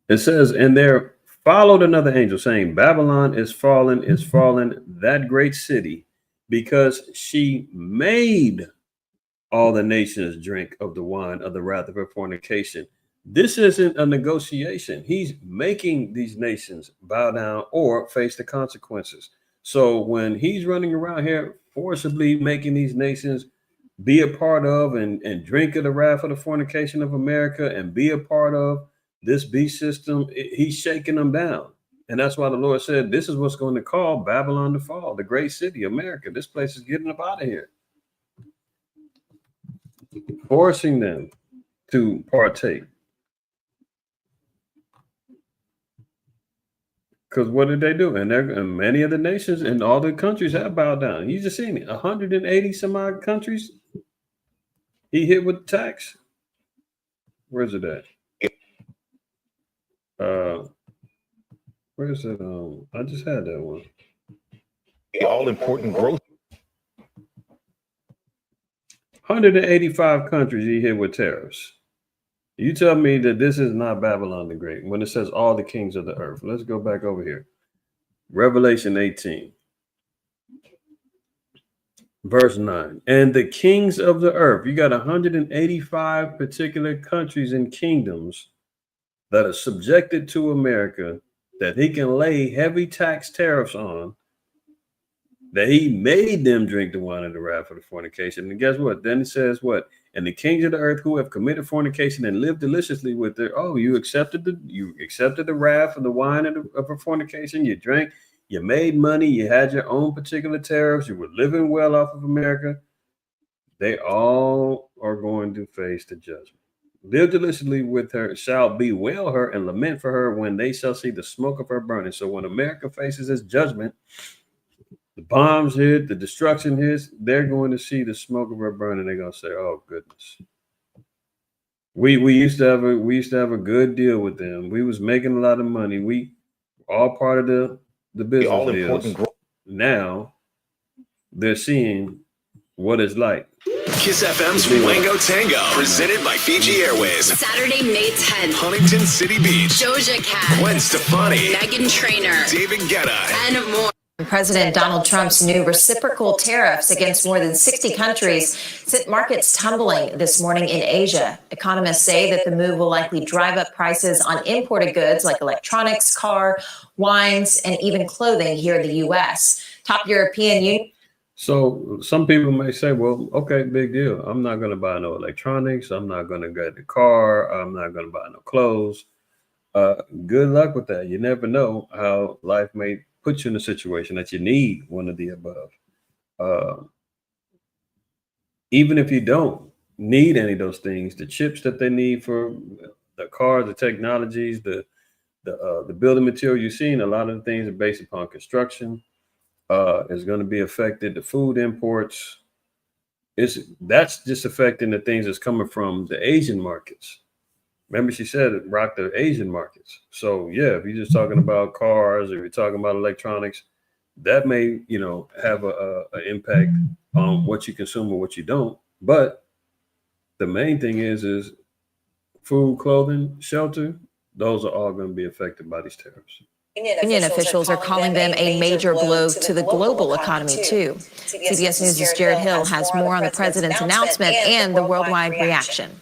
It says, and there followed another angel saying, Babylon is fallen, that great city, because she made all the nations drink of the wine of the wrath of her fornication. This isn't a negotiation. He's making these nations bow down or face the consequences. So when he's running around here forcibly making these nations be a part of and drink of the wrath of the fornication of America and be a part of this beast system, he's shaking them down. And that's why the Lord said, this is what's going to call Babylon to fall, the great city, America. This place is getting up out of here. Forcing them to partake. Because what did they do? And many of the nations and all the countries have bowed down. You just seen it. 180 some odd countries he hit with tax. Where's it at? Where's it? I just had that one. All important growth. 185 countries he hit with tariffs. You tell me that this is not Babylon the Great when it says all the kings of the earth. Let's go back over here. Revelation 18. Verse 9. And the kings of the earth. You got 185 particular countries and kingdoms that are subjected to America that he can lay heavy tax tariffs on, that he made them drink the wine of the wrath of the fornication. And guess what? Then it says what? And the kings of the earth who have committed fornication and lived deliciously with their, you accepted the wrath of the wine of the fornication, you drank, you made money, you had your own particular tariffs, you were living well off of America. They all are going to face the judgment. Live deliciously with her, shall bewail her and lament for her when they shall see the smoke of her burning. So when America faces its judgment, the bombs hit, the destruction hits, they're going to see the smoke of her burning. They're going to say, oh goodness. We used to have a good deal with them. We was making a lot of money. We all part of the business all deals. important. Now they're seeing what it's like. Kiss FM's Wango Tango, presented by Fiji Airways. Saturday, May 10th. Huntington City Beach. Doja Cat. Gwen Stefani. Meghan Trainor. David Guetta. And more. President Donald Trump's new reciprocal tariffs against more than 60 countries sent markets tumbling this morning in Asia. Economists say that the move will likely drive up prices on imported goods like electronics, car, wines, and even clothing here in the U.S. Top European Union. So some people may say, well, okay, big deal. I'm not going to buy no electronics. I'm not going to get the car. I'm not going to buy no clothes. Good luck with that. You never know how life may put you in a situation that you need one of the above. Even if you don't need any of those things, the chips that they need for the cars, the technologies, the building material, you're seeing a lot of the things are based upon construction. Is going to be affected. The food imports, that's just affecting the things that's coming from the Asian markets. Remember, she said it rocked the Asian markets. So yeah, if you're just talking about cars, if you're talking about electronics, that may, have a impact on what you consume or what you don't. But the main thing is food, clothing, shelter. Those are all going to be affected by these tariffs. Union officials are calling them a major blow to the global economy, too. CBS News' Jared Hill has more on the president's announcement and the worldwide reaction.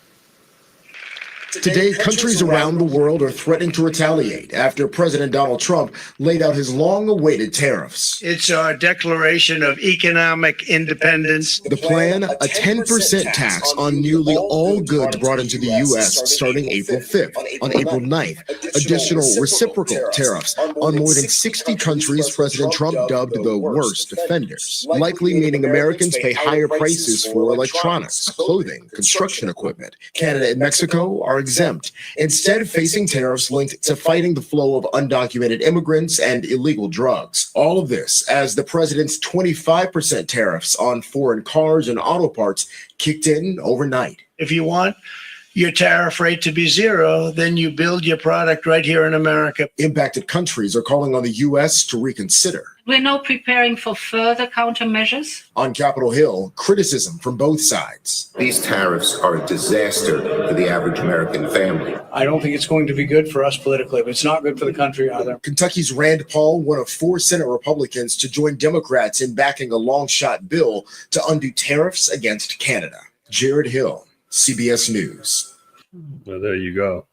Today, countries around the world are threatening to retaliate after President Donald Trump laid out his long-awaited tariffs. It's our declaration of economic independence. The plan, a 10% tax on nearly all goods brought into the U.S. starting April 5th. On April 9th, additional reciprocal tariffs on more than 60 countries President Trump dubbed the worst offenders, likely meaning Americans pay higher prices for electronics, clothing, construction equipment. Canada and Mexico are exempt, instead facing tariffs linked to fighting the flow of undocumented immigrants and illegal drugs. All of this as the president's 25% tariffs on foreign cars and auto parts kicked in overnight. If you want your tariff rate to be zero, then you build your product right here in America. Impacted countries are calling on the U.S. to reconsider. We're now preparing for further countermeasures. On Capitol Hill, criticism from both sides. These tariffs are a disaster for the average American family. I don't think it's going to be good for us politically, but it's not good for the country either. Kentucky's Rand Paul, one of 4 Senate Republicans to join Democrats in backing a long-shot bill to undo tariffs against Canada. Jared Hill, CBS News. Well, there you go.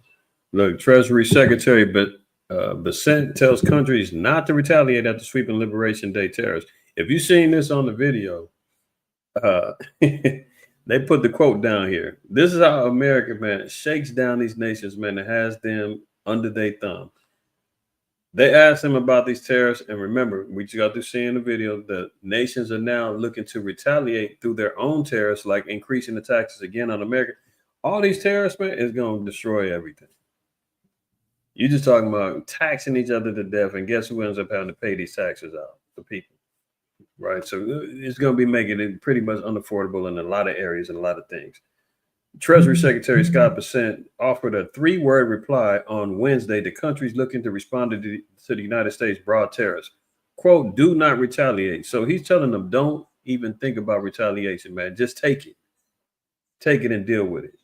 Look, Treasury Secretary Bessent tells countries not to retaliate after sweeping Liberation Day tariffs. If you've seen this on the video, they put the quote down here. This is how America, man, shakes down these nations, man, and has them under their thumb. They asked him about these tariffs, and remember, we just got to see in the video that nations are now looking to retaliate through their own tariffs, like increasing the taxes again on America. All these tariffs, man, is going to destroy everything. You're just talking about taxing each other to death, and guess who ends up having to pay these taxes out? The people, right? So it's going to be making it pretty much unaffordable in a lot of areas and a lot of things. Treasury Secretary Scott Bessent offered a 3-word reply on Wednesday to countries looking to respond to the United States' broad tariffs. Quote, do not retaliate. So he's telling them, don't even think about retaliation, man. Just take it. Take it and deal with it.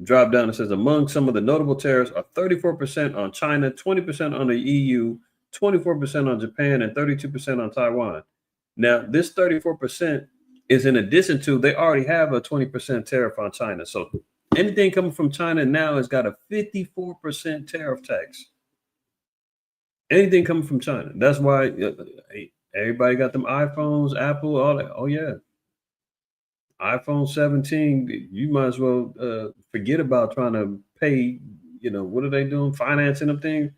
Drop down and says, among some of the notable tariffs are 34% on China, 20% on the EU, 24% on Japan, and 32% on Taiwan. Now, this 34% is in addition to, they already have a 20% tariff on China. So anything coming from China now has got a 54% tariff tax. Anything coming from China. That's why everybody got them iPhones, Apple, all that. Oh, yeah. iPhone 17, you might as well forget about trying to pay, what are they doing? Financing them things.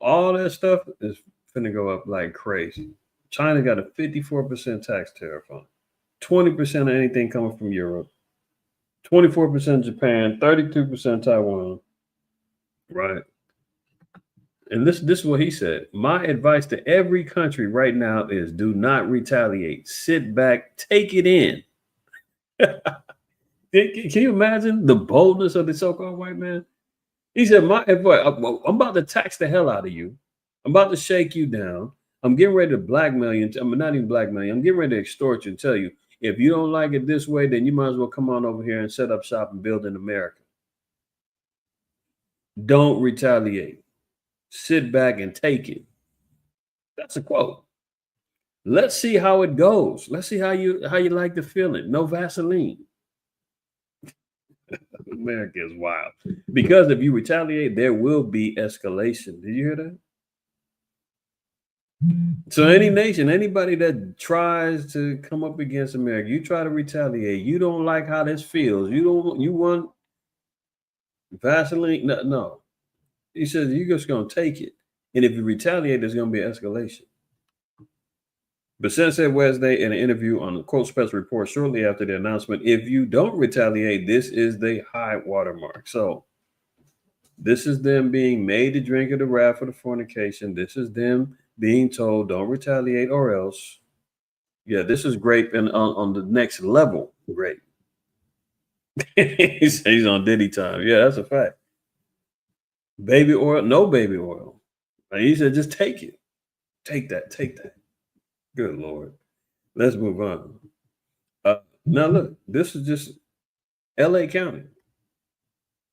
All that stuff is finna go up like crazy. China got a 54% tax tariff on it. 20% of anything coming from Europe, 24% Japan, 32% Taiwan, right? And this is what he said. My advice to every country right now is do not retaliate. Sit back, take it in. Can you imagine the boldness of the so-called white man? He said, my advice, I'm about to tax the hell out of you. I'm about to shake you down. I'm getting ready to blackmail you. I'm not even blackmail you. I'm getting ready to extort you and tell you, if you don't like it this way, then you might as well come on over here and set up shop and build in America. Don't retaliate. Sit back and take it. That's a quote. Let's see how it goes. Let's see how you like the feeling. No Vaseline. America is wild. Because if you retaliate, there will be escalation. Did you hear that? So any nation, anybody that tries to come up against America, you try to retaliate. You don't like how this feels. You want Vaseline? No. He says you're just going to take it. And if you retaliate, there's going to be escalation. Bessent said Wednesday in an interview on the Quote Special Report shortly after the announcement, if you don't retaliate, this is the high watermark. So this is them being made to drink of the wrath of the fornication. This is them being told don't retaliate or else. Yeah, this is grape and on the next level grape. He's on Diddy time. Yeah, that's a fact. Baby oil, no baby oil. And he said, just take it. Take that. Good Lord. Let's move on. Now, look, this is just LA County.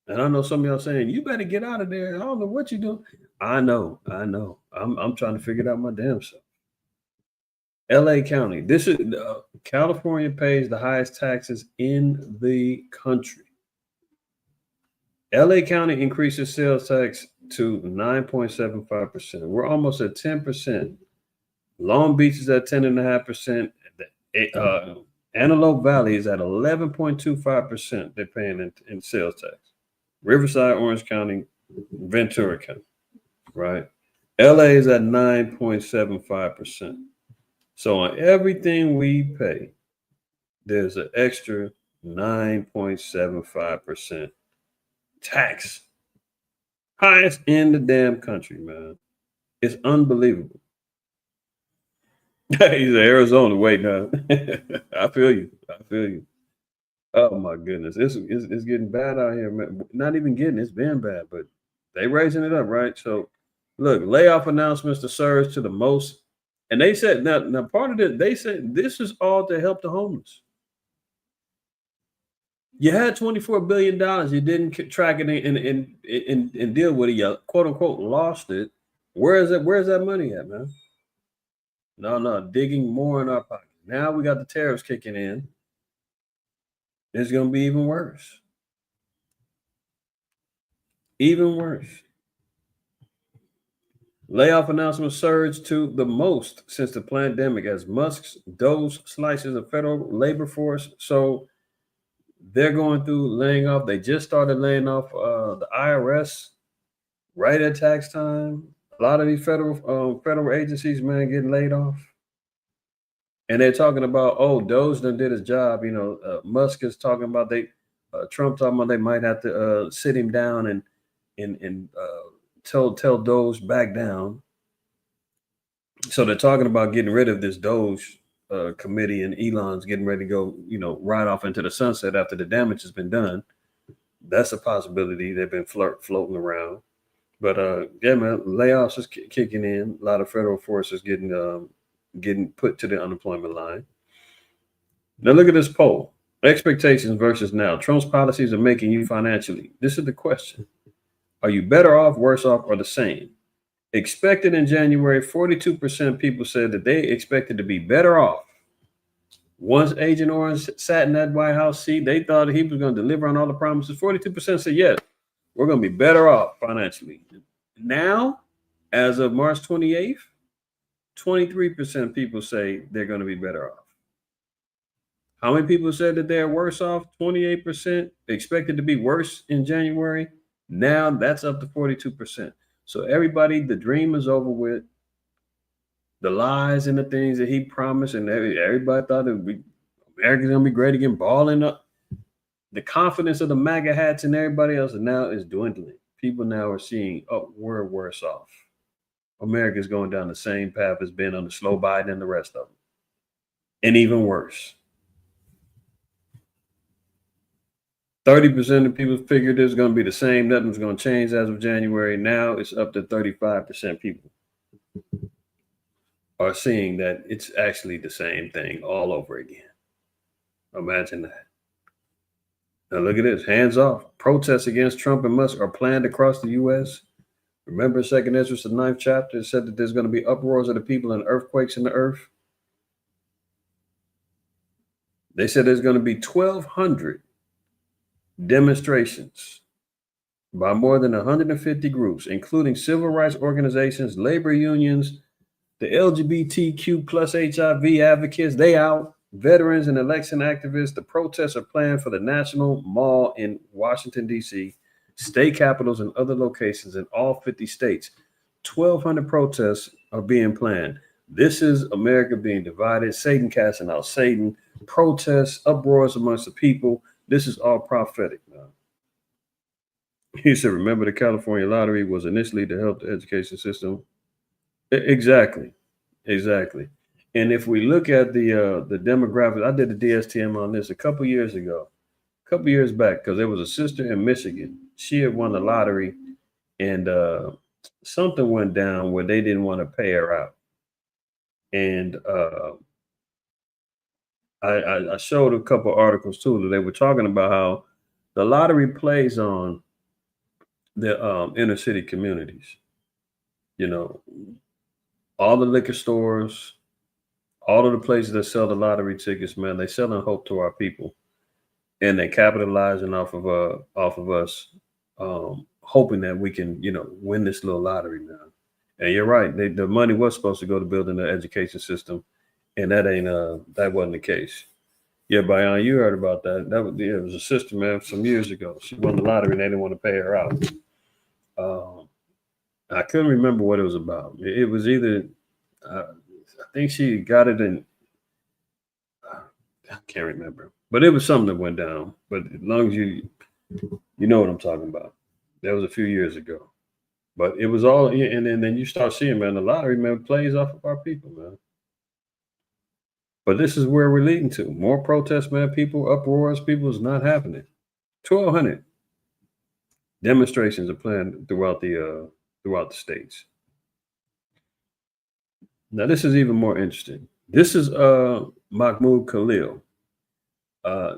And I know some of y'all saying, you better get out of there. I don't know what you're doing. I know. I'm trying to figure it out my damn self. LA County. This is California pays the highest taxes in the country. LA County increases sales tax to 9.75%. We're almost at 10%. Long Beach is at 10.5%. Antelope Valley is at 11.25%. They're paying in sales tax. Riverside, Orange County, Ventura County, right? LA is at 9.75%. So on everything we pay, there's an extra 9.75% tax. Highest in the damn country, man. It's unbelievable. He's in Arizona. Wait, now. I feel you. Oh my goodness. It's getting bad out here, man. Not even getting, it's been bad, but they raising it up, right? So look, layoff announcements to surge to the most. And they said now part of it, they said this is all to help the homeless. You had $24 billion, you didn't track it and deal with it, you quote unquote lost it. Where's that money at, man? No, digging more in our pocket. Now we got the tariffs kicking in. It's gonna be even worse. Even worse. Layoff announcements surged to the most since the pandemic as Musk's those slices of federal labor force. So they're going through laying off. They just started laying off the IRS right at tax time. A lot of these federal agencies, man, getting laid off. And they're talking about, Doge done did his job. You know, Musk is talking about Trump talking about they might have to sit him down and tell Doge back down. So they're talking about getting rid of this Doge committee, and Elon's getting ready to go, right off into the sunset after the damage has been done. That's a possibility. They've been floating around. But yeah, man, layoffs is kicking in. A lot of federal forces getting put to the unemployment line. Now look at this poll. Expectations versus now. Trump's policies are making you financially. This is the question. Are you better off, worse off, or the same? Expected in January, 42% of people said that they expected to be better off. Once Agent Orange sat in that White House seat, they thought he was going to deliver on all the promises. 42% said, yes, we're going to be better off financially. Now, as of March 28th, 23% of people say they're going to be better off. How many people said that they're worse off? 28% expected to be worse in January. Now that's up to 42%. So everybody, the dream is over with. The lies and the things that he promised, and everybody thought America's gonna be great again, balling up. The confidence of the MAGA hats and everybody else now is dwindling. People now are seeing, we're worse off. America's going down the same path as been on the slow Biden and the rest of them, and even worse. 30% of people figured it was going to be the same. Nothing's going to change as of January. Now it's up to 35% people are seeing that it's actually the same thing all over again. Imagine that. Now look at this. Hands off. Protests against Trump and Musk are planned across the U.S. Remember 2 Ezra, the 9th chapter, it said that there's going to be uproars of the people and earthquakes in the earth. They said there's going to be 1,200 demonstrations by more than 150 groups, including civil rights organizations, labor unions, the LGBTQ plus HIV advocates, they out, veterans and election activists. The protests are planned for the National Mall in Washington, D.C., state capitals, and other locations in all 50 states. 1,200 protests are being planned. This is America being divided, Satan casting out Satan, protests, uproars amongst the people. This is all prophetic now. He said, remember the California lottery was initially to help the education system. Exactly. And if we look at the demographics, I did the DSTM on this a couple years ago. couple years back, because there was a sister in Michigan. She had won the lottery, and something went down where they didn't want to pay her out. And I showed a couple articles too that they were talking about how the lottery plays on the inner city communities. You know, all the liquor stores, all of the places that sell the lottery tickets, man, they selling hope to our people, and they capitalizing off of us, hoping that we can, win this little lottery now. And you're right, the money was supposed to go to building the education system, and that wasn't the case. Yeah, Bayan, you heard about that. It was a sister, man, some years ago. She won the lottery, and they didn't want to pay her out. I couldn't remember what it was about. It was either, I think she got it in, I can't remember, but it was something that went down. But as long as you know what I'm talking about. That was a few years ago. But it was all, and then you start seeing, man, the lottery, man, plays off of our people, man. But this is where we're leading to. More protests, man, people, uproars, people is not happening. 1,200 demonstrations are planned throughout the states. Now, this is even more interesting. This is Mahmoud Khalil.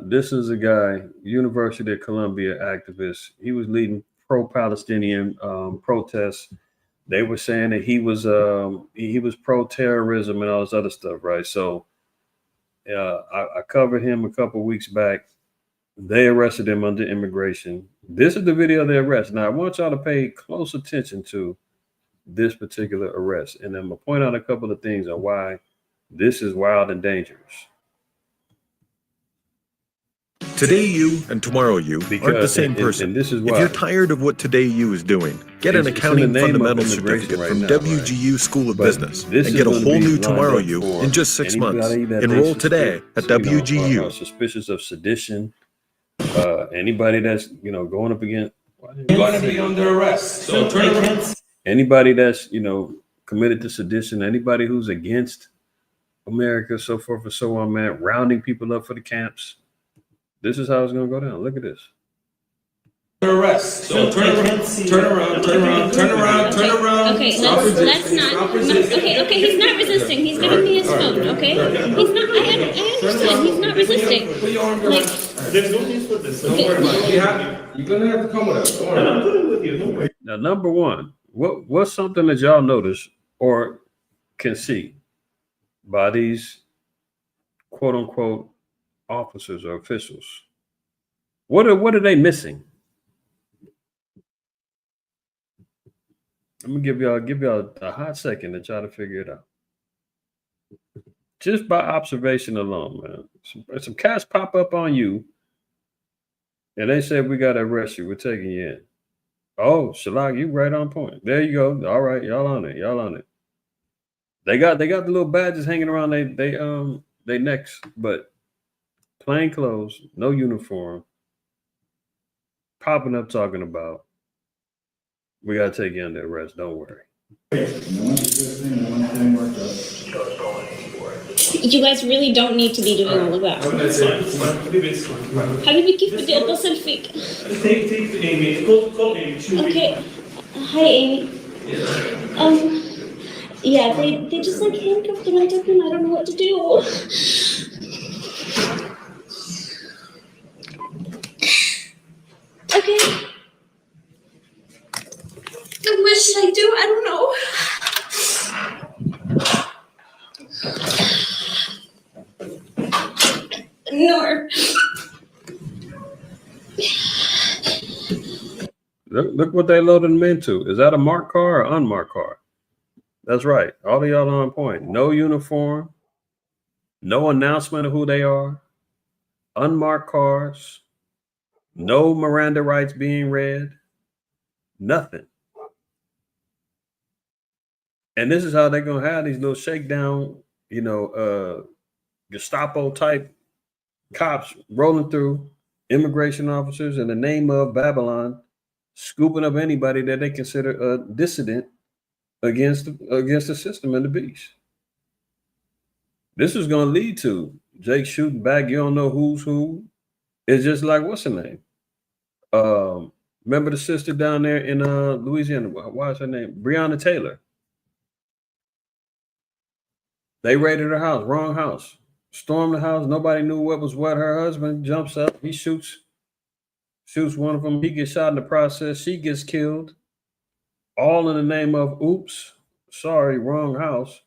This is a guy, University of Columbia activist. He was leading pro-Palestinian protests. They were saying that he was pro-terrorism and all this other stuff, right? So I covered him a couple of weeks back. They arrested him under immigration. This is the video of the arrest. Now, I want y'all to pay close attention to this particular arrest. And I'm going to point out a couple of things on why this is wild and dangerous. Today you and tomorrow you aren't the same person. And this is why. If you're tired of what Today You is doing, get an accounting fundamentals certificate from WGU School of Business and get a whole new Tomorrow You in just 6 months. Enroll today at WGU. Are suspicious of sedition. Anybody that's going up against. You're going to be under arrest. So turn around. Anybody that's committed to sedition. Anybody who's against America, so forth and so on, man. Rounding people up for the camps. This is how it's going to go down. Look at this. Arrest. So turn around. Okay, let's not. Okay, he's not resisting. He's giving me his phone, okay? He's not, I understand. He's not resisting. There's no use for this. Don't worry about it. You're going to have to come with us. Don't worry. I'm coming with you. Don't worry. Now, number one, what's something that y'all notice or can see by these quote unquote officers or officials? What are they missing? I'm gonna give y'all a hot second to try to figure it out. Just by observation alone, man. Some cats pop up on you, and they said, "We gotta arrest you. We're taking you in." Oh, Shalag, you right on point. There you go. All right, y'all on it. They got the little badges hanging around they necks, but plain clothes, no uniform, popping up talking about, we got to take you under arrest. Don't worry. You guys really don't need to be doing all of that. حبيبي كيف بدي اتصل فيك؟ Take Amy. Call Amy. Okay. Hi, Amy. Yeah, they just handcuffed him and took him. I don't know what to do. Okay. What should I do? I don't know. Nor. Look what they loaded them into. Is that a marked car or unmarked car? That's right. All of y'all on point. No uniform. No announcement of who they are. Unmarked cars. No Miranda rights being read. Nothing. And this is how they're going to have these little shakedown, Gestapo type cops rolling through, immigration officers in the name of Babylon, scooping up anybody that they consider a dissident against the system and the beast. This is going to lead to Jake shooting back. You don't know who's who. It's just like, what's her name? Remember the sister down there in Louisiana? Why is her name? Breonna Taylor. They raided her house, wrong house. Stormed the house. Nobody knew what was what. Her husband jumps up. He shoots one of them. He gets shot in the process. She gets killed. All in the name of, oops, sorry, wrong house.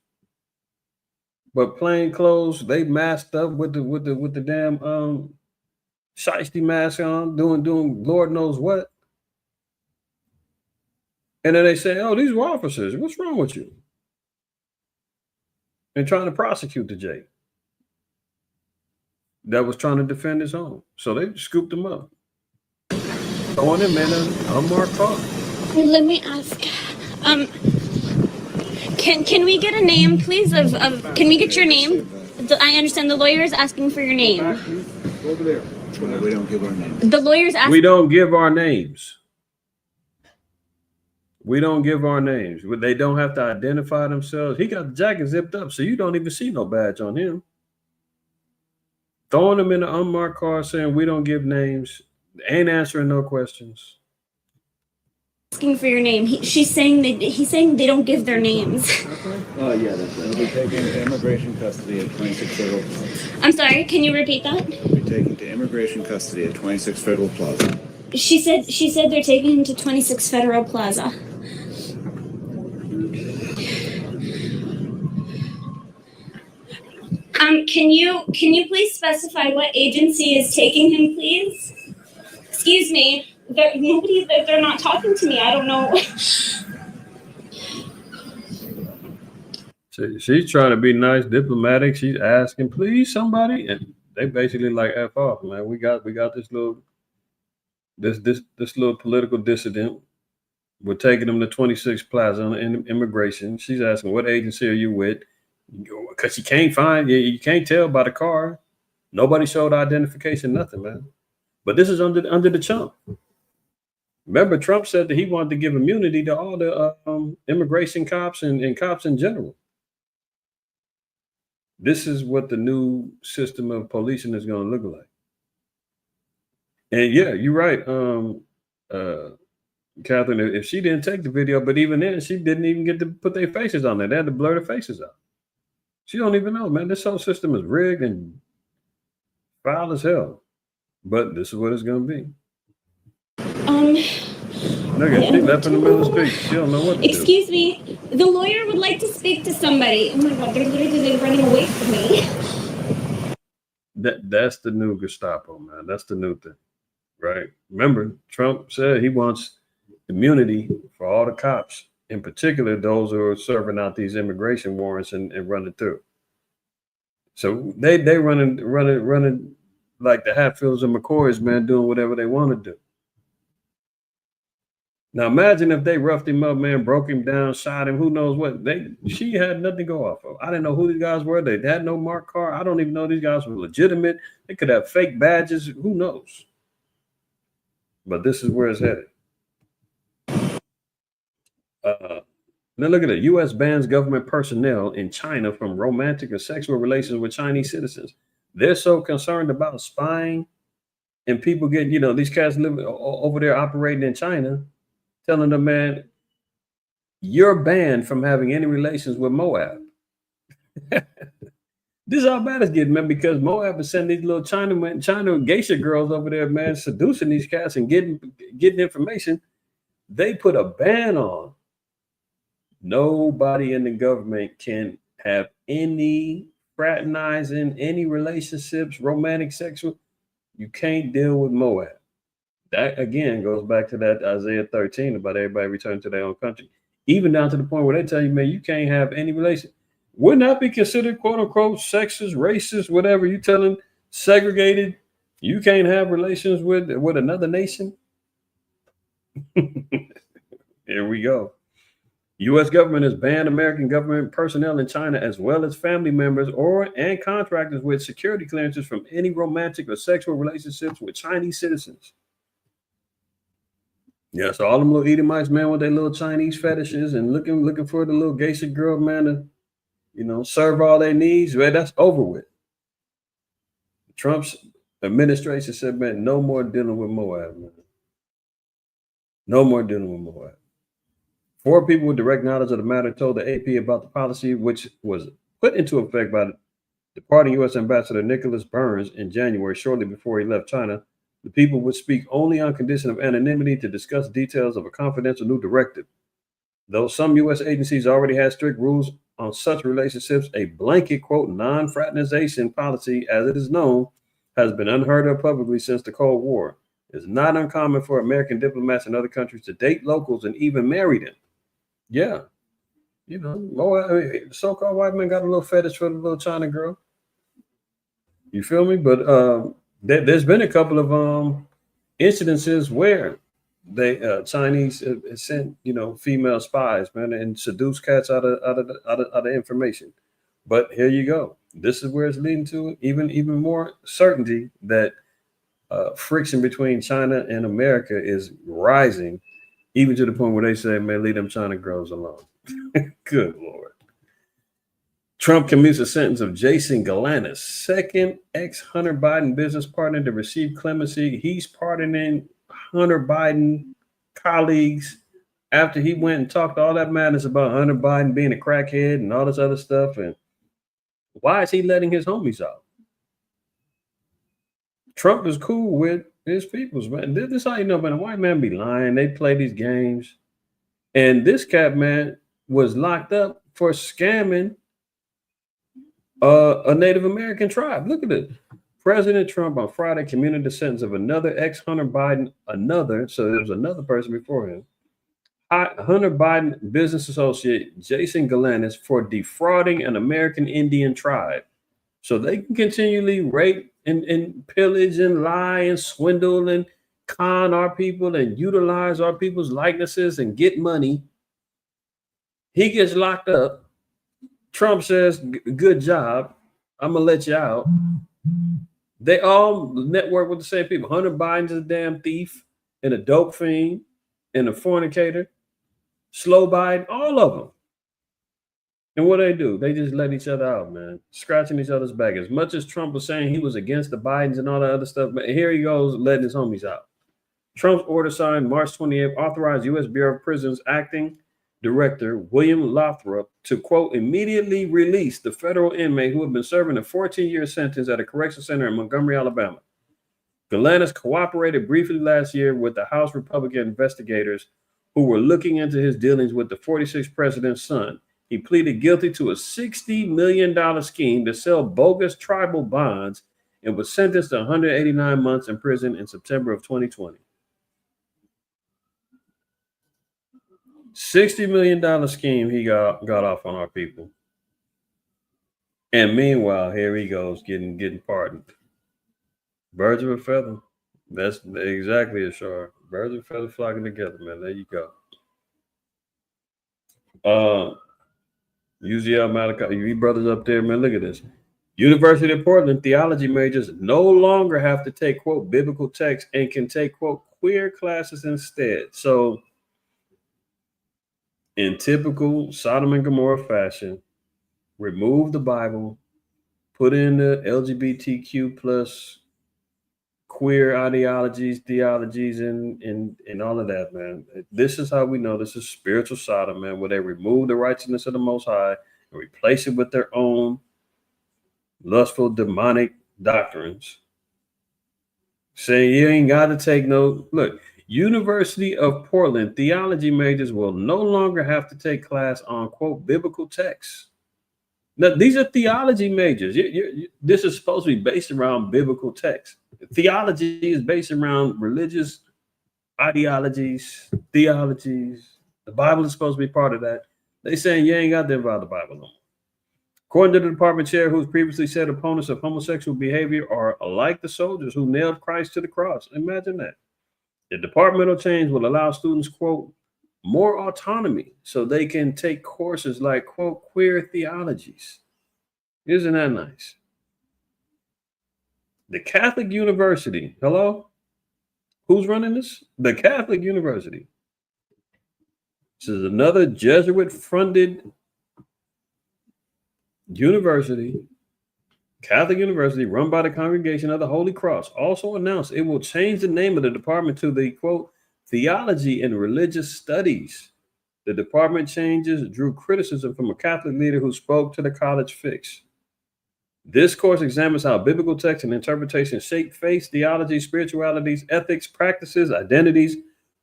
But plain clothes, they masked up with the damn shiesty mask on, doing Lord knows what. And then they say, oh, these were officers. What's wrong with you? And trying to prosecute the Jake that was trying to defend his home. So they scooped him up. Throwing him in an unmarked car. Let me ask. Can we get a name, please? Of can we get your name? I understand the lawyer is asking for your name. Over there. We don't give our name. The lawyer's asking. We don't give our names. We don't give our names. They don't have to identify themselves. He got the jacket zipped up, so you don't even see no badge on him. Throwing him in an unmarked car, saying we don't give names, ain't answering no questions. Asking for your name. He's saying they don't give their names. Oh yeah, that's right. He'll be taken to immigration custody at 26 Federal Plaza. I'm sorry. Can you repeat that? He'll be taken to immigration custody at 26 Federal Plaza. She said they're taking him to 26 Federal Plaza. Can you please specify what agency is taking him, please? Excuse me. They're not talking to me. I don't know. She's trying to be nice, diplomatic. She's asking, please, somebody, and they basically like F off, man. We got this little political dissident. We're taking them to 26 Plaza on immigration. She's asking, what agency are you with? Because you can't find, you can't tell by the car. Nobody showed identification, nothing, man. But this is under the chump. Remember, Trump said that he wanted to give immunity to all the immigration cops and cops in general. This is what the new system of policing is going to look like. And yeah, you're right, Catherine. If she didn't take the video, but even then, she didn't even get to put their faces on there. They had to blur their faces out. She don't even know, man. This whole system is rigged and foul as hell. But this is what it's going to be. Look at she left in the middle of the speech. She don't know what to Excuse me. The lawyer would like to speak to somebody. Oh my God, they're literally running away from me. That's the new Gestapo, man. That's the new thing, right? Remember, Trump said he wants immunity for all the cops, in particular those who are serving out these immigration warrants and running through. So they running like the Hatfields and McCoys, man, doing whatever they want to do. Now imagine if they roughed him up, man, broke him down, shot him, who knows what. She had nothing to go off of. I didn't know who these guys were. They had no marked car. I don't even know these guys were legitimate. They could have fake badges. Who knows? But this is where it's headed. Now look at it. U.S. bans government personnel in China from romantic or sexual relations with Chinese citizens. They're so concerned about spying and people getting, these cats living over there operating in China, telling them, man, you're banned from having any relations with Moab. This is how bad it's getting, man, because Moab is sending these little China geisha girls over there, man, seducing these cats and getting information. They put a ban on. Nobody in the government can have any fraternizing, any relationships, romantic, sexual. You can't deal with Moab. That, again, goes back to that Isaiah 13 about everybody returning to their own country. Even down to the point where they tell you, man, you can't have any relation. Would not be considered, quote unquote, sexist, racist, whatever. You telling segregated. You can't have relations with another nation. Here we go. U.S. government has banned American government personnel in China, as well as family members and contractors with security clearances, from any romantic or sexual relationships with Chinese citizens. Yeah, so all them little Edomites, man, with their little Chinese fetishes and looking for the little geisha girl, man, to serve all their needs, man, that's over with. Trump's administration said, man, no more dealing with Moab, man. No more dealing with Moab. 4 people with direct knowledge of the matter told the AP about the policy, which was put into effect by the departing U.S. Ambassador Nicholas Burns in January, shortly before he left China. The people would speak only on condition of anonymity to discuss details of a confidential new directive. Though some U.S. agencies already had strict rules on such relationships, a blanket, quote, non-fraternization policy, as it is known, has been unheard of publicly since the Cold War. It's not uncommon for American diplomats in other countries to date locals and even marry them. Yeah. You know, so-called white man got a little fetish for the little China girl. You feel me? But there's been a couple of incidences where they Chinese sent, you know, female spies, man, and seduce cats out of information. But here you go. This is where it's leading to even more certainty that friction between China and America is rising, even to the point where they say, man, leave them China girls alone. Good Lord. Trump commutes a sentence of Jason Galanis, second ex-Hunter Biden business partner to receive clemency. He's pardoning Hunter Biden colleagues after he went and talked all that madness about Hunter Biden being a crackhead and all this other stuff. And why is he letting his homies out? Trump is cool with his peoples, man. This is how you know, man. A white man be lying. They play these games. And this cat, man, was locked up for scamming a Native American tribe. Look at it. President Trump on Friday commuted the sentence of another ex-Hunter Biden, so there was another person before him, Hunter Biden business associate Jason Galanis, for defrauding an American Indian tribe. So they can continually rape and pillage and lie and swindle and con our people and utilize our people's likenesses and get money. He gets locked up. Trump says, good job. I'm going to let you out. They all network with the same people. Hunter Biden's a damn thief and a dope fiend and a fornicator. Slow Biden, all of them. And what do? They just let each other out, man. Scratching each other's back. As much as Trump was saying he was against the Bidens and all that other stuff, but here he goes letting his homies out. Trump's order signed March 28th authorized U.S. Bureau of Prisons acting Director William Lothrop to, quote, immediately release the federal inmate who had been serving a 14-year sentence at a correction center in Montgomery, Alabama. Galanis cooperated briefly last year with the House Republican investigators who were looking into his dealings with the 46th president's son. He pleaded guilty to a $60 million scheme to sell bogus tribal bonds and was sentenced to 189 months in prison in September of 2020. $60 million scheme he got off on our people. And meanwhile, here he goes getting pardoned. Birds of a feather. That's exactly a Shar. Birds of a feather flocking together, man. There you go. UZL Malachi, you brothers up there, man. Look at this. University of Portland theology majors no longer have to take, quote, biblical text and can take, quote, queer classes instead. So in typical Sodom and Gomorrah fashion, remove the Bible, put in the LGBTQ plus queer ideologies, theologies, and all of that, man. This is how we know this is spiritual Sodom, man, where they remove the righteousness of the Most High and replace it with their own lustful, demonic doctrines. Saying you ain't got to take no, look, University of Portland theology majors will no longer have to take class on, quote, biblical texts. Now, these are theology majors. This is supposed to be based around biblical texts. Theology is based around religious ideologies, theologies. The Bible is supposed to be part of that. They saying you ain't got to involve the Bible no more. According to the department chair, who's previously said opponents of homosexual behavior are like the soldiers who nailed Christ to the cross. Imagine that. The departmental change will allow students, quote, more autonomy so they can take courses like, quote, queer theologies. Isn't that nice? The Catholic University. Hello? Who's running this? The Catholic University. This is another Jesuit-funded university Catholic University, run by the Congregation of the Holy Cross, also announced it will change the name of the department to the, quote, Theology and Religious Studies. The department changes drew criticism from a Catholic leader who spoke to the college fix. This course examines how biblical text and interpretation shape faith, theology, spiritualities, ethics, practices, identities,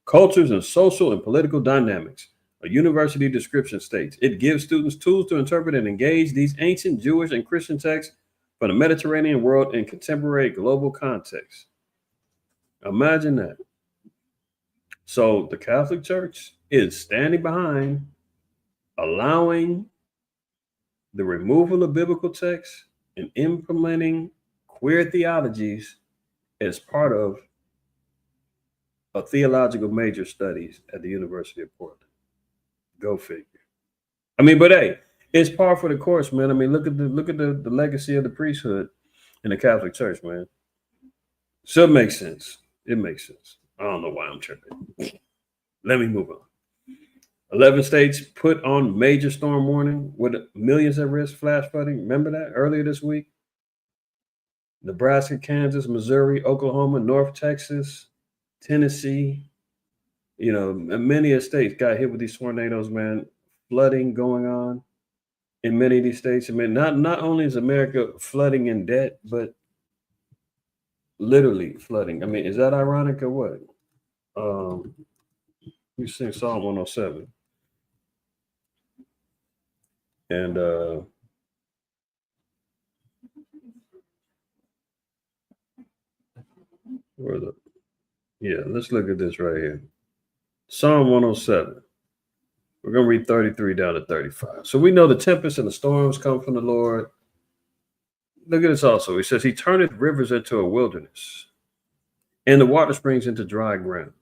cultures, and social and political dynamics. A university description states it gives students tools to interpret and engage these ancient Jewish and Christian texts from the Mediterranean world in contemporary global context. Imagine that. So the Catholic Church is standing behind allowing the removal of biblical texts and implementing queer theologies as part of a theological major studies at the University of Portland. Go figure. I mean, but hey, it's par for the course, man. I mean, look at the legacy of the priesthood in the Catholic Church, man. So it makes sense. It makes sense. I don't know why I'm tripping. Let me move on. 11 states put on major storm warning with millions at risk, flash flooding. Remember that earlier this week? Nebraska, Kansas, Missouri, Oklahoma, North Texas, Tennessee. You know, many states got hit with these tornadoes, man. Flooding going on in many of these states. I mean, not only is America flooding in debt, but literally flooding. I mean, is that ironic or what? We sing Psalm 107. And let's look at this right here. Psalm 107. We're going to read 33 down to 35. So we know the tempests and the storms come from the Lord. Look at this also. He says, he turneth rivers into a wilderness and the water springs into dry ground.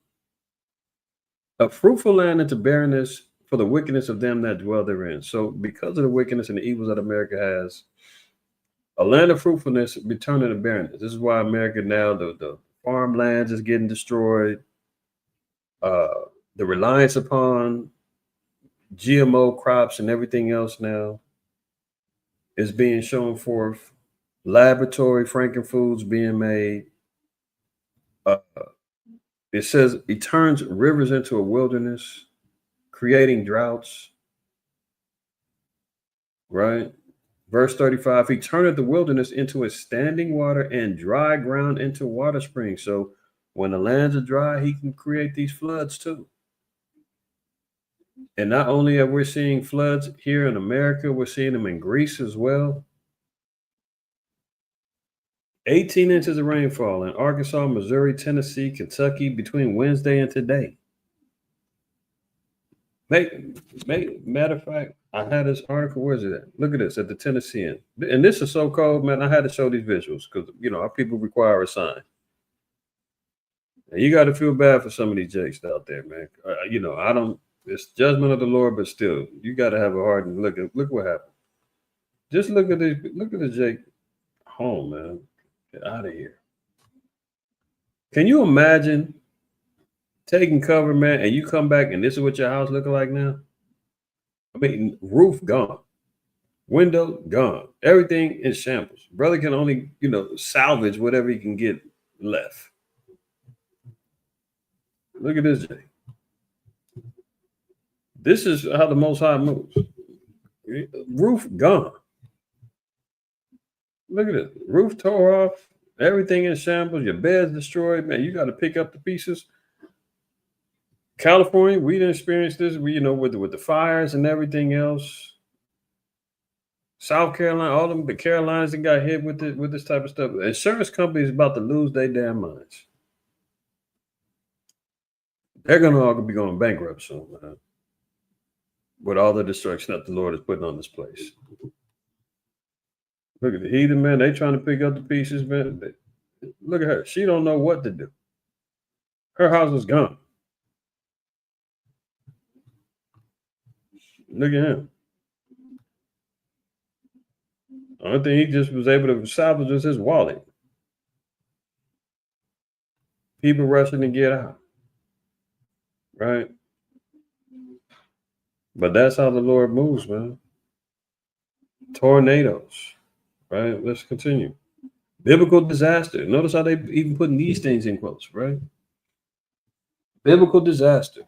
A fruitful land into barrenness for the wickedness of them that dwell therein. So because of the wickedness and the evils that America has, a land of fruitfulness be turned into barrenness. This is why America now, the farmlands is getting destroyed. The reliance upon GMO crops and everything else now is being shown forth. Laboratory frankenfoods being made. It says he turns rivers into a wilderness, creating droughts. Right? Verse 35, he turneth the wilderness into a standing water and dry ground into water springs. So when the lands are dry, he can create these floods too. And not only are we seeing floods here in America, we're seeing them in Greece as well. 18 inches of rainfall in Arkansas, Missouri, Tennessee, Kentucky between Wednesday and today. Matter of fact, I had this article. Where's it at? Look at this at the Tennessean. And this is so cold, man. I had to show these visuals because, you know, our people require a sign. And you got to feel bad for some of these jakes out there, man. You know, it's judgment of the Lord, but still, you got to have a heart and look what happened. Just look at the Jake home, man. Get out of here. Can you imagine taking cover, man, and you come back and this is what your house looking like now? I mean, roof gone, window gone, everything in shambles. Brother can only, you know, salvage whatever he can get left. Look at this, Jay. This is how the Most High moves. Roof gone. Look at it. Roof tore off. Everything in shambles. Your bed's destroyed. Man, you got to pick up the pieces. California, we didn't experience this. We, you know, with the fires and everything else. South Carolina, all of them, the Carolinas that got hit with this type of stuff. Insurance companies about to lose their damn minds. They're gonna all be going bankrupt soon, man. With all the destruction that the Lord is putting on this place. Look at the heathen, man. They trying to pick up the pieces, man. Look at her. She don't know what to do. Her house is gone. Look at him. The only thing he just was able to salvage was his wallet. People rushing to get out. Right? But that's how the Lord moves, man. Tornadoes. right? Let's continue. Biblical disaster. Notice how they even putting these things in quotes, right? Biblical disaster.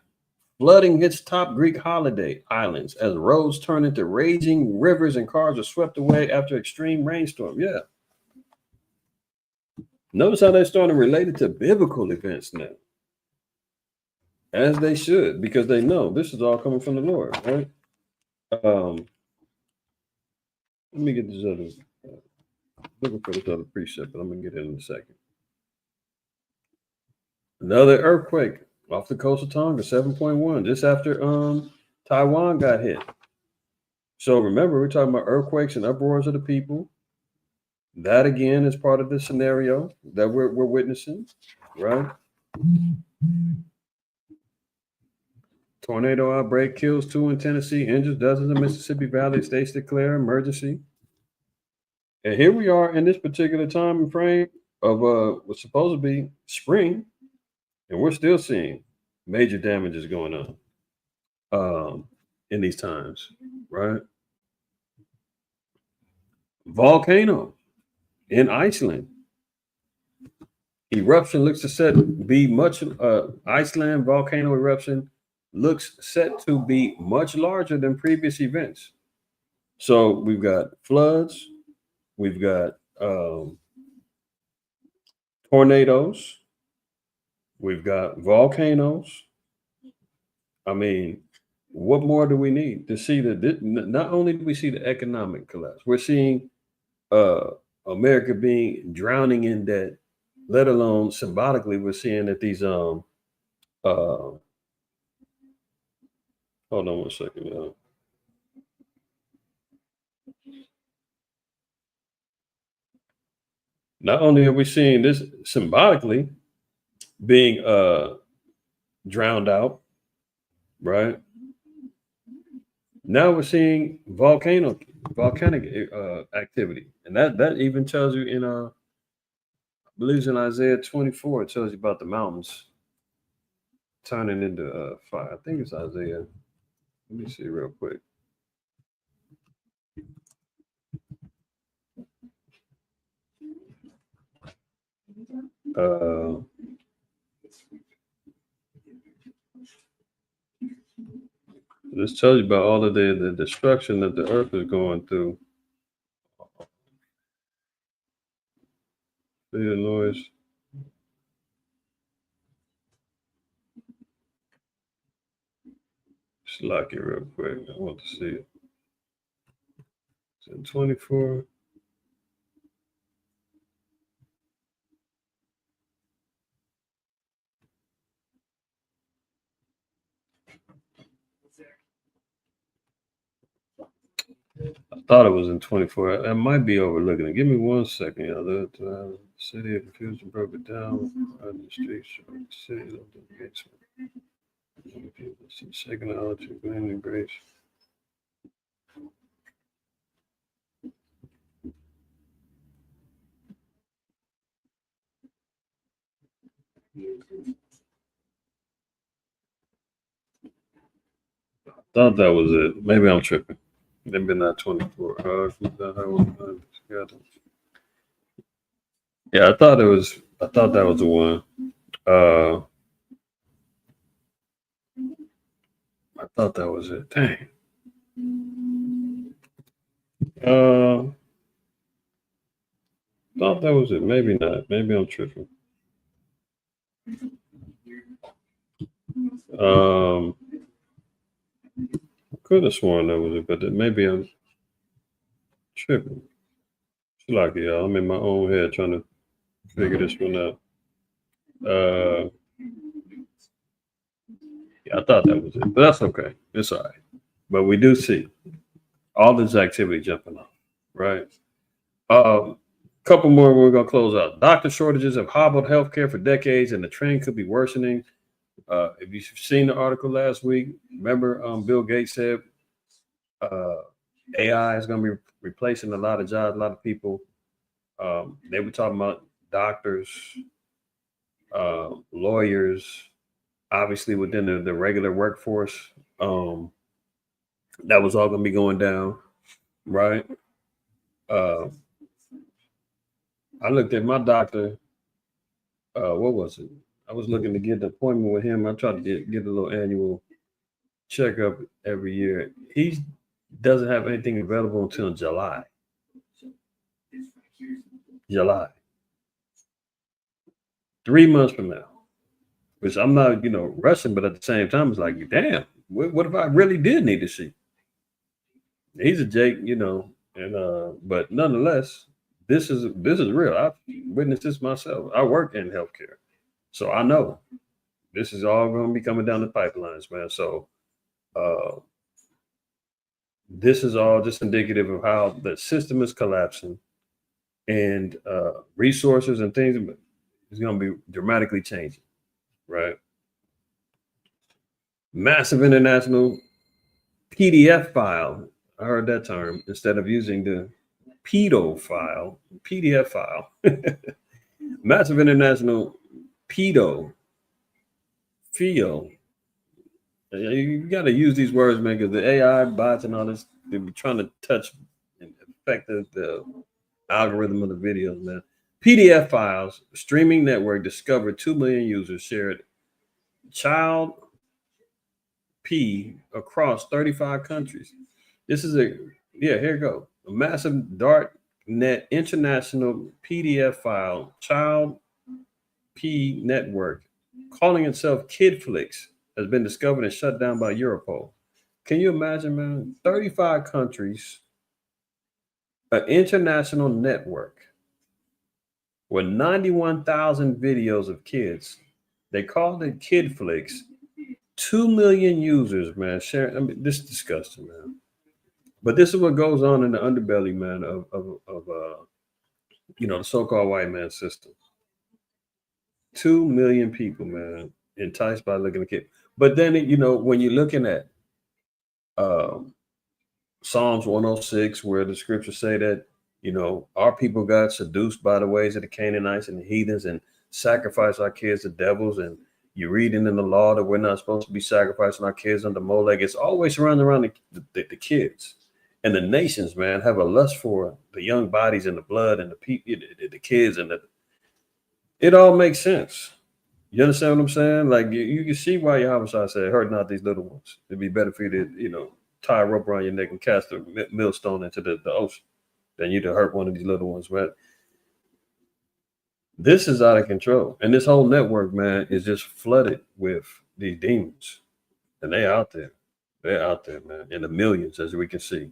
Flooding hits top Greek holiday islands as roads turn into raging rivers and cars are swept away after extreme rainstorm. Yeah. Notice how they're starting to relate it to biblical events now. As they should, because they know this is all coming from the Lord, right? Let me get this other looking for this other precept, but I'm gonna get it in a second. Another earthquake off the coast of Tonga, 7.1, just after Taiwan got hit. So remember, we're talking about earthquakes and uproars of the people. That again is part of the scenario that we're witnessing, right? Tornado outbreak kills 2 in Tennessee, injures dozens in Mississippi Valley. States declare emergency. And here we are in this particular time frame of what's supposed to be spring, and we're still seeing major damages going on in these times, right? Volcano in Iceland. Eruption looks to set be much Iceland volcano eruption looks set to be much larger than previous events. So we've got floods, we've got tornadoes, we've got volcanoes. I mean, what more do we need to see that? Not only do we see the economic collapse, we're seeing America being drowning in debt. Let alone symbolically, we're seeing that these hold on one second. Not only are we seeing this symbolically being drowned out, right? Now we're seeing volcanic activity, and that even tells you in I believe it's in Isaiah 24. It tells you about the mountains turning into fire. I think it's Isaiah. Let me see real quick. This tells you about all of the destruction that the earth is going through. See the noise? Just lock it real quick. I want to see it. It's in 24. I thought it was in 24. I might be overlooking it. Give me 1 second. The city of confusion broke it down. On the streets, the city of the gates. Second knowledge, and grace. Thought that was it. Maybe I'm tripping. Maybe not 24. Yeah, I thought that was the one. I thought that was it. Dang. Thought that was it. Maybe not. Maybe I'm tripping. Could have sworn that was it, but maybe I'm tripping. It's like, y'all, I'm in my own head trying to figure this one out. Yeah, I thought that was it, but that's okay. It's all right. But we do see all this activity jumping off, right? Couple more, we're gonna close out. Doctor shortages have hobbled healthcare for decades, and the trend could be worsening. If you've seen the article last week, remember Bill Gates said AI is going to be replacing a lot of jobs, a lot of people. They were talking about doctors, lawyers, obviously within the regular workforce. That was all going to be going down, right? I looked at my doctor. What was it? I was looking to get an appointment with him. I tried to get a little annual checkup every year. He doesn't have anything available until July. July. 3 months from now. Which I'm not, rushing, but at the same time, it's like, damn, what if I really did need to see? He's a Jake, and but nonetheless, this is real. I've witnessed this myself. I work in healthcare, so I know this is all going to be coming down the pipelines, man. So this is all just indicative of how the system is collapsing, and resources and things is going to be dramatically changing, right? Massive international PDF file. I heard that term instead of using the pedo file, PDF file. Massive international pedo feel. You got to use these words, man, because the AI bots and all this, they're trying to touch and affect the algorithm of the videos, man. PDF files, streaming network discovered 2 million users shared child P across 35 countries. This is here you go. A massive darknet international PDF file, child P network, calling itself KidFlix, has been discovered and shut down by Europol. Can you imagine, man? 35 countries, an international network with 91,000 videos of kids. They called it KidFlix. 2 million users, man, sharing. I mean, this is disgusting, man. But this is what goes on in the underbelly, man, of the so-called white man system. 2 million people, man, enticed by looking at kids. But then, when you're looking at Psalms 106, where the scriptures say that, our people got seduced by the ways of the Canaanites and the heathens and sacrificed our kids to devils, and you're reading in the law that we're not supposed to be sacrificing our kids under Molech. It's always surrounding around the kids. And the nations, man, have a lust for the young bodies and the blood and the people, the kids, and it all makes sense. You understand what I'm saying? Like you can see why Yahweh said, "Hurt not these little ones." It'd be better for you to, tie a rope around your neck and cast a millstone into the ocean than you to hurt one of these little ones. But this is out of control, and this whole network, man, is just flooded with these demons, and they're out there, man, in the millions, as we can see.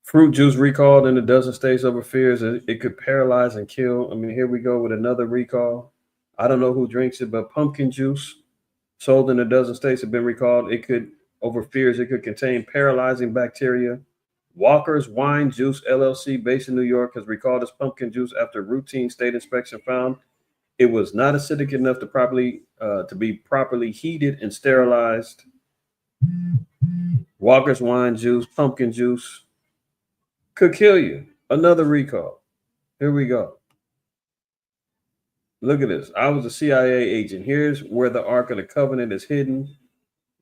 Fruit juice recalled in a dozen states over fears it could paralyze and kill. I mean, here we go with another recall. I don't know who drinks it, but pumpkin juice sold in a dozen states have been recalled. Over fears it could contain paralyzing bacteria. Walker's Wine Juice LLC, based in New York, has recalled its pumpkin juice after routine state inspection found it was not acidic enough to be properly heated and sterilized. Walker's Wine Juice, pumpkin juice, could kill you. Another recall. Here we go. Look at this. I was a CIA agent. Here's where the Ark of the Covenant is hidden.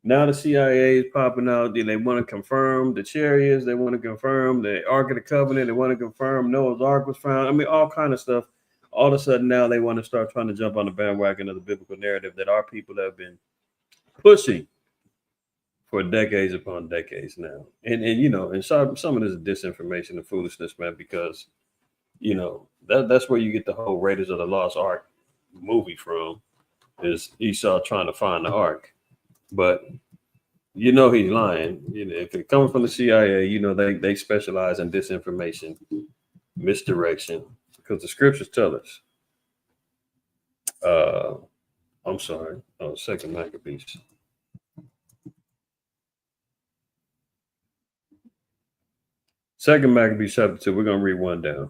Now the CIA is popping out. They want to confirm the chariots. They want to confirm the Ark of the Covenant. They want to confirm Noah's Ark was found. I mean, all kind of stuff. All of a sudden now they want to start trying to jump on the bandwagon of the biblical narrative that our people have been pushing for decades upon decades now. And some of this is disinformation and foolishness, man, because, that's where you get the whole Raiders of the Lost Ark movie from, is Esau trying to find the Ark. But he's lying. If it's coming from the CIA, they specialize in disinformation, misdirection, because the scriptures tell us. I'm sorry. Second Maccabees. Second Maccabees chapter 2. We're going to read one down.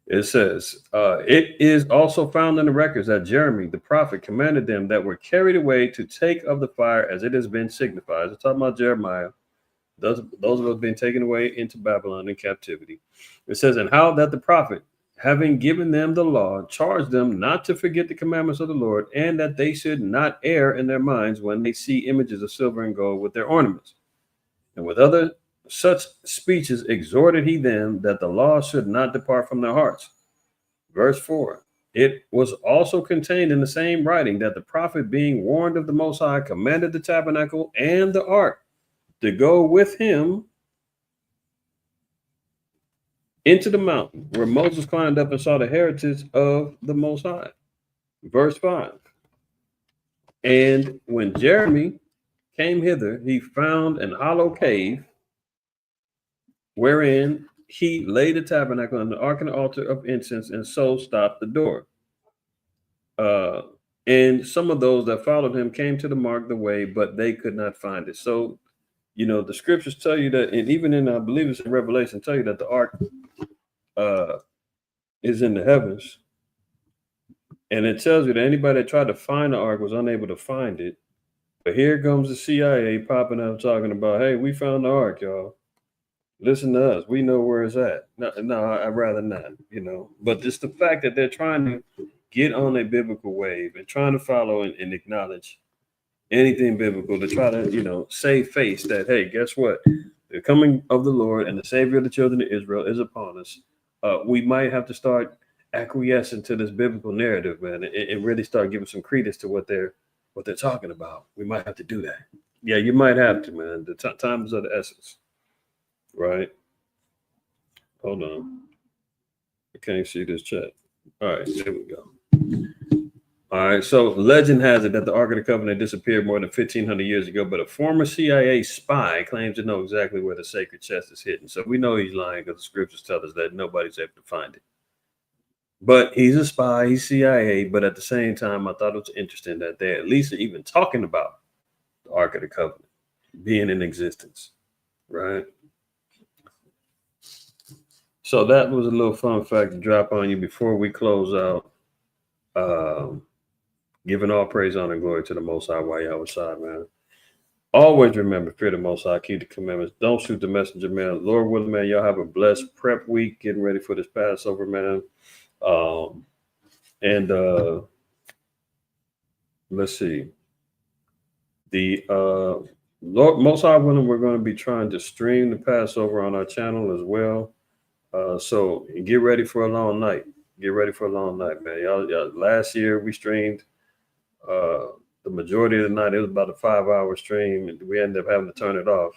It says, it is also found in the records that Jeremy, the prophet, commanded them that were carried away to take of the fire as it has been signified. It's talking about Jeremiah. Those of us being taken away into Babylon in captivity. It says, and how that the prophet, having given them the law, charged them not to forget the commandments of the Lord, and that they should not err in their minds when they see images of silver and gold with their ornaments. And with other such speeches exhorted he them that the law should not depart from their hearts. Verse 4. It was also contained in the same writing that the prophet, being warned of the Most High, commanded the tabernacle and the ark to go with him into the mountain, where Moses climbed up and saw the heritage of the Most High. Verse 5. And when Jeremy came hither, he found an hollow cave wherein he laid the tabernacle and the ark and the altar of incense, and so stopped the door. And some of those that followed him came to the mark the way, but they could not find it. So, the scriptures tell you that, and even in, I believe it's in Revelation, tell you that the ark is in the heavens. And it tells you that anybody that tried to find the ark was unable to find it. But here comes the CIA popping up talking about, hey, we found the ark, y'all. Listen to us. We know where it's at. No, I'd rather not, But just the fact that they're trying to get on a biblical wave and trying to follow and acknowledge anything biblical to try to, save face that, hey, guess what? The coming of the Lord and the Savior of the children of Israel is upon us. We might have to start acquiescing to this biblical narrative, man, and really start giving some credence to what they're talking about. We might have to do that. Yeah, you might have to, man. The time is of the essence. Right. Hold on. I can't see this chat. All right, there we go. All right. So legend has it that the Ark of the Covenant disappeared more than 1,500 years ago, but a former CIA spy claims to know exactly where the sacred chest is hidden. So we know he's lying because the scriptures tell us that nobody's able to find it. But he's a spy, he's CIA, but at the same time, I thought it was interesting that they're at least even talking about the Ark of the Covenant being in existence. Right. So that was a little fun fact to drop on you before we close out. Giving all praise, honor, and glory to the Most High while you're outside, man. Always remember, fear the Most High, keep the commandments, don't shoot the messenger, man. Lord willing, man, y'all have a blessed prep week, getting ready for this Passover, man. Let's see. The Lord Most High willing, we're going to be trying to stream the Passover on our channel as well. So get ready for a long night. Get ready for a long night, man. Y'all, last year we streamed the majority of the night. It was about a 5-hour stream, and we ended up having to turn it off.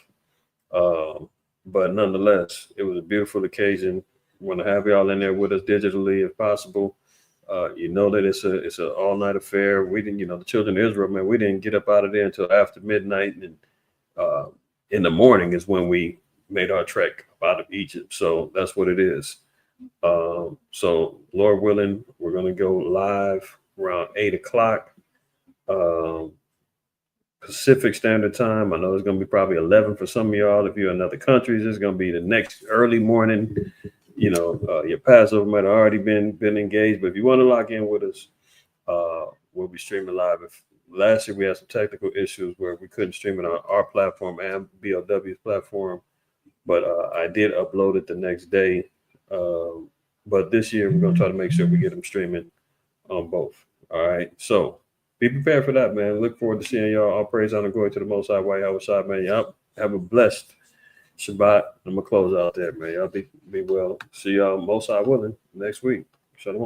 But nonetheless, it was a beautiful occasion. Want to have y'all in there with us digitally if possible. That it's an all-night affair. We didn't, the children of Israel, man, we didn't get up out of there until after midnight, and in the morning is when we made our trek out of Egypt. So that's what it is. So Lord willing, we're going to go live around 8:00 Pacific Standard Time. I know it's going to be probably 11 for some of y'all. If you're in other countries, it's going to be the next early morning. Your Passover might have already been engaged, but if you want to lock in with us, we'll be streaming live. Last year we had some technical issues where we couldn't stream it on our platform and BLW's platform, but I did upload it the next day. But this year we're gonna try to make sure we get them streaming on both. All right, so be prepared for that, man. Look forward to seeing y'all. All praise, honor, glory to the Most High while y'all outside, man. Y'all have a blessed Shabbat. I'm gonna close out there, man. Y'all be well. See y'all, Most High willing, next week. Shalom.